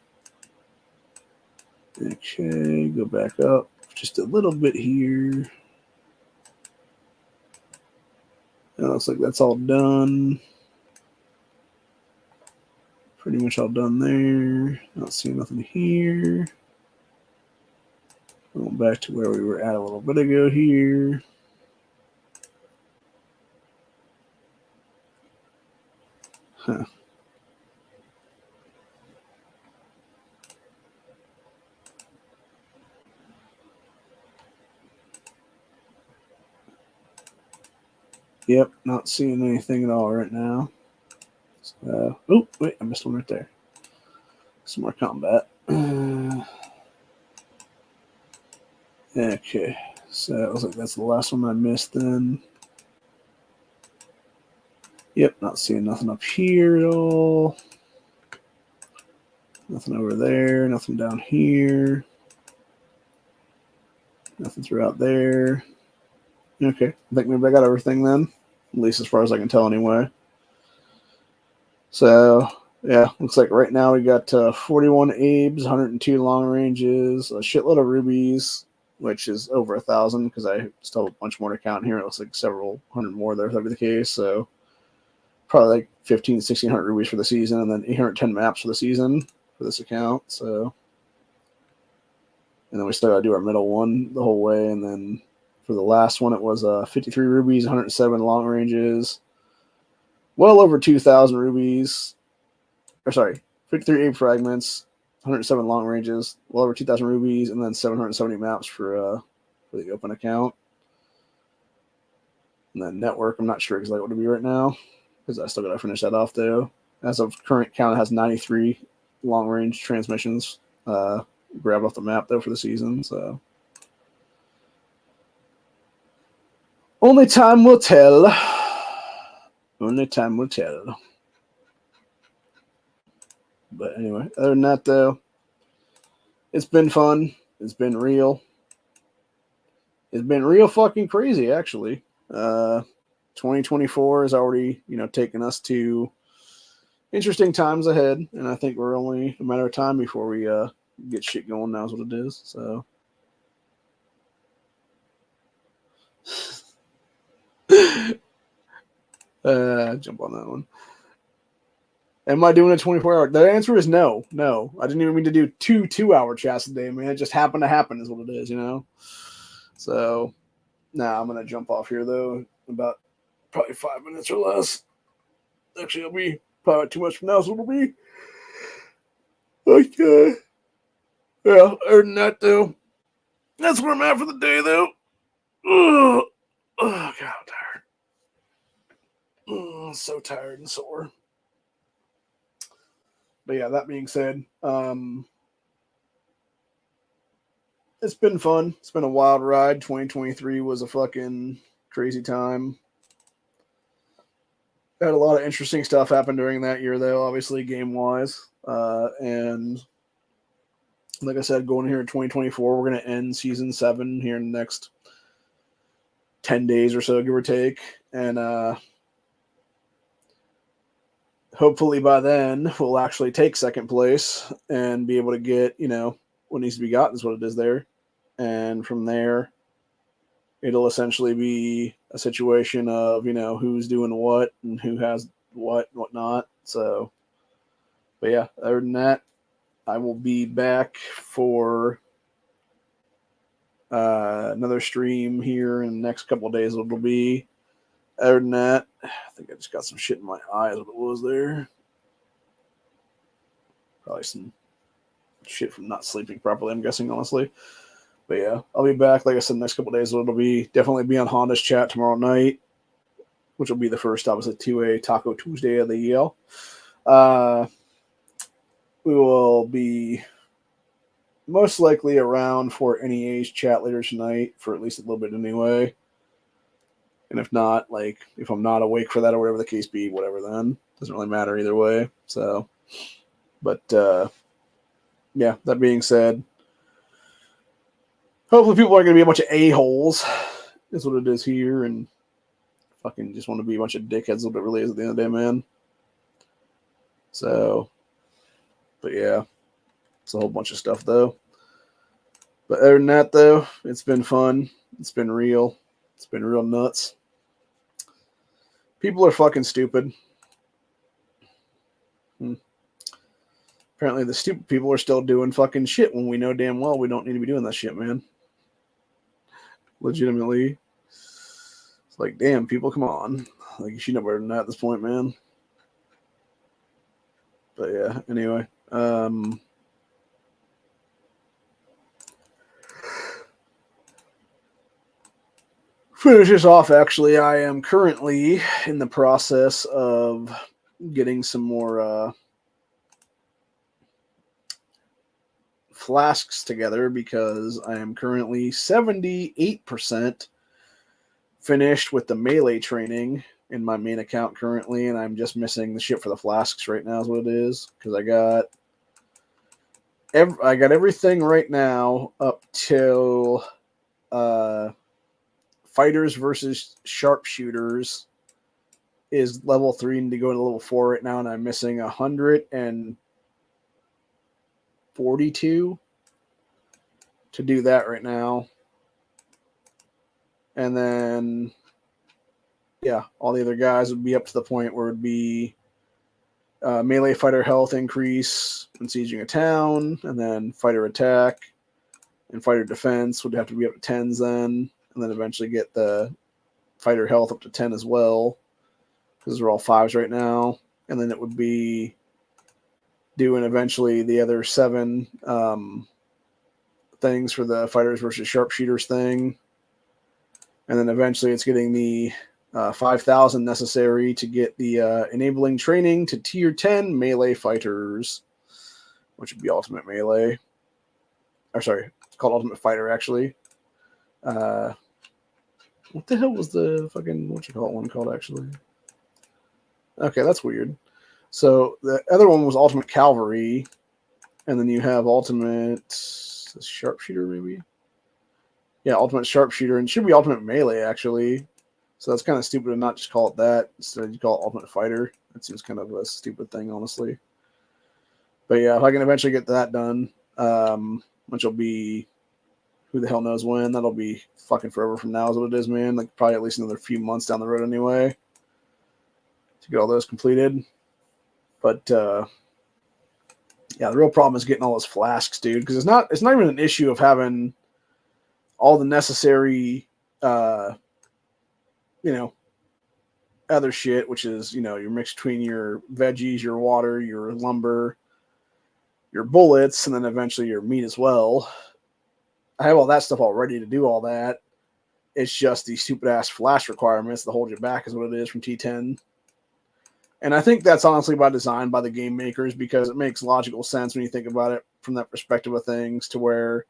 Okay, go back up just a little bit here. It looks like that's all done. Pretty much all done there. Not seeing nothing here. Going back to where we were at a little bit ago here. Huh. Yep, not seeing anything at all right now. Oh, wait, I missed one right there. Some more combat. Okay, so it looks like that's the last one I missed then. Yep, not seeing nothing up here at all. Nothing over there, nothing down here. Nothing throughout there. Okay, I think maybe I got everything then, at least as far as I can tell anyway. So, yeah, looks like right now we got 41 Abes, 102 long ranges, a shitload of rubies, which is over 1,000 because I still have a bunch more to count here. It looks like several hundred more there if that be the case. So, probably like 1,500 to 1,600 rubies for the season, and then 810 maps for the season for this account. So, and then we still got to do our middle one the whole way, and then for the last one, it was 53 rubies, 107 long ranges, well over 2,000 rubies. Or sorry, 53 Ape fragments, 107 long ranges, well over 2,000 rubies, and then 770 maps for the open account. And then network, I'm not sure exactly what it'll be right now because I still got to finish that off though. As of current count, it has 93 long range transmissions grabbed off the map though for the season. So. Only time will tell. Only time will tell. But anyway, other than that, though, it's been fun. It's been real. It's been real fucking crazy, actually. 2024 is already, taking us to interesting times ahead, and I think we're only a matter of time before we get shit going. Now is what it is. So. Jump on that one. Am I doing a 24-hour? The answer is no. No. I didn't even mean to do two 2-hour chats a day, man. It just happened to happen is what it is, So, I'm going to jump off here, though, about probably 5 minutes or less. Actually, it'll be probably too much from now, so it'll be. Okay. Yeah, other than that, though, that's where I'm at for the day, though. Oh, God, I'm tired. I'm so tired and sore. But yeah, that being said, it's been fun. It's been a wild ride. 2023 was a fucking crazy time. Had a lot of interesting stuff happen during that year, though, obviously, game-wise. And like I said, going here in 2024, we're going to end Season 7 here in the next 10 days or so, give or take. And hopefully by then, we'll actually take second place and be able to get, what needs to be gotten is what it is there. And from there, it'll essentially be a situation of, who's doing what and who has what and whatnot. So, but yeah, other than that, I will be back for another stream here in the next couple of days. It'll be. Other than that, I think I just got some shit in my eyes. What it was there? Probably some shit from not sleeping properly, I'm guessing, honestly. But yeah, I'll be back, like I said, the next couple of days. It'll be definitely be on Honda's chat tomorrow night, which will be the first, obviously, to a Taco Tuesday of the year. We will be most likely around for NEA's chat later tonight for at least a little bit anyway. And if not, if I'm not awake for that or whatever the case be, whatever then. Doesn't really matter either way. So, but yeah, that being said, hopefully people are going to be a bunch of a-holes, is what it is here, and fucking just want to be a bunch of dickheads, what it really is at the end of the day, man. So, but yeah, it's a whole bunch of stuff, though. But other than that, though, it's been fun. It's been real. It's been real nuts. People are fucking stupid. Apparently the stupid people are still doing fucking shit when we know damn well we don't need to be doing that shit, man. Legitimately. It's like, damn, people, come on. You should know better than that at this point, man. But yeah, anyway. Finish this off, actually. I am currently in the process of getting some more flasks together because I am currently 78% finished with the melee training in my main account currently, and I'm just missing the shit for the flasks right now is what it is, because I got everything right now up till fighters versus sharpshooters is level 3 and to go into level 4 right now, and I'm missing 142 to do that right now. And then, yeah, all the other guys would be up to the point where it would be melee fighter health increase when sieging a town, and then fighter attack and fighter defense would have to be up to 10s then, and then eventually get the fighter health up to 10 as well, because they're all 5s right now. And then it would be doing eventually the other 7 things for the fighters versus sharpshooters thing. And then eventually it's getting the 5,000 necessary to get the enabling training to tier 10 melee fighters, which would be ultimate melee. Or sorry, it's called ultimate fighter, actually. What the hell was the fucking, one called, actually? Okay, that's weird. So the other one was ultimate cavalry, and then you have ultimate sharpshooter, maybe? Yeah, ultimate sharpshooter, and it should be ultimate melee, actually. So that's kind of stupid to not just call it that. Instead, you call it ultimate fighter. That seems kind of a stupid thing, honestly. But yeah, if I can eventually get that done, which will be who the hell knows when, that'll be fucking forever from now is what it is, man. Probably at least another few months down the road anyway to get all those completed. But yeah, the real problem is getting all those flasks, dude, because it's not even an issue of having all the necessary other shit, which is, your mix between your veggies, your water, your lumber, your bullets, and then eventually your meat as well. I have all that stuff all ready to do all that. It's just these stupid ass flash requirements that hold you back is what it is from T10. And I think that's honestly by design by the game makers, because it makes logical sense when you think about it from that perspective of things, to where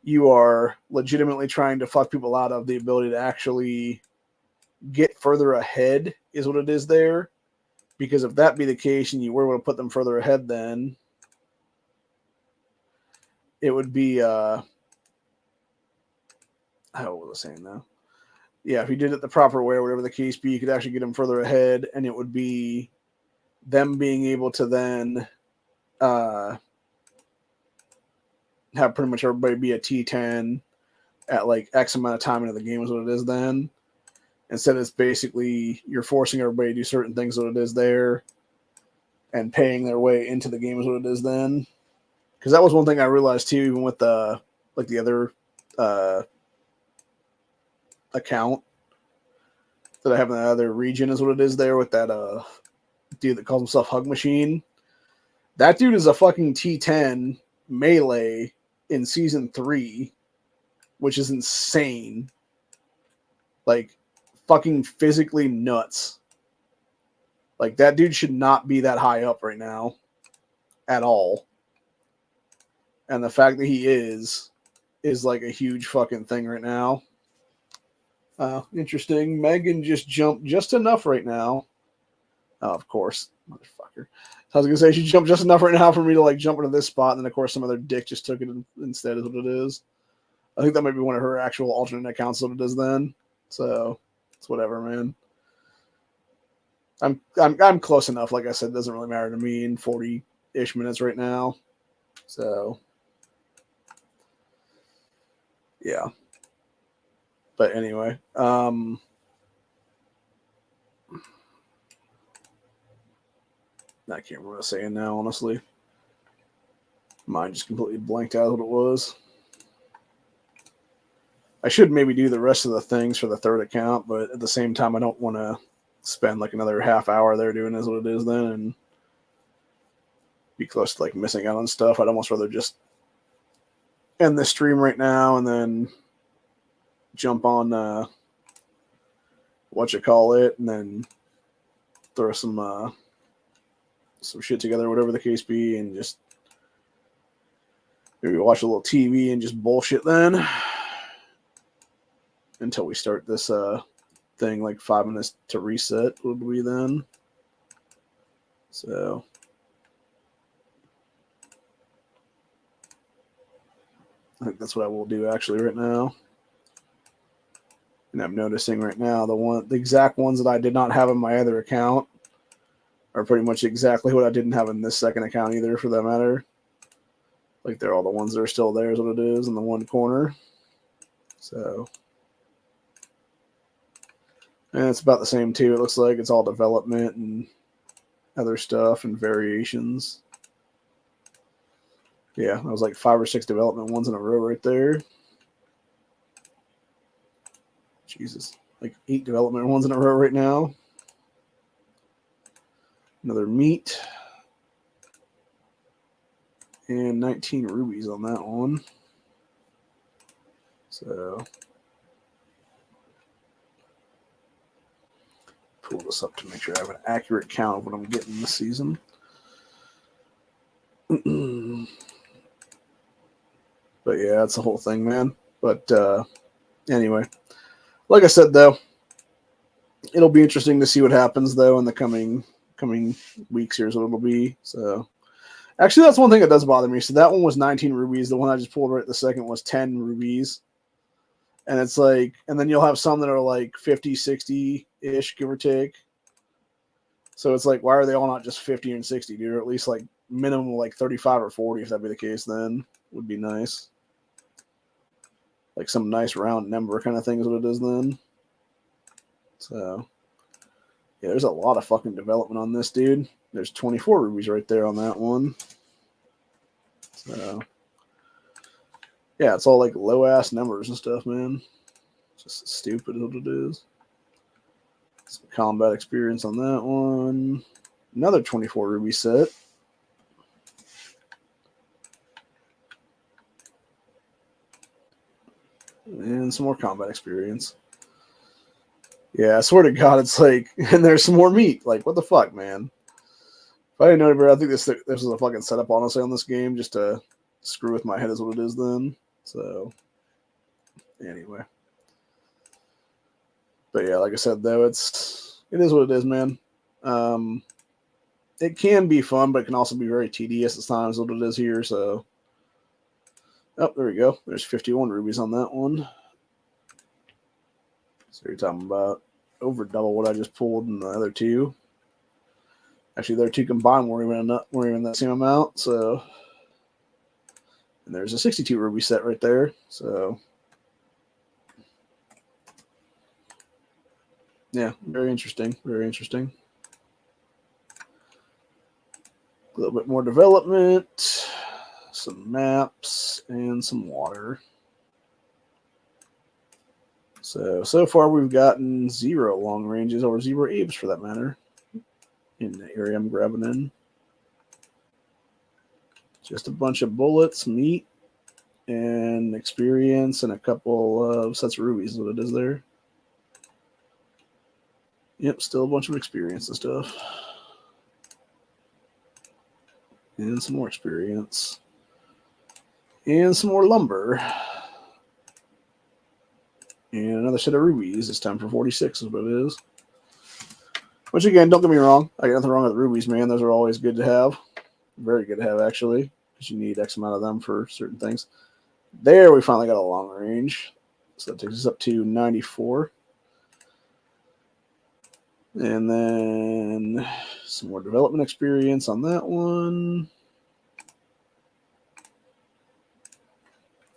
you are legitimately trying to fuck people out of the ability to actually get further ahead is what it is there. Because if that be the case and you were able to put them further ahead, then it would be how was I saying now? Yeah, if you did it the proper way or whatever the case be, you could actually get them further ahead, and it would be them being able to then have pretty much everybody be a T10 at like X amount of time into the game is what it is then. Instead, it's basically you're forcing everybody to do certain things what it is there, and paying their way into the game is what it is then. Because that was one thing I realized too, even with the like the other account that I have in the other region is what it is there with that dude that calls himself Hug Machine. That dude is a fucking T10 melee in season 3, which is insane. Like fucking physically nuts. Like that dude should not be that high up right now at all. And the fact that he is like a huge fucking thing right now. Interesting. Megan just jumped just enough right now. Oh, of course, motherfucker. I was gonna say she jumped just enough right now for me to like jump into this spot, and then of course some other dick just took it instead. Is what it is. I think that might be one of her actual alternate accounts. What it is then. So it's whatever, man. I'm close enough. Like I said, it doesn't really matter to me in 40-ish minutes right now. So yeah. But anyway, I can't remember what I was saying now, honestly. Mine just completely blanked out what it was. I should maybe do the rest of the things for the third account, but at the same time, I don't want to spend like another half hour there doing is what it is then and be close to like missing out on stuff. I'd almost rather just end the stream right now and then jump on and then throw some shit together, whatever the case be, and just maybe watch a little TV and just bullshit then until we start this thing like 5 minutes to reset would be then. So I think that's what I will do actually right now. And I'm noticing right now the exact ones that I did not have in my other account are pretty much exactly what I didn't have in this second account either, for that matter. Like they're all the ones that are still there is what it is in the one corner. So, and it's about the same too. It looks like it's all development and other stuff and variations. Yeah, that was like 5 or 6 development ones in a row right there. Jesus, like 8 development ones in a row right now. Another meat. And 19 rubies on that one. So pull this up to make sure I have an accurate count of what I'm getting this season. But yeah, that's the whole thing, man. But anyway, like I said, though, it'll be interesting to see what happens, though, in the coming weeks. Here's what it'll be. So actually, that's one thing that does bother me. So that one was 19 rubies. The one I just pulled right the second was 10 rubies. And it's like, and then you'll have some that are like 50, 60-ish, give or take. So it's like, why are they all not just 50 and 60, dude? Or at least like minimum like 35 or 40, if that be the case, then would be nice. Like some nice round number kind of thing is what it is then. So yeah, there's a lot of fucking development on this, dude. There's 24 rubies right there on that one. So yeah, it's all like low ass numbers and stuff, man. Just stupid what it is. Some combat experience on that one. Another 24 ruby set. And some more combat experience. Yeah, I swear to God, it's like, and there's some more meat. Like, what the fuck, man? If I didn't know any better, I think this was a fucking setup, honestly, on this game, just to screw with my head is what it is then. So, anyway. But yeah, like I said, though, it is what it is, man. It can be fun, but it can also be very tedious at times, what it is here, so. Oh, there we go. There's 51 rubies on that one. So you're talking about over double what I just pulled in the other two. Actually, their two combined weren't even that same amount. So, and there's a 62 ruby set right there. So, yeah, very interesting. Very interesting. A little bit more development, some maps, and some water. So far we've gotten 0 long ranges or 0 apes for that matter in the area I'm grabbing in. Just a bunch of bullets, meat, and experience, and a couple of sets of rubies is what it is there. Yep, still a bunch of experience and stuff. And some more experience. And some more lumber. And another set of rubies. It's time for 46 is what it is. Which, again, don't get me wrong. I got nothing wrong with rubies, man. Those are always good to have. Very good to have, actually. Because you need X amount of them for certain things. There, we finally got a long range. So that takes us up to 94. And then some more development experience on that one.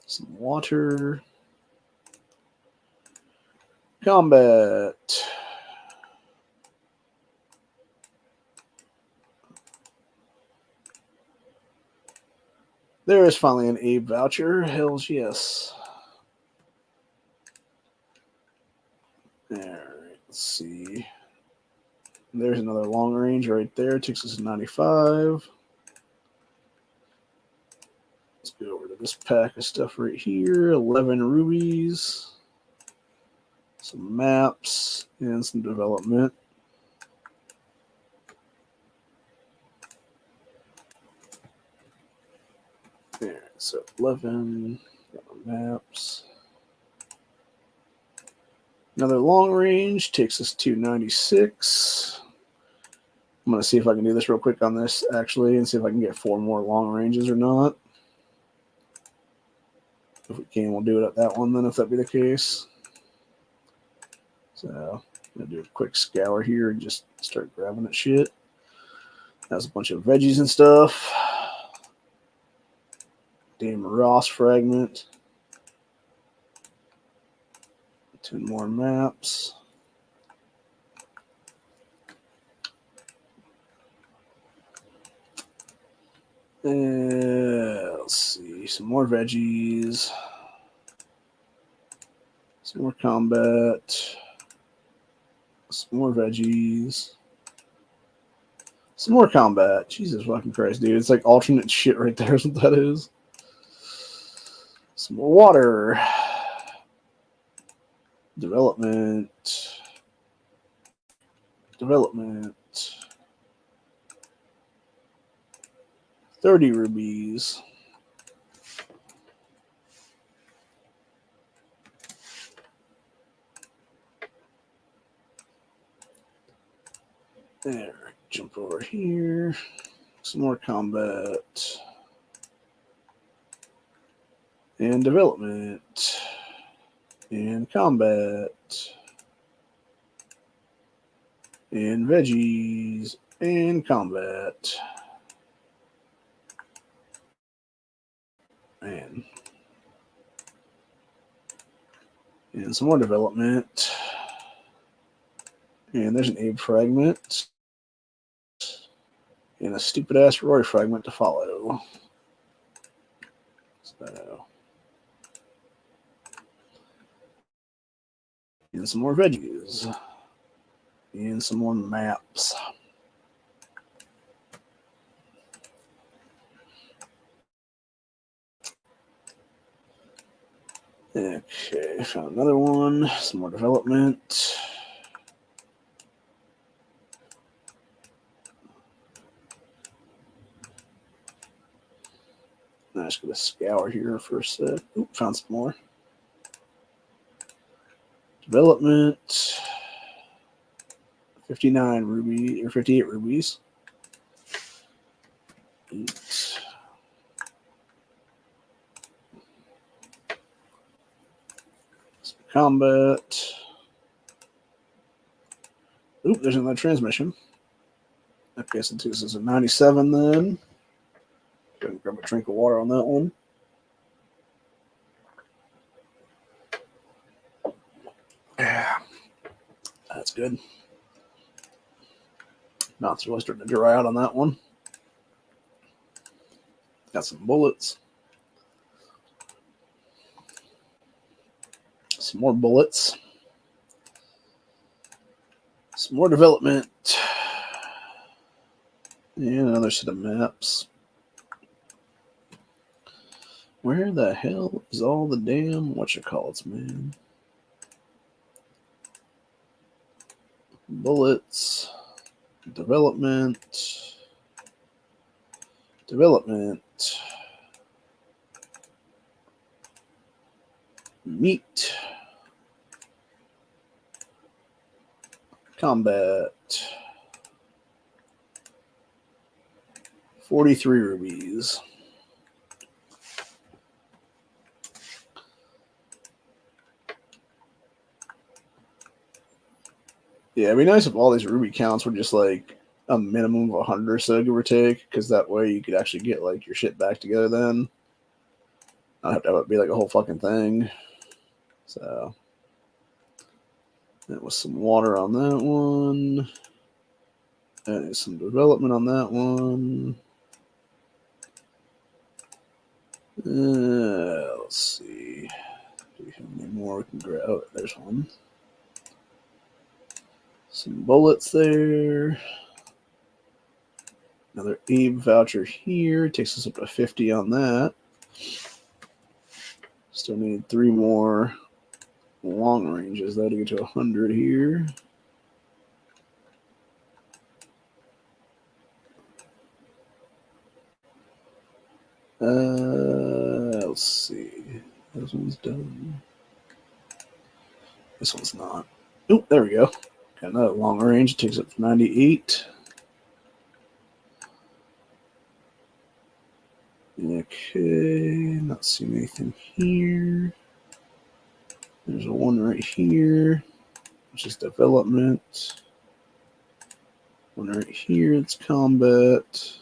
Some water. Combat. There is finally an Abe voucher. Hells yes. Alright, let's see. There's another long range right there. Takes us to 95. Let's go over to this pack of stuff right here. 11 rubies. Some maps and some development. There, so 11 maps. Another long range takes us to 96. I'm going to see if I can do this real quick on this, actually, and see if I can get 4 more long ranges or not. If we can, we'll do it at that one then, if that be the case. So, I'm going to do a quick scour here and just start grabbing that shit. That's a bunch of veggies and stuff. Damn Ross fragment. 10 more maps. Let's see. Some more veggies. Some more combat. Some more veggies. Some more combat. Jesus fucking Christ, dude. It's like alternate shit right there is what that is. Some more water. Development. 30 rubies. There. Jump over here. Some more combat. And development. And combat. And veggies. And combat. And some more development. And there's an Abe fragment. And a stupid ass Roy fragment to follow. So, and some more veggies. And some more maps. Okay, found another one. Some more development. just gonna scour here for a sec. Oop, found some more. Development. 59 ruby or 58 rubies. 8. Combat. Oop, there's another transmission. Okay, so this is a 97 then. Go and grab a drink of water on that one. Yeah, that's good. Mouth's really starting to dry out on that one. Got some bullets. Some more bullets. Some more development. And another set of maps. Where the hell is all the damn whatchamacallits, man? Bullets. Development. Development. Meat. Combat. 43 rubies. Yeah, it'd be nice if all these ruby counts were just like a minimum of 100 or so, give or take, because that way you could actually get like your shit back together then. Not have to have it be like a whole fucking thing. So that was some water on that one. And some development on that one. Let's see. Do we have any more we can grab? Oh, there's one. Some bullets there. Another Abe voucher here. Takes us up to 50 on that. Still need 3 more long ranges though to get to 100 here. Let's see. This one's done. This one's not. Oh, there we go. Got another long range. It takes up to 98. Okay, not seeing anything here. There's a one right here, which is development. One right here, it's combat.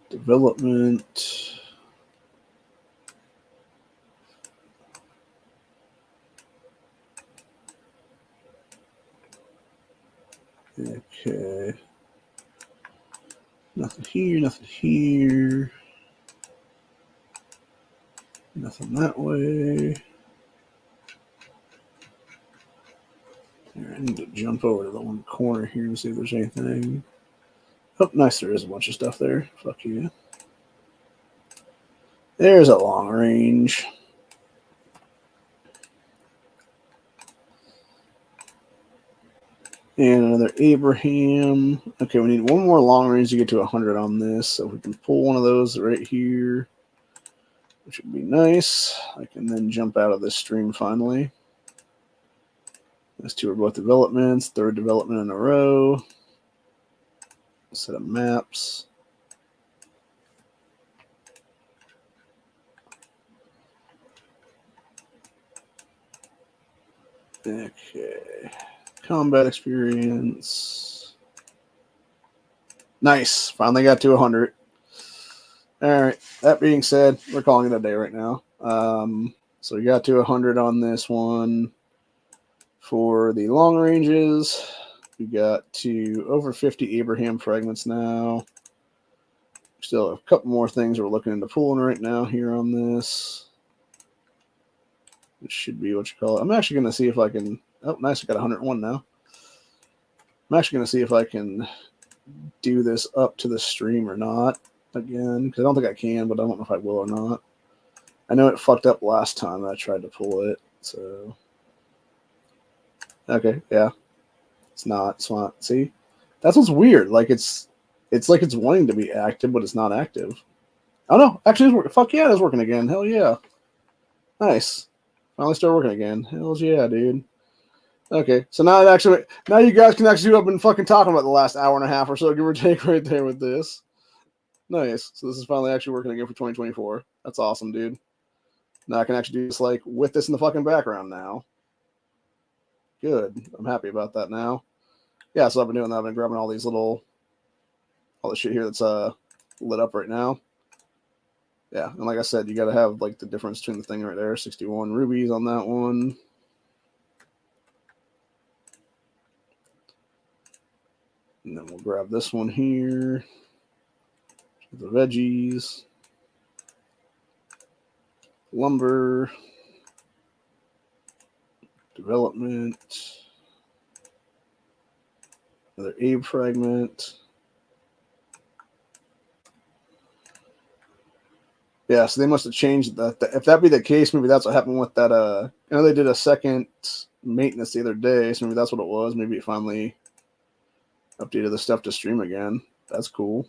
Development. Okay. Nothing here, nothing here. Nothing that way. Here, I need to jump over to the one corner here and see if there's anything. Oh, nice, there is a bunch of stuff there. Fuck you. There's a long range. And another Abraham. Okay, we need one more long range to get to 100 on this. So if we can pull one of those right here, which would be nice. I can then jump out of this stream finally. Those two are both developments. Third development in a row. A set of maps. Okay. Combat experience. Nice. Finally got to 100. All right. That being said, we're calling it a day right now. So we got to 100 on this one. For the long ranges, we got to over 50 Abraham fragments now. Still have a couple more things we're looking into pulling right now here on this. It should be what you call it. I'm actually going to see if I can... Oh, nice. I got 101 now. I'm actually going to see if I can do this up to the stream or not again, because I don't think I can, but I don't know if I will or not. I know it fucked up last time I tried to pull it, so... Okay, yeah. It's not. It's not. See, that's what's weird. Like it's like it's wanting to be active, but it's not active. Oh no, actually, it's working. Fuck yeah, it's working again. Hell yeah, nice. Finally started working again. Hells yeah, dude. Okay, so now you guys can actually do what I've been fucking talking about the last hour and a half or so, give or take, right there with this. Nice. So this is finally actually working again for 2024. That's awesome, dude. Now I can actually do this like with this in the fucking background now. Good. I'm happy about that now. Yeah, so I've been doing that. I've been grabbing all the shit here that's lit up right now. Yeah, and like I said, you got to have like the difference between the thing right there. 61 rubies on that one. And then we'll grab this one here. The veggies. Lumber. Development. Another Abe fragment. Yeah, so they must have changed that. If that be the case, maybe that's what happened with that. I know they did a second maintenance the other day, so maybe that's what it was. Maybe it finally updated the stuff to stream again. That's cool.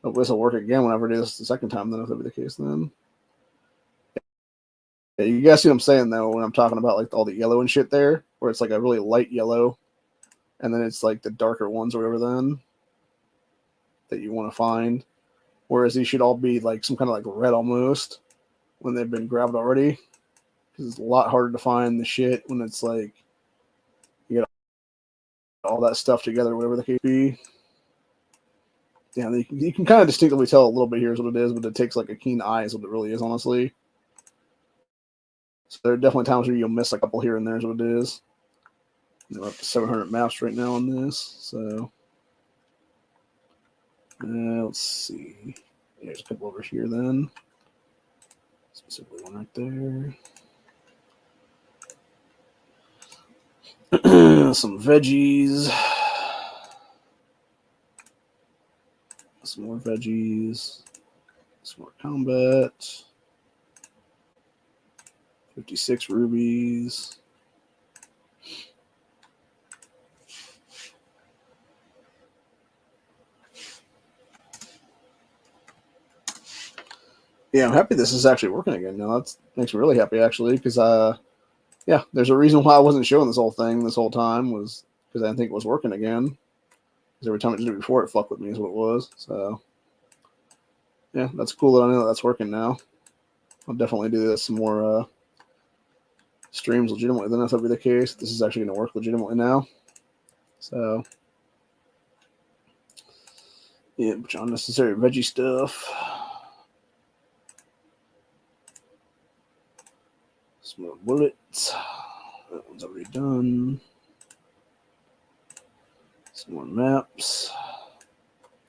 Hopefully this will work again whenever I do this the second time, then if that be the case, then. Yeah, you guys see what I'm saying, though, when I'm talking about like all the yellow and shit there, where it's like a really light yellow, and then it's like the darker ones or whatever then that you want to find. Whereas these should all be like some kind of like red almost when they've been grabbed already. Because it's a lot harder to find the shit when it's like you get all that stuff together, whatever the case be. Yeah, you can kind of distinctly tell a little bit here is what it is, but it takes like a keen eye is what it really is, honestly. So there are definitely times where you'll miss a couple here and there is what it is. We're up to 700 maps right now on this, so let's see. There's a couple over here then. Specifically one right there. Some veggies. Some more veggies. Some more combat. 56 rubies. Yeah, I'm happy this is actually working again now. That makes me really happy, actually, because, yeah, there's a reason why I wasn't showing this whole thing this whole time was because I didn't think it was working again. Because every time it did it before, it fucked with me is what it was. So, yeah, that's cool that I know that that's working now. I'll definitely do this some more streams legitimately. Then if that be the case, this is actually going to work legitimately now. So, yeah, a bunch of unnecessary veggie stuff. Some more bullets. That one's already done. Some more maps.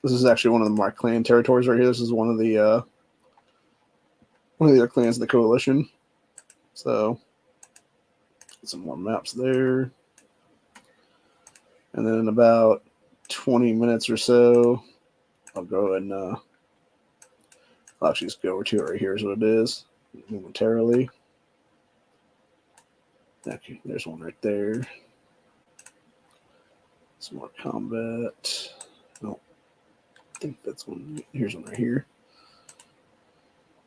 This is actually one of my clan territories right here. This is one of the other clans of the coalition. So, some more maps there. And then in about 20 minutes or so, I'll go and I'll actually just go over to it right here is what it is momentarily. Okay, there's one right there. Some more combat. No, I think that's one. Here's one right here.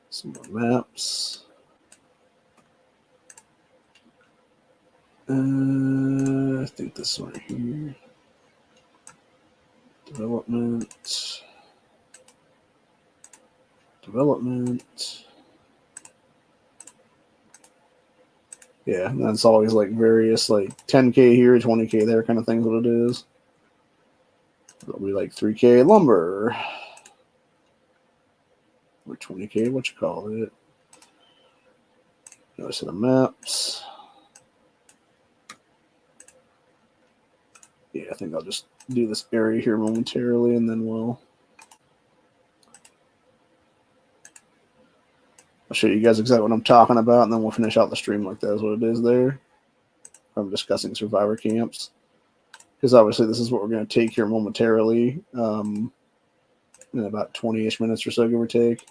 Some more maps. I think this one right here. Development. Yeah, and that's always like various like 10K here, 20K there kind of things. What it is. It'll be like 3K lumber. Or 20K, what you call it. Notice the maps. Yeah, I think I'll just do this area here momentarily and then I'll show you guys exactly what I'm talking about, and then we'll finish out the stream like that is what it is there. I'm discussing survivor camps. Because obviously this is what we're going to take here momentarily in about 20-ish minutes or so, give or take.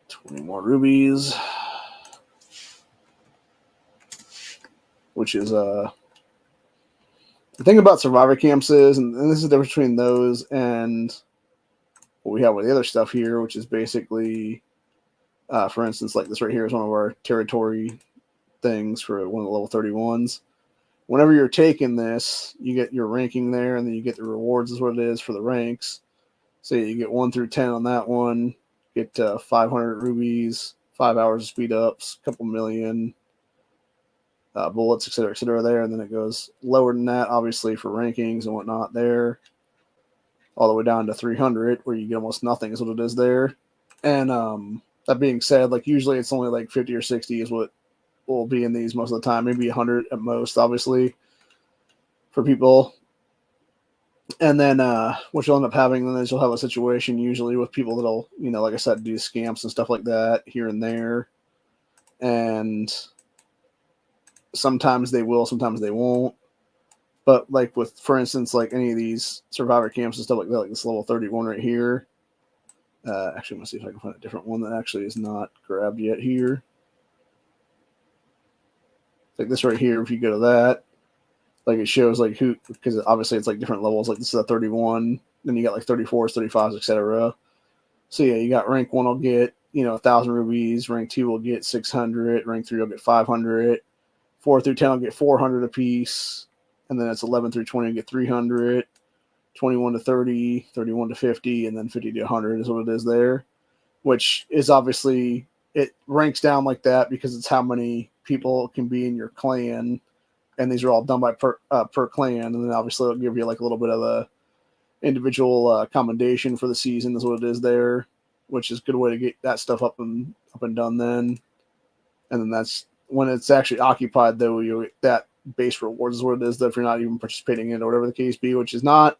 20 more rubies. which is the thing about survivor camps is, and this is the difference between those and what we have with the other stuff here, which is basically, for instance, like this right here is one of our territory things for one of the level 31s. Whenever you're taking this, you get your ranking there, and then you get the rewards is what it is for the ranks. So you get 1 through 10 on that one, get 500 rubies, 5 hours of speed ups, a couple million bullets, etc., there, and then it goes lower than that, obviously, for rankings and whatnot there, all the way down to 300, where you get almost nothing is what it is there. And that being said, like usually it's only like 50 or 60 is what will be in these most of the time, maybe 100 at most, obviously, for people. And then what you'll end up having then is you'll have a situation usually with people that'll, like I said, do scamps and stuff like that here and there. And sometimes they will, sometimes they won't. But like with, for instance, like any of these survivor camps and stuff like that, like this level 31 right here. Actually, I'm going to see if I can find a different one that actually is not grabbed yet here. Like this right here, if you go to that, like it shows like who, because obviously it's like different levels. Like this is a 31, then you got like 34s, 35s, etc. So yeah, you got rank 1 will get 1,000 rubies, rank 2 will get 600, rank 3 will get 500, 4 through 10 will get 400 apiece, and then it's 11 through 20 will get 300, 21 to 30, 31 to 50, and then 50 to 100 is what it is there, which is obviously, it ranks down like that because it's how many people can be in your clan, and these are all done by per clan, and then obviously it'll give you like a little bit of a individual commendation for the season is what it is there, which is a good way to get that stuff up and done then. And then that's when it's actually occupied, though, you get that base rewards is what it is, though, if you're not even participating in it or whatever the case be, which is not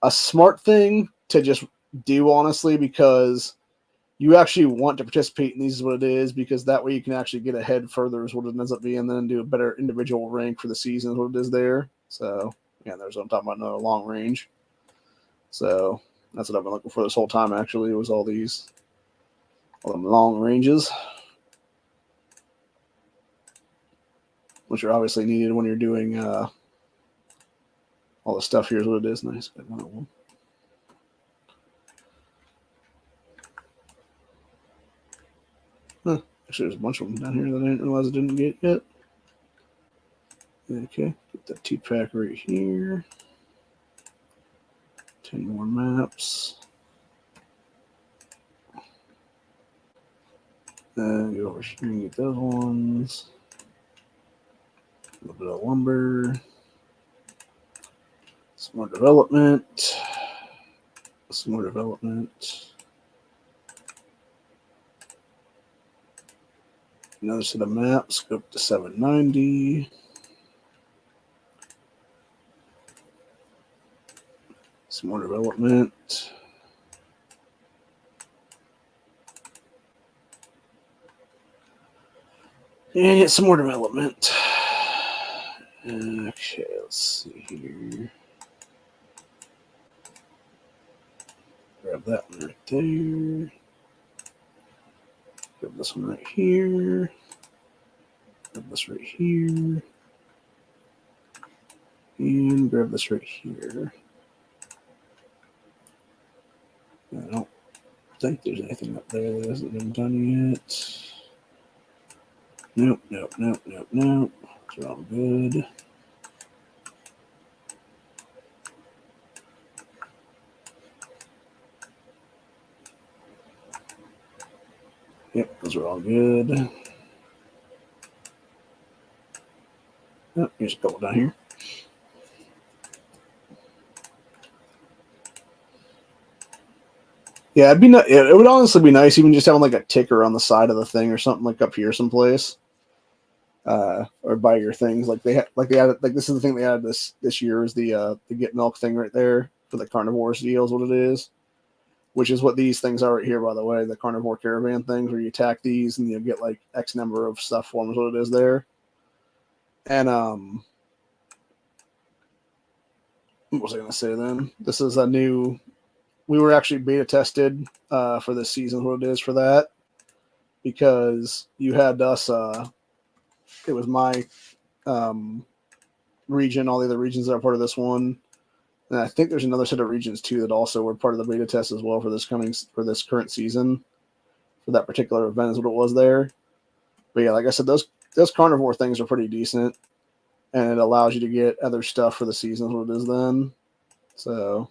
a smart thing to just do, honestly, because you actually want to participate in these is what it is, because that way you can actually get ahead further is what it ends up being, and then do a better individual rank for the season is what it is there. So, yeah, there's what I'm talking about, another long range. So that's what I've been looking for this whole time, actually, was all them long ranges, which are obviously needed when you're doing all the stuff. Here's what it is. Nice. Got another one. Huh. Actually, there's a bunch of them down here that I didn't realize I didn't get yet. Okay, get that 2-pack right here. 10 more maps. Then go over here and get those ones. A little bit of lumber. Some more development. Some more development. Another set of maps. Go up to 790. Some more development. And get some more development. Okay, let's see here. Grab that one right there. Grab this one right here. Grab this right here. And grab this right here. I don't think there's anything up there that hasn't been done yet. Nope. It's all good. Yep, those are all good. Oh, here's a couple down here. Yeah, it would honestly be nice even just having like a ticker on the side of the thing or something, like up here someplace, or by your things. Like they added, like this is the thing they added this year is the get milk thing right there for the carnivores deal is what it is, which is what these things are right here, by the way, the carnivore caravan things where you attack these and you get like X number of stuff for them is what it is there. And what was I gonna say then? This is a new. We were actually beta tested for this season, what it is for that, because you had us. It was my region, all the other regions that are part of this one. And I think there's another set of regions too that also were part of the beta test as well for this current season. For that particular event is what it was there. But yeah, like I said, those carnivore things are pretty decent, and it allows you to get other stuff for the season. Is what it is then. So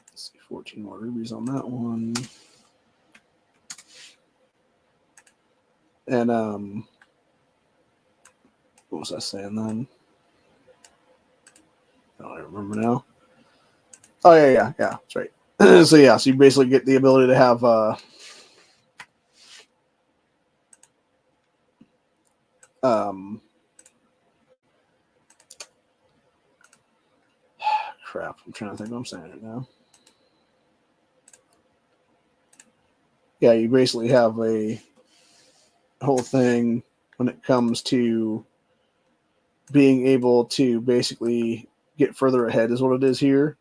let's see, 14 more rubies on that one. And what was I saying then? I don't even remember now. Oh yeah, that's right. So yeah, so you basically get the ability to have crap, I'm trying to think what I'm saying right now. Yeah, you basically have a whole thing when it comes to being able to basically get further ahead is what it is here,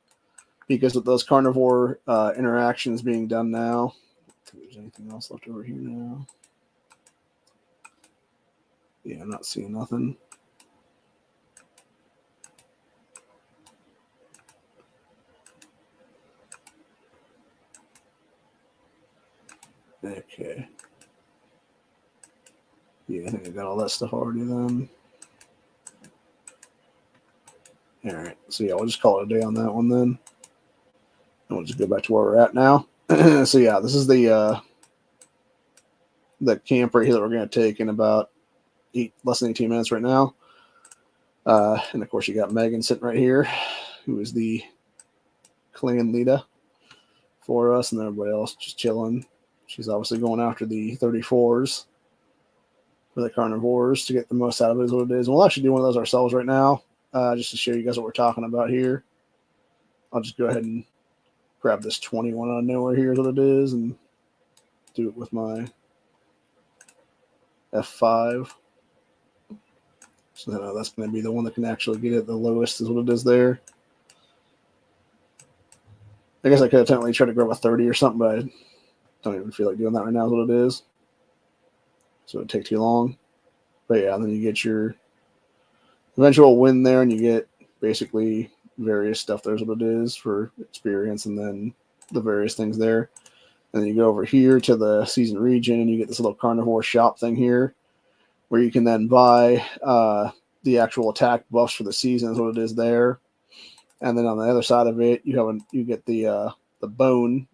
because of those carnivore interactions being done now. I think there's anything else left over here now. Yeah, I'm not seeing nothing. Okay. Yeah, I think I got all that stuff already then. All right. So yeah, we'll just call it a day on that one then. And we'll just go back to where we're at now. So yeah, this is the camp right here that we're going to take in about less than 18 minutes right now. And of course, you got Megan sitting right here, who is the clan leader for us, and everybody else just chilling. She's obviously going after the 34s for the carnivores to get the most out of it, is what it is. And we'll actually do one of those ourselves right now, just to show you guys what we're talking about here. I'll just go ahead and grab this 21 out of nowhere here is what it is, and do it with my F5. So that's going to be the one that can actually get it the lowest is what it is there. I guess I could have technically tried to grab a 30 or something, but I don't even feel like doing that right now is what it is. So it'd take too long. But yeah, and then you get your eventual win there, and you get basically various stuff. There's what it is for experience, and then the various things there. And then you go over here to the season region, and you get this little carnivore shop thing here, where you can then buy the actual attack buffs for the season is what it is there. And then on the other side of it, you get the bone,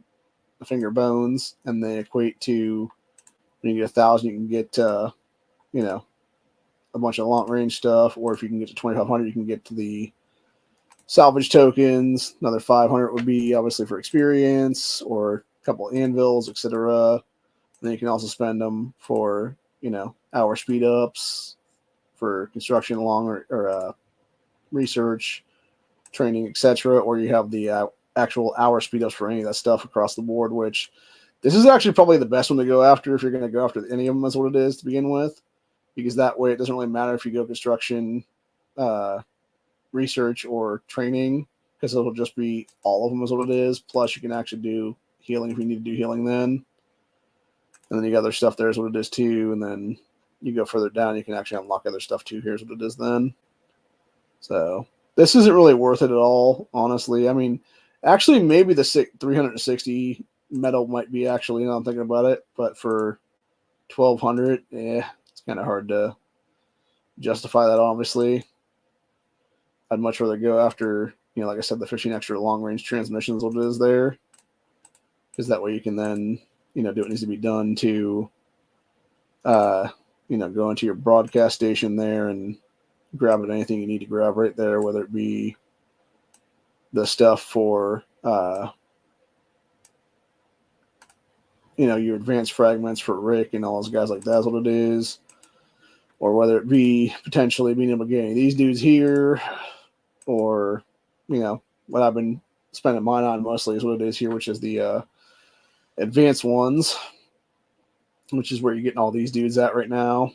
the finger bones, and they equate to, when you get 1,000, you can get a bunch of long range stuff, or if you can get to 2,500, you can get to the salvage tokens. Another 500 would be obviously for experience, or a couple anvils, etc. Then you can also spend them for hour speed ups, for construction or research, training, etc. Or you have the actual hour speed ups for any of that stuff across the board, which this is actually probably the best one to go after if you're going to go after any of them, is what it is to begin with, because that way it doesn't really matter if you go construction, research, or training, because it'll just be all of them is what it is. Plus you can actually do healing if you need to do healing then. And then you got other stuff there is what it is too. And then you go further down, you can actually unlock other stuff too. Here's what it is then. So this isn't really worth it at all, honestly. I mean, actually, maybe the 360 metal might be actually, I'm thinking about it, but for 1,200, it's kind of hard to justify that, obviously. I'd much rather go after, like I said, the 15 extra long-range transmissions, what it is there, because that way you can then, do what needs to be done to, go into your broadcast station there and grab it, anything you need to grab right there, whether it be the stuff for your advanced fragments for Rick and all those guys like that's what it is, or whether it be potentially being able to get any of these dudes here, or what I've been spending mine on mostly is what it is here, which is the advanced ones, which is where you're getting all these dudes at right now.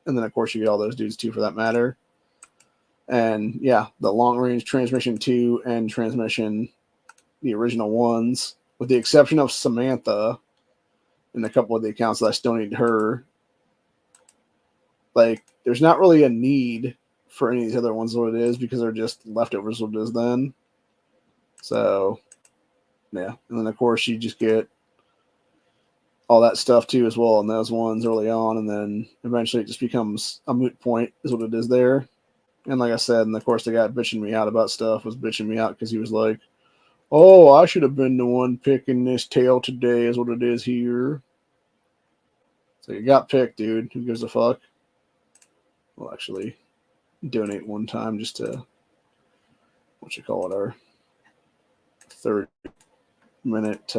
And then of course you get all those dudes too, for that matter. And yeah, the long range transmission 2 and transmission, the original ones, with the exception of Samantha and a couple of the accounts that I still need her. Like, there's not really a need for any of these other ones what it is, because they're just leftovers what it is then. So, yeah. And then, of course, you just get all that stuff, too, as well, in those ones early on. And then eventually it just becomes a moot point is what it is there. And like I said, and of course the guy bitching me out about stuff was bitching me out because he was like, oh, I should have been the one picking this tail today is what it is here. So you got picked, dude. Who gives a fuck? We'll actually donate one time just to, our 30-minute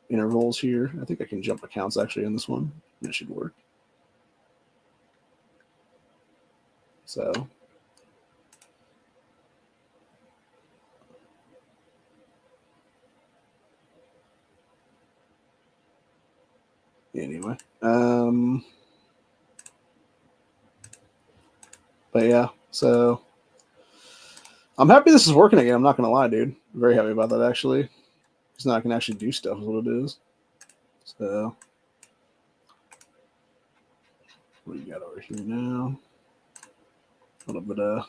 intervals here. I think I can jump accounts actually in this one. That should work. So anyway, but yeah, so I'm happy this is working again. I'm not gonna lie, dude. I'm very happy about that actually. Because now I can actually do stuff is what it is. So what do you got over here now? A little bit of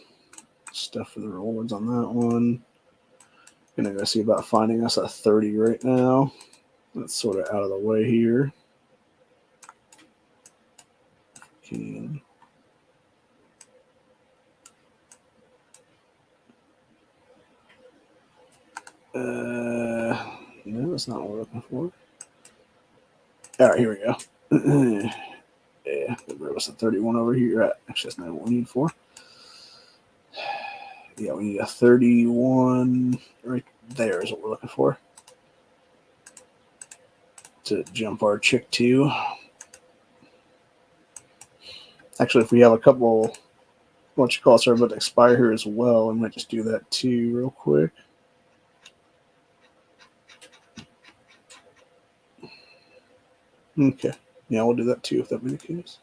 stuff for the rewards on that one. Gonna go see about finding us a 30 right now. That's sort of out of the way here. Can. No, that's not what we're looking for. All right, here we go. Yeah, we'll grab us a 31 over here. Actually, that's not what we need for. Yeah, we need a 31 right there is what we're looking for. To jump our chick to. Actually, if we have a couple, are about to expire here as well, I might just do that too real quick. Okay. Yeah, we'll do that too if that be the case.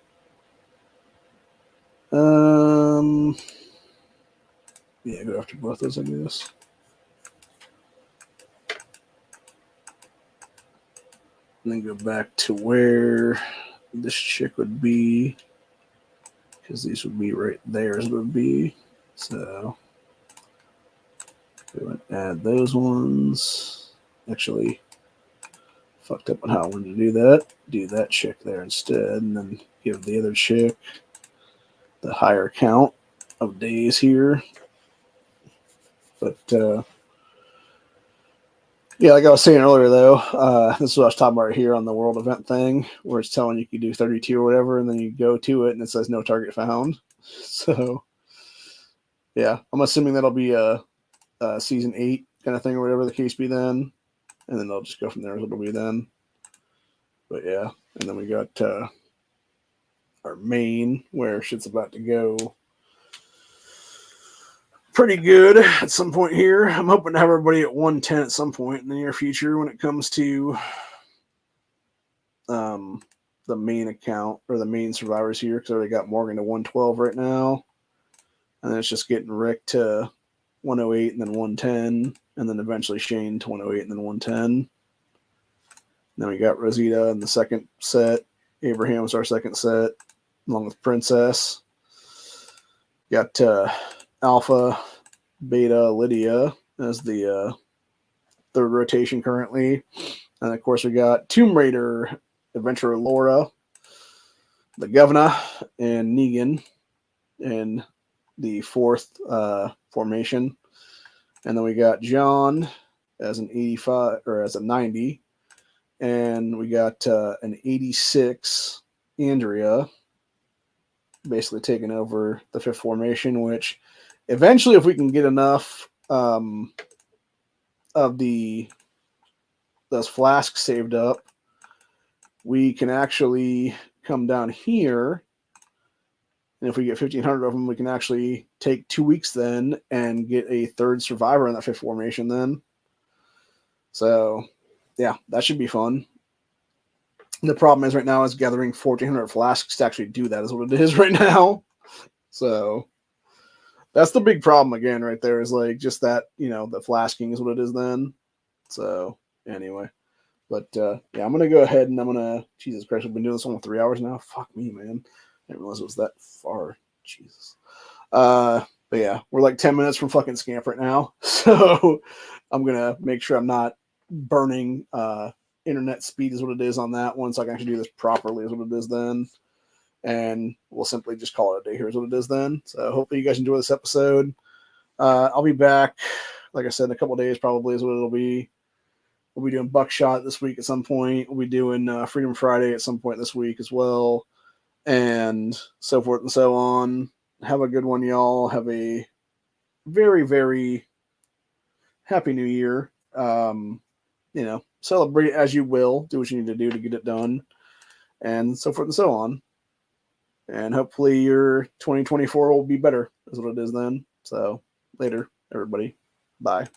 Yeah, go after both those, I guess. And then go back to where this chick would be, because these would be right there as it would be. So we would add those ones. Actually, fucked up on how I wanted to do that. Do that chick there instead, and then give the other chick the higher count of days here. But yeah, like I was saying earlier, though, this is what I was talking about here on the world event thing, where it's telling you can do 32 or whatever, and then you go to it and it says no target found. So yeah, I'm assuming that'll be a season 8 kind of thing or whatever the case be then, and then they'll just go from there as it'll be then. But yeah, and then we got our main where shit's about to go pretty good at some point here. I'm hoping to have everybody at 110 at some point in the near future when it comes to the main account or the main survivors here, because I already got Morgan to 112 right now, and then it's just getting Rick to 108 and then 110, and then eventually Shane to 108 and then 110. Then we got Rosita in the second set. Abraham's our second set, along with Princess. Got Alpha, Beta, Lydia as the third rotation currently. And of course, we got Tomb Raider, Adventurer Laura, the Governor, and Negan in the fourth formation. And then we got John as an 85 or as a 90. And we got an 86 Andrea basically taking over the fifth formation, which eventually, if we can get enough of those flasks saved up, we can actually come down here. And if we get 1,500 of them, we can actually take 2 weeks then and get a third survivor in that fifth formation then. So, yeah, that should be fun. The problem is right now is gathering 1,400 flasks to actually do that is what it is right now. So that's the big problem again right there is like just that, the flasking is what it is then. So anyway, but yeah, I'm going to go ahead and Jesus Christ, I've been doing this one for 3 hours now. Fuck me, man. I didn't realize it was that far. Jesus. But yeah, we're like 10 minutes from fucking Scamp right now. So I'm going to make sure I'm not burning internet speed is what it is on that one. So I can actually do this properly is what it is then. And we'll simply just call it a day. Here's what it is then. So hopefully you guys enjoy this episode. I'll be back, like I said, in a couple days probably is what it'll be. We'll be doing Buckshot this week at some point. We'll be doing Freedom Friday at some point this week as well. And so forth and so on. Have a good one, y'all. Have a very, very happy new year. Celebrate as you will. Do what you need to do to get it done. And so forth and so on. And hopefully your 2024 will be better, is what it is then. So later, everybody. Bye.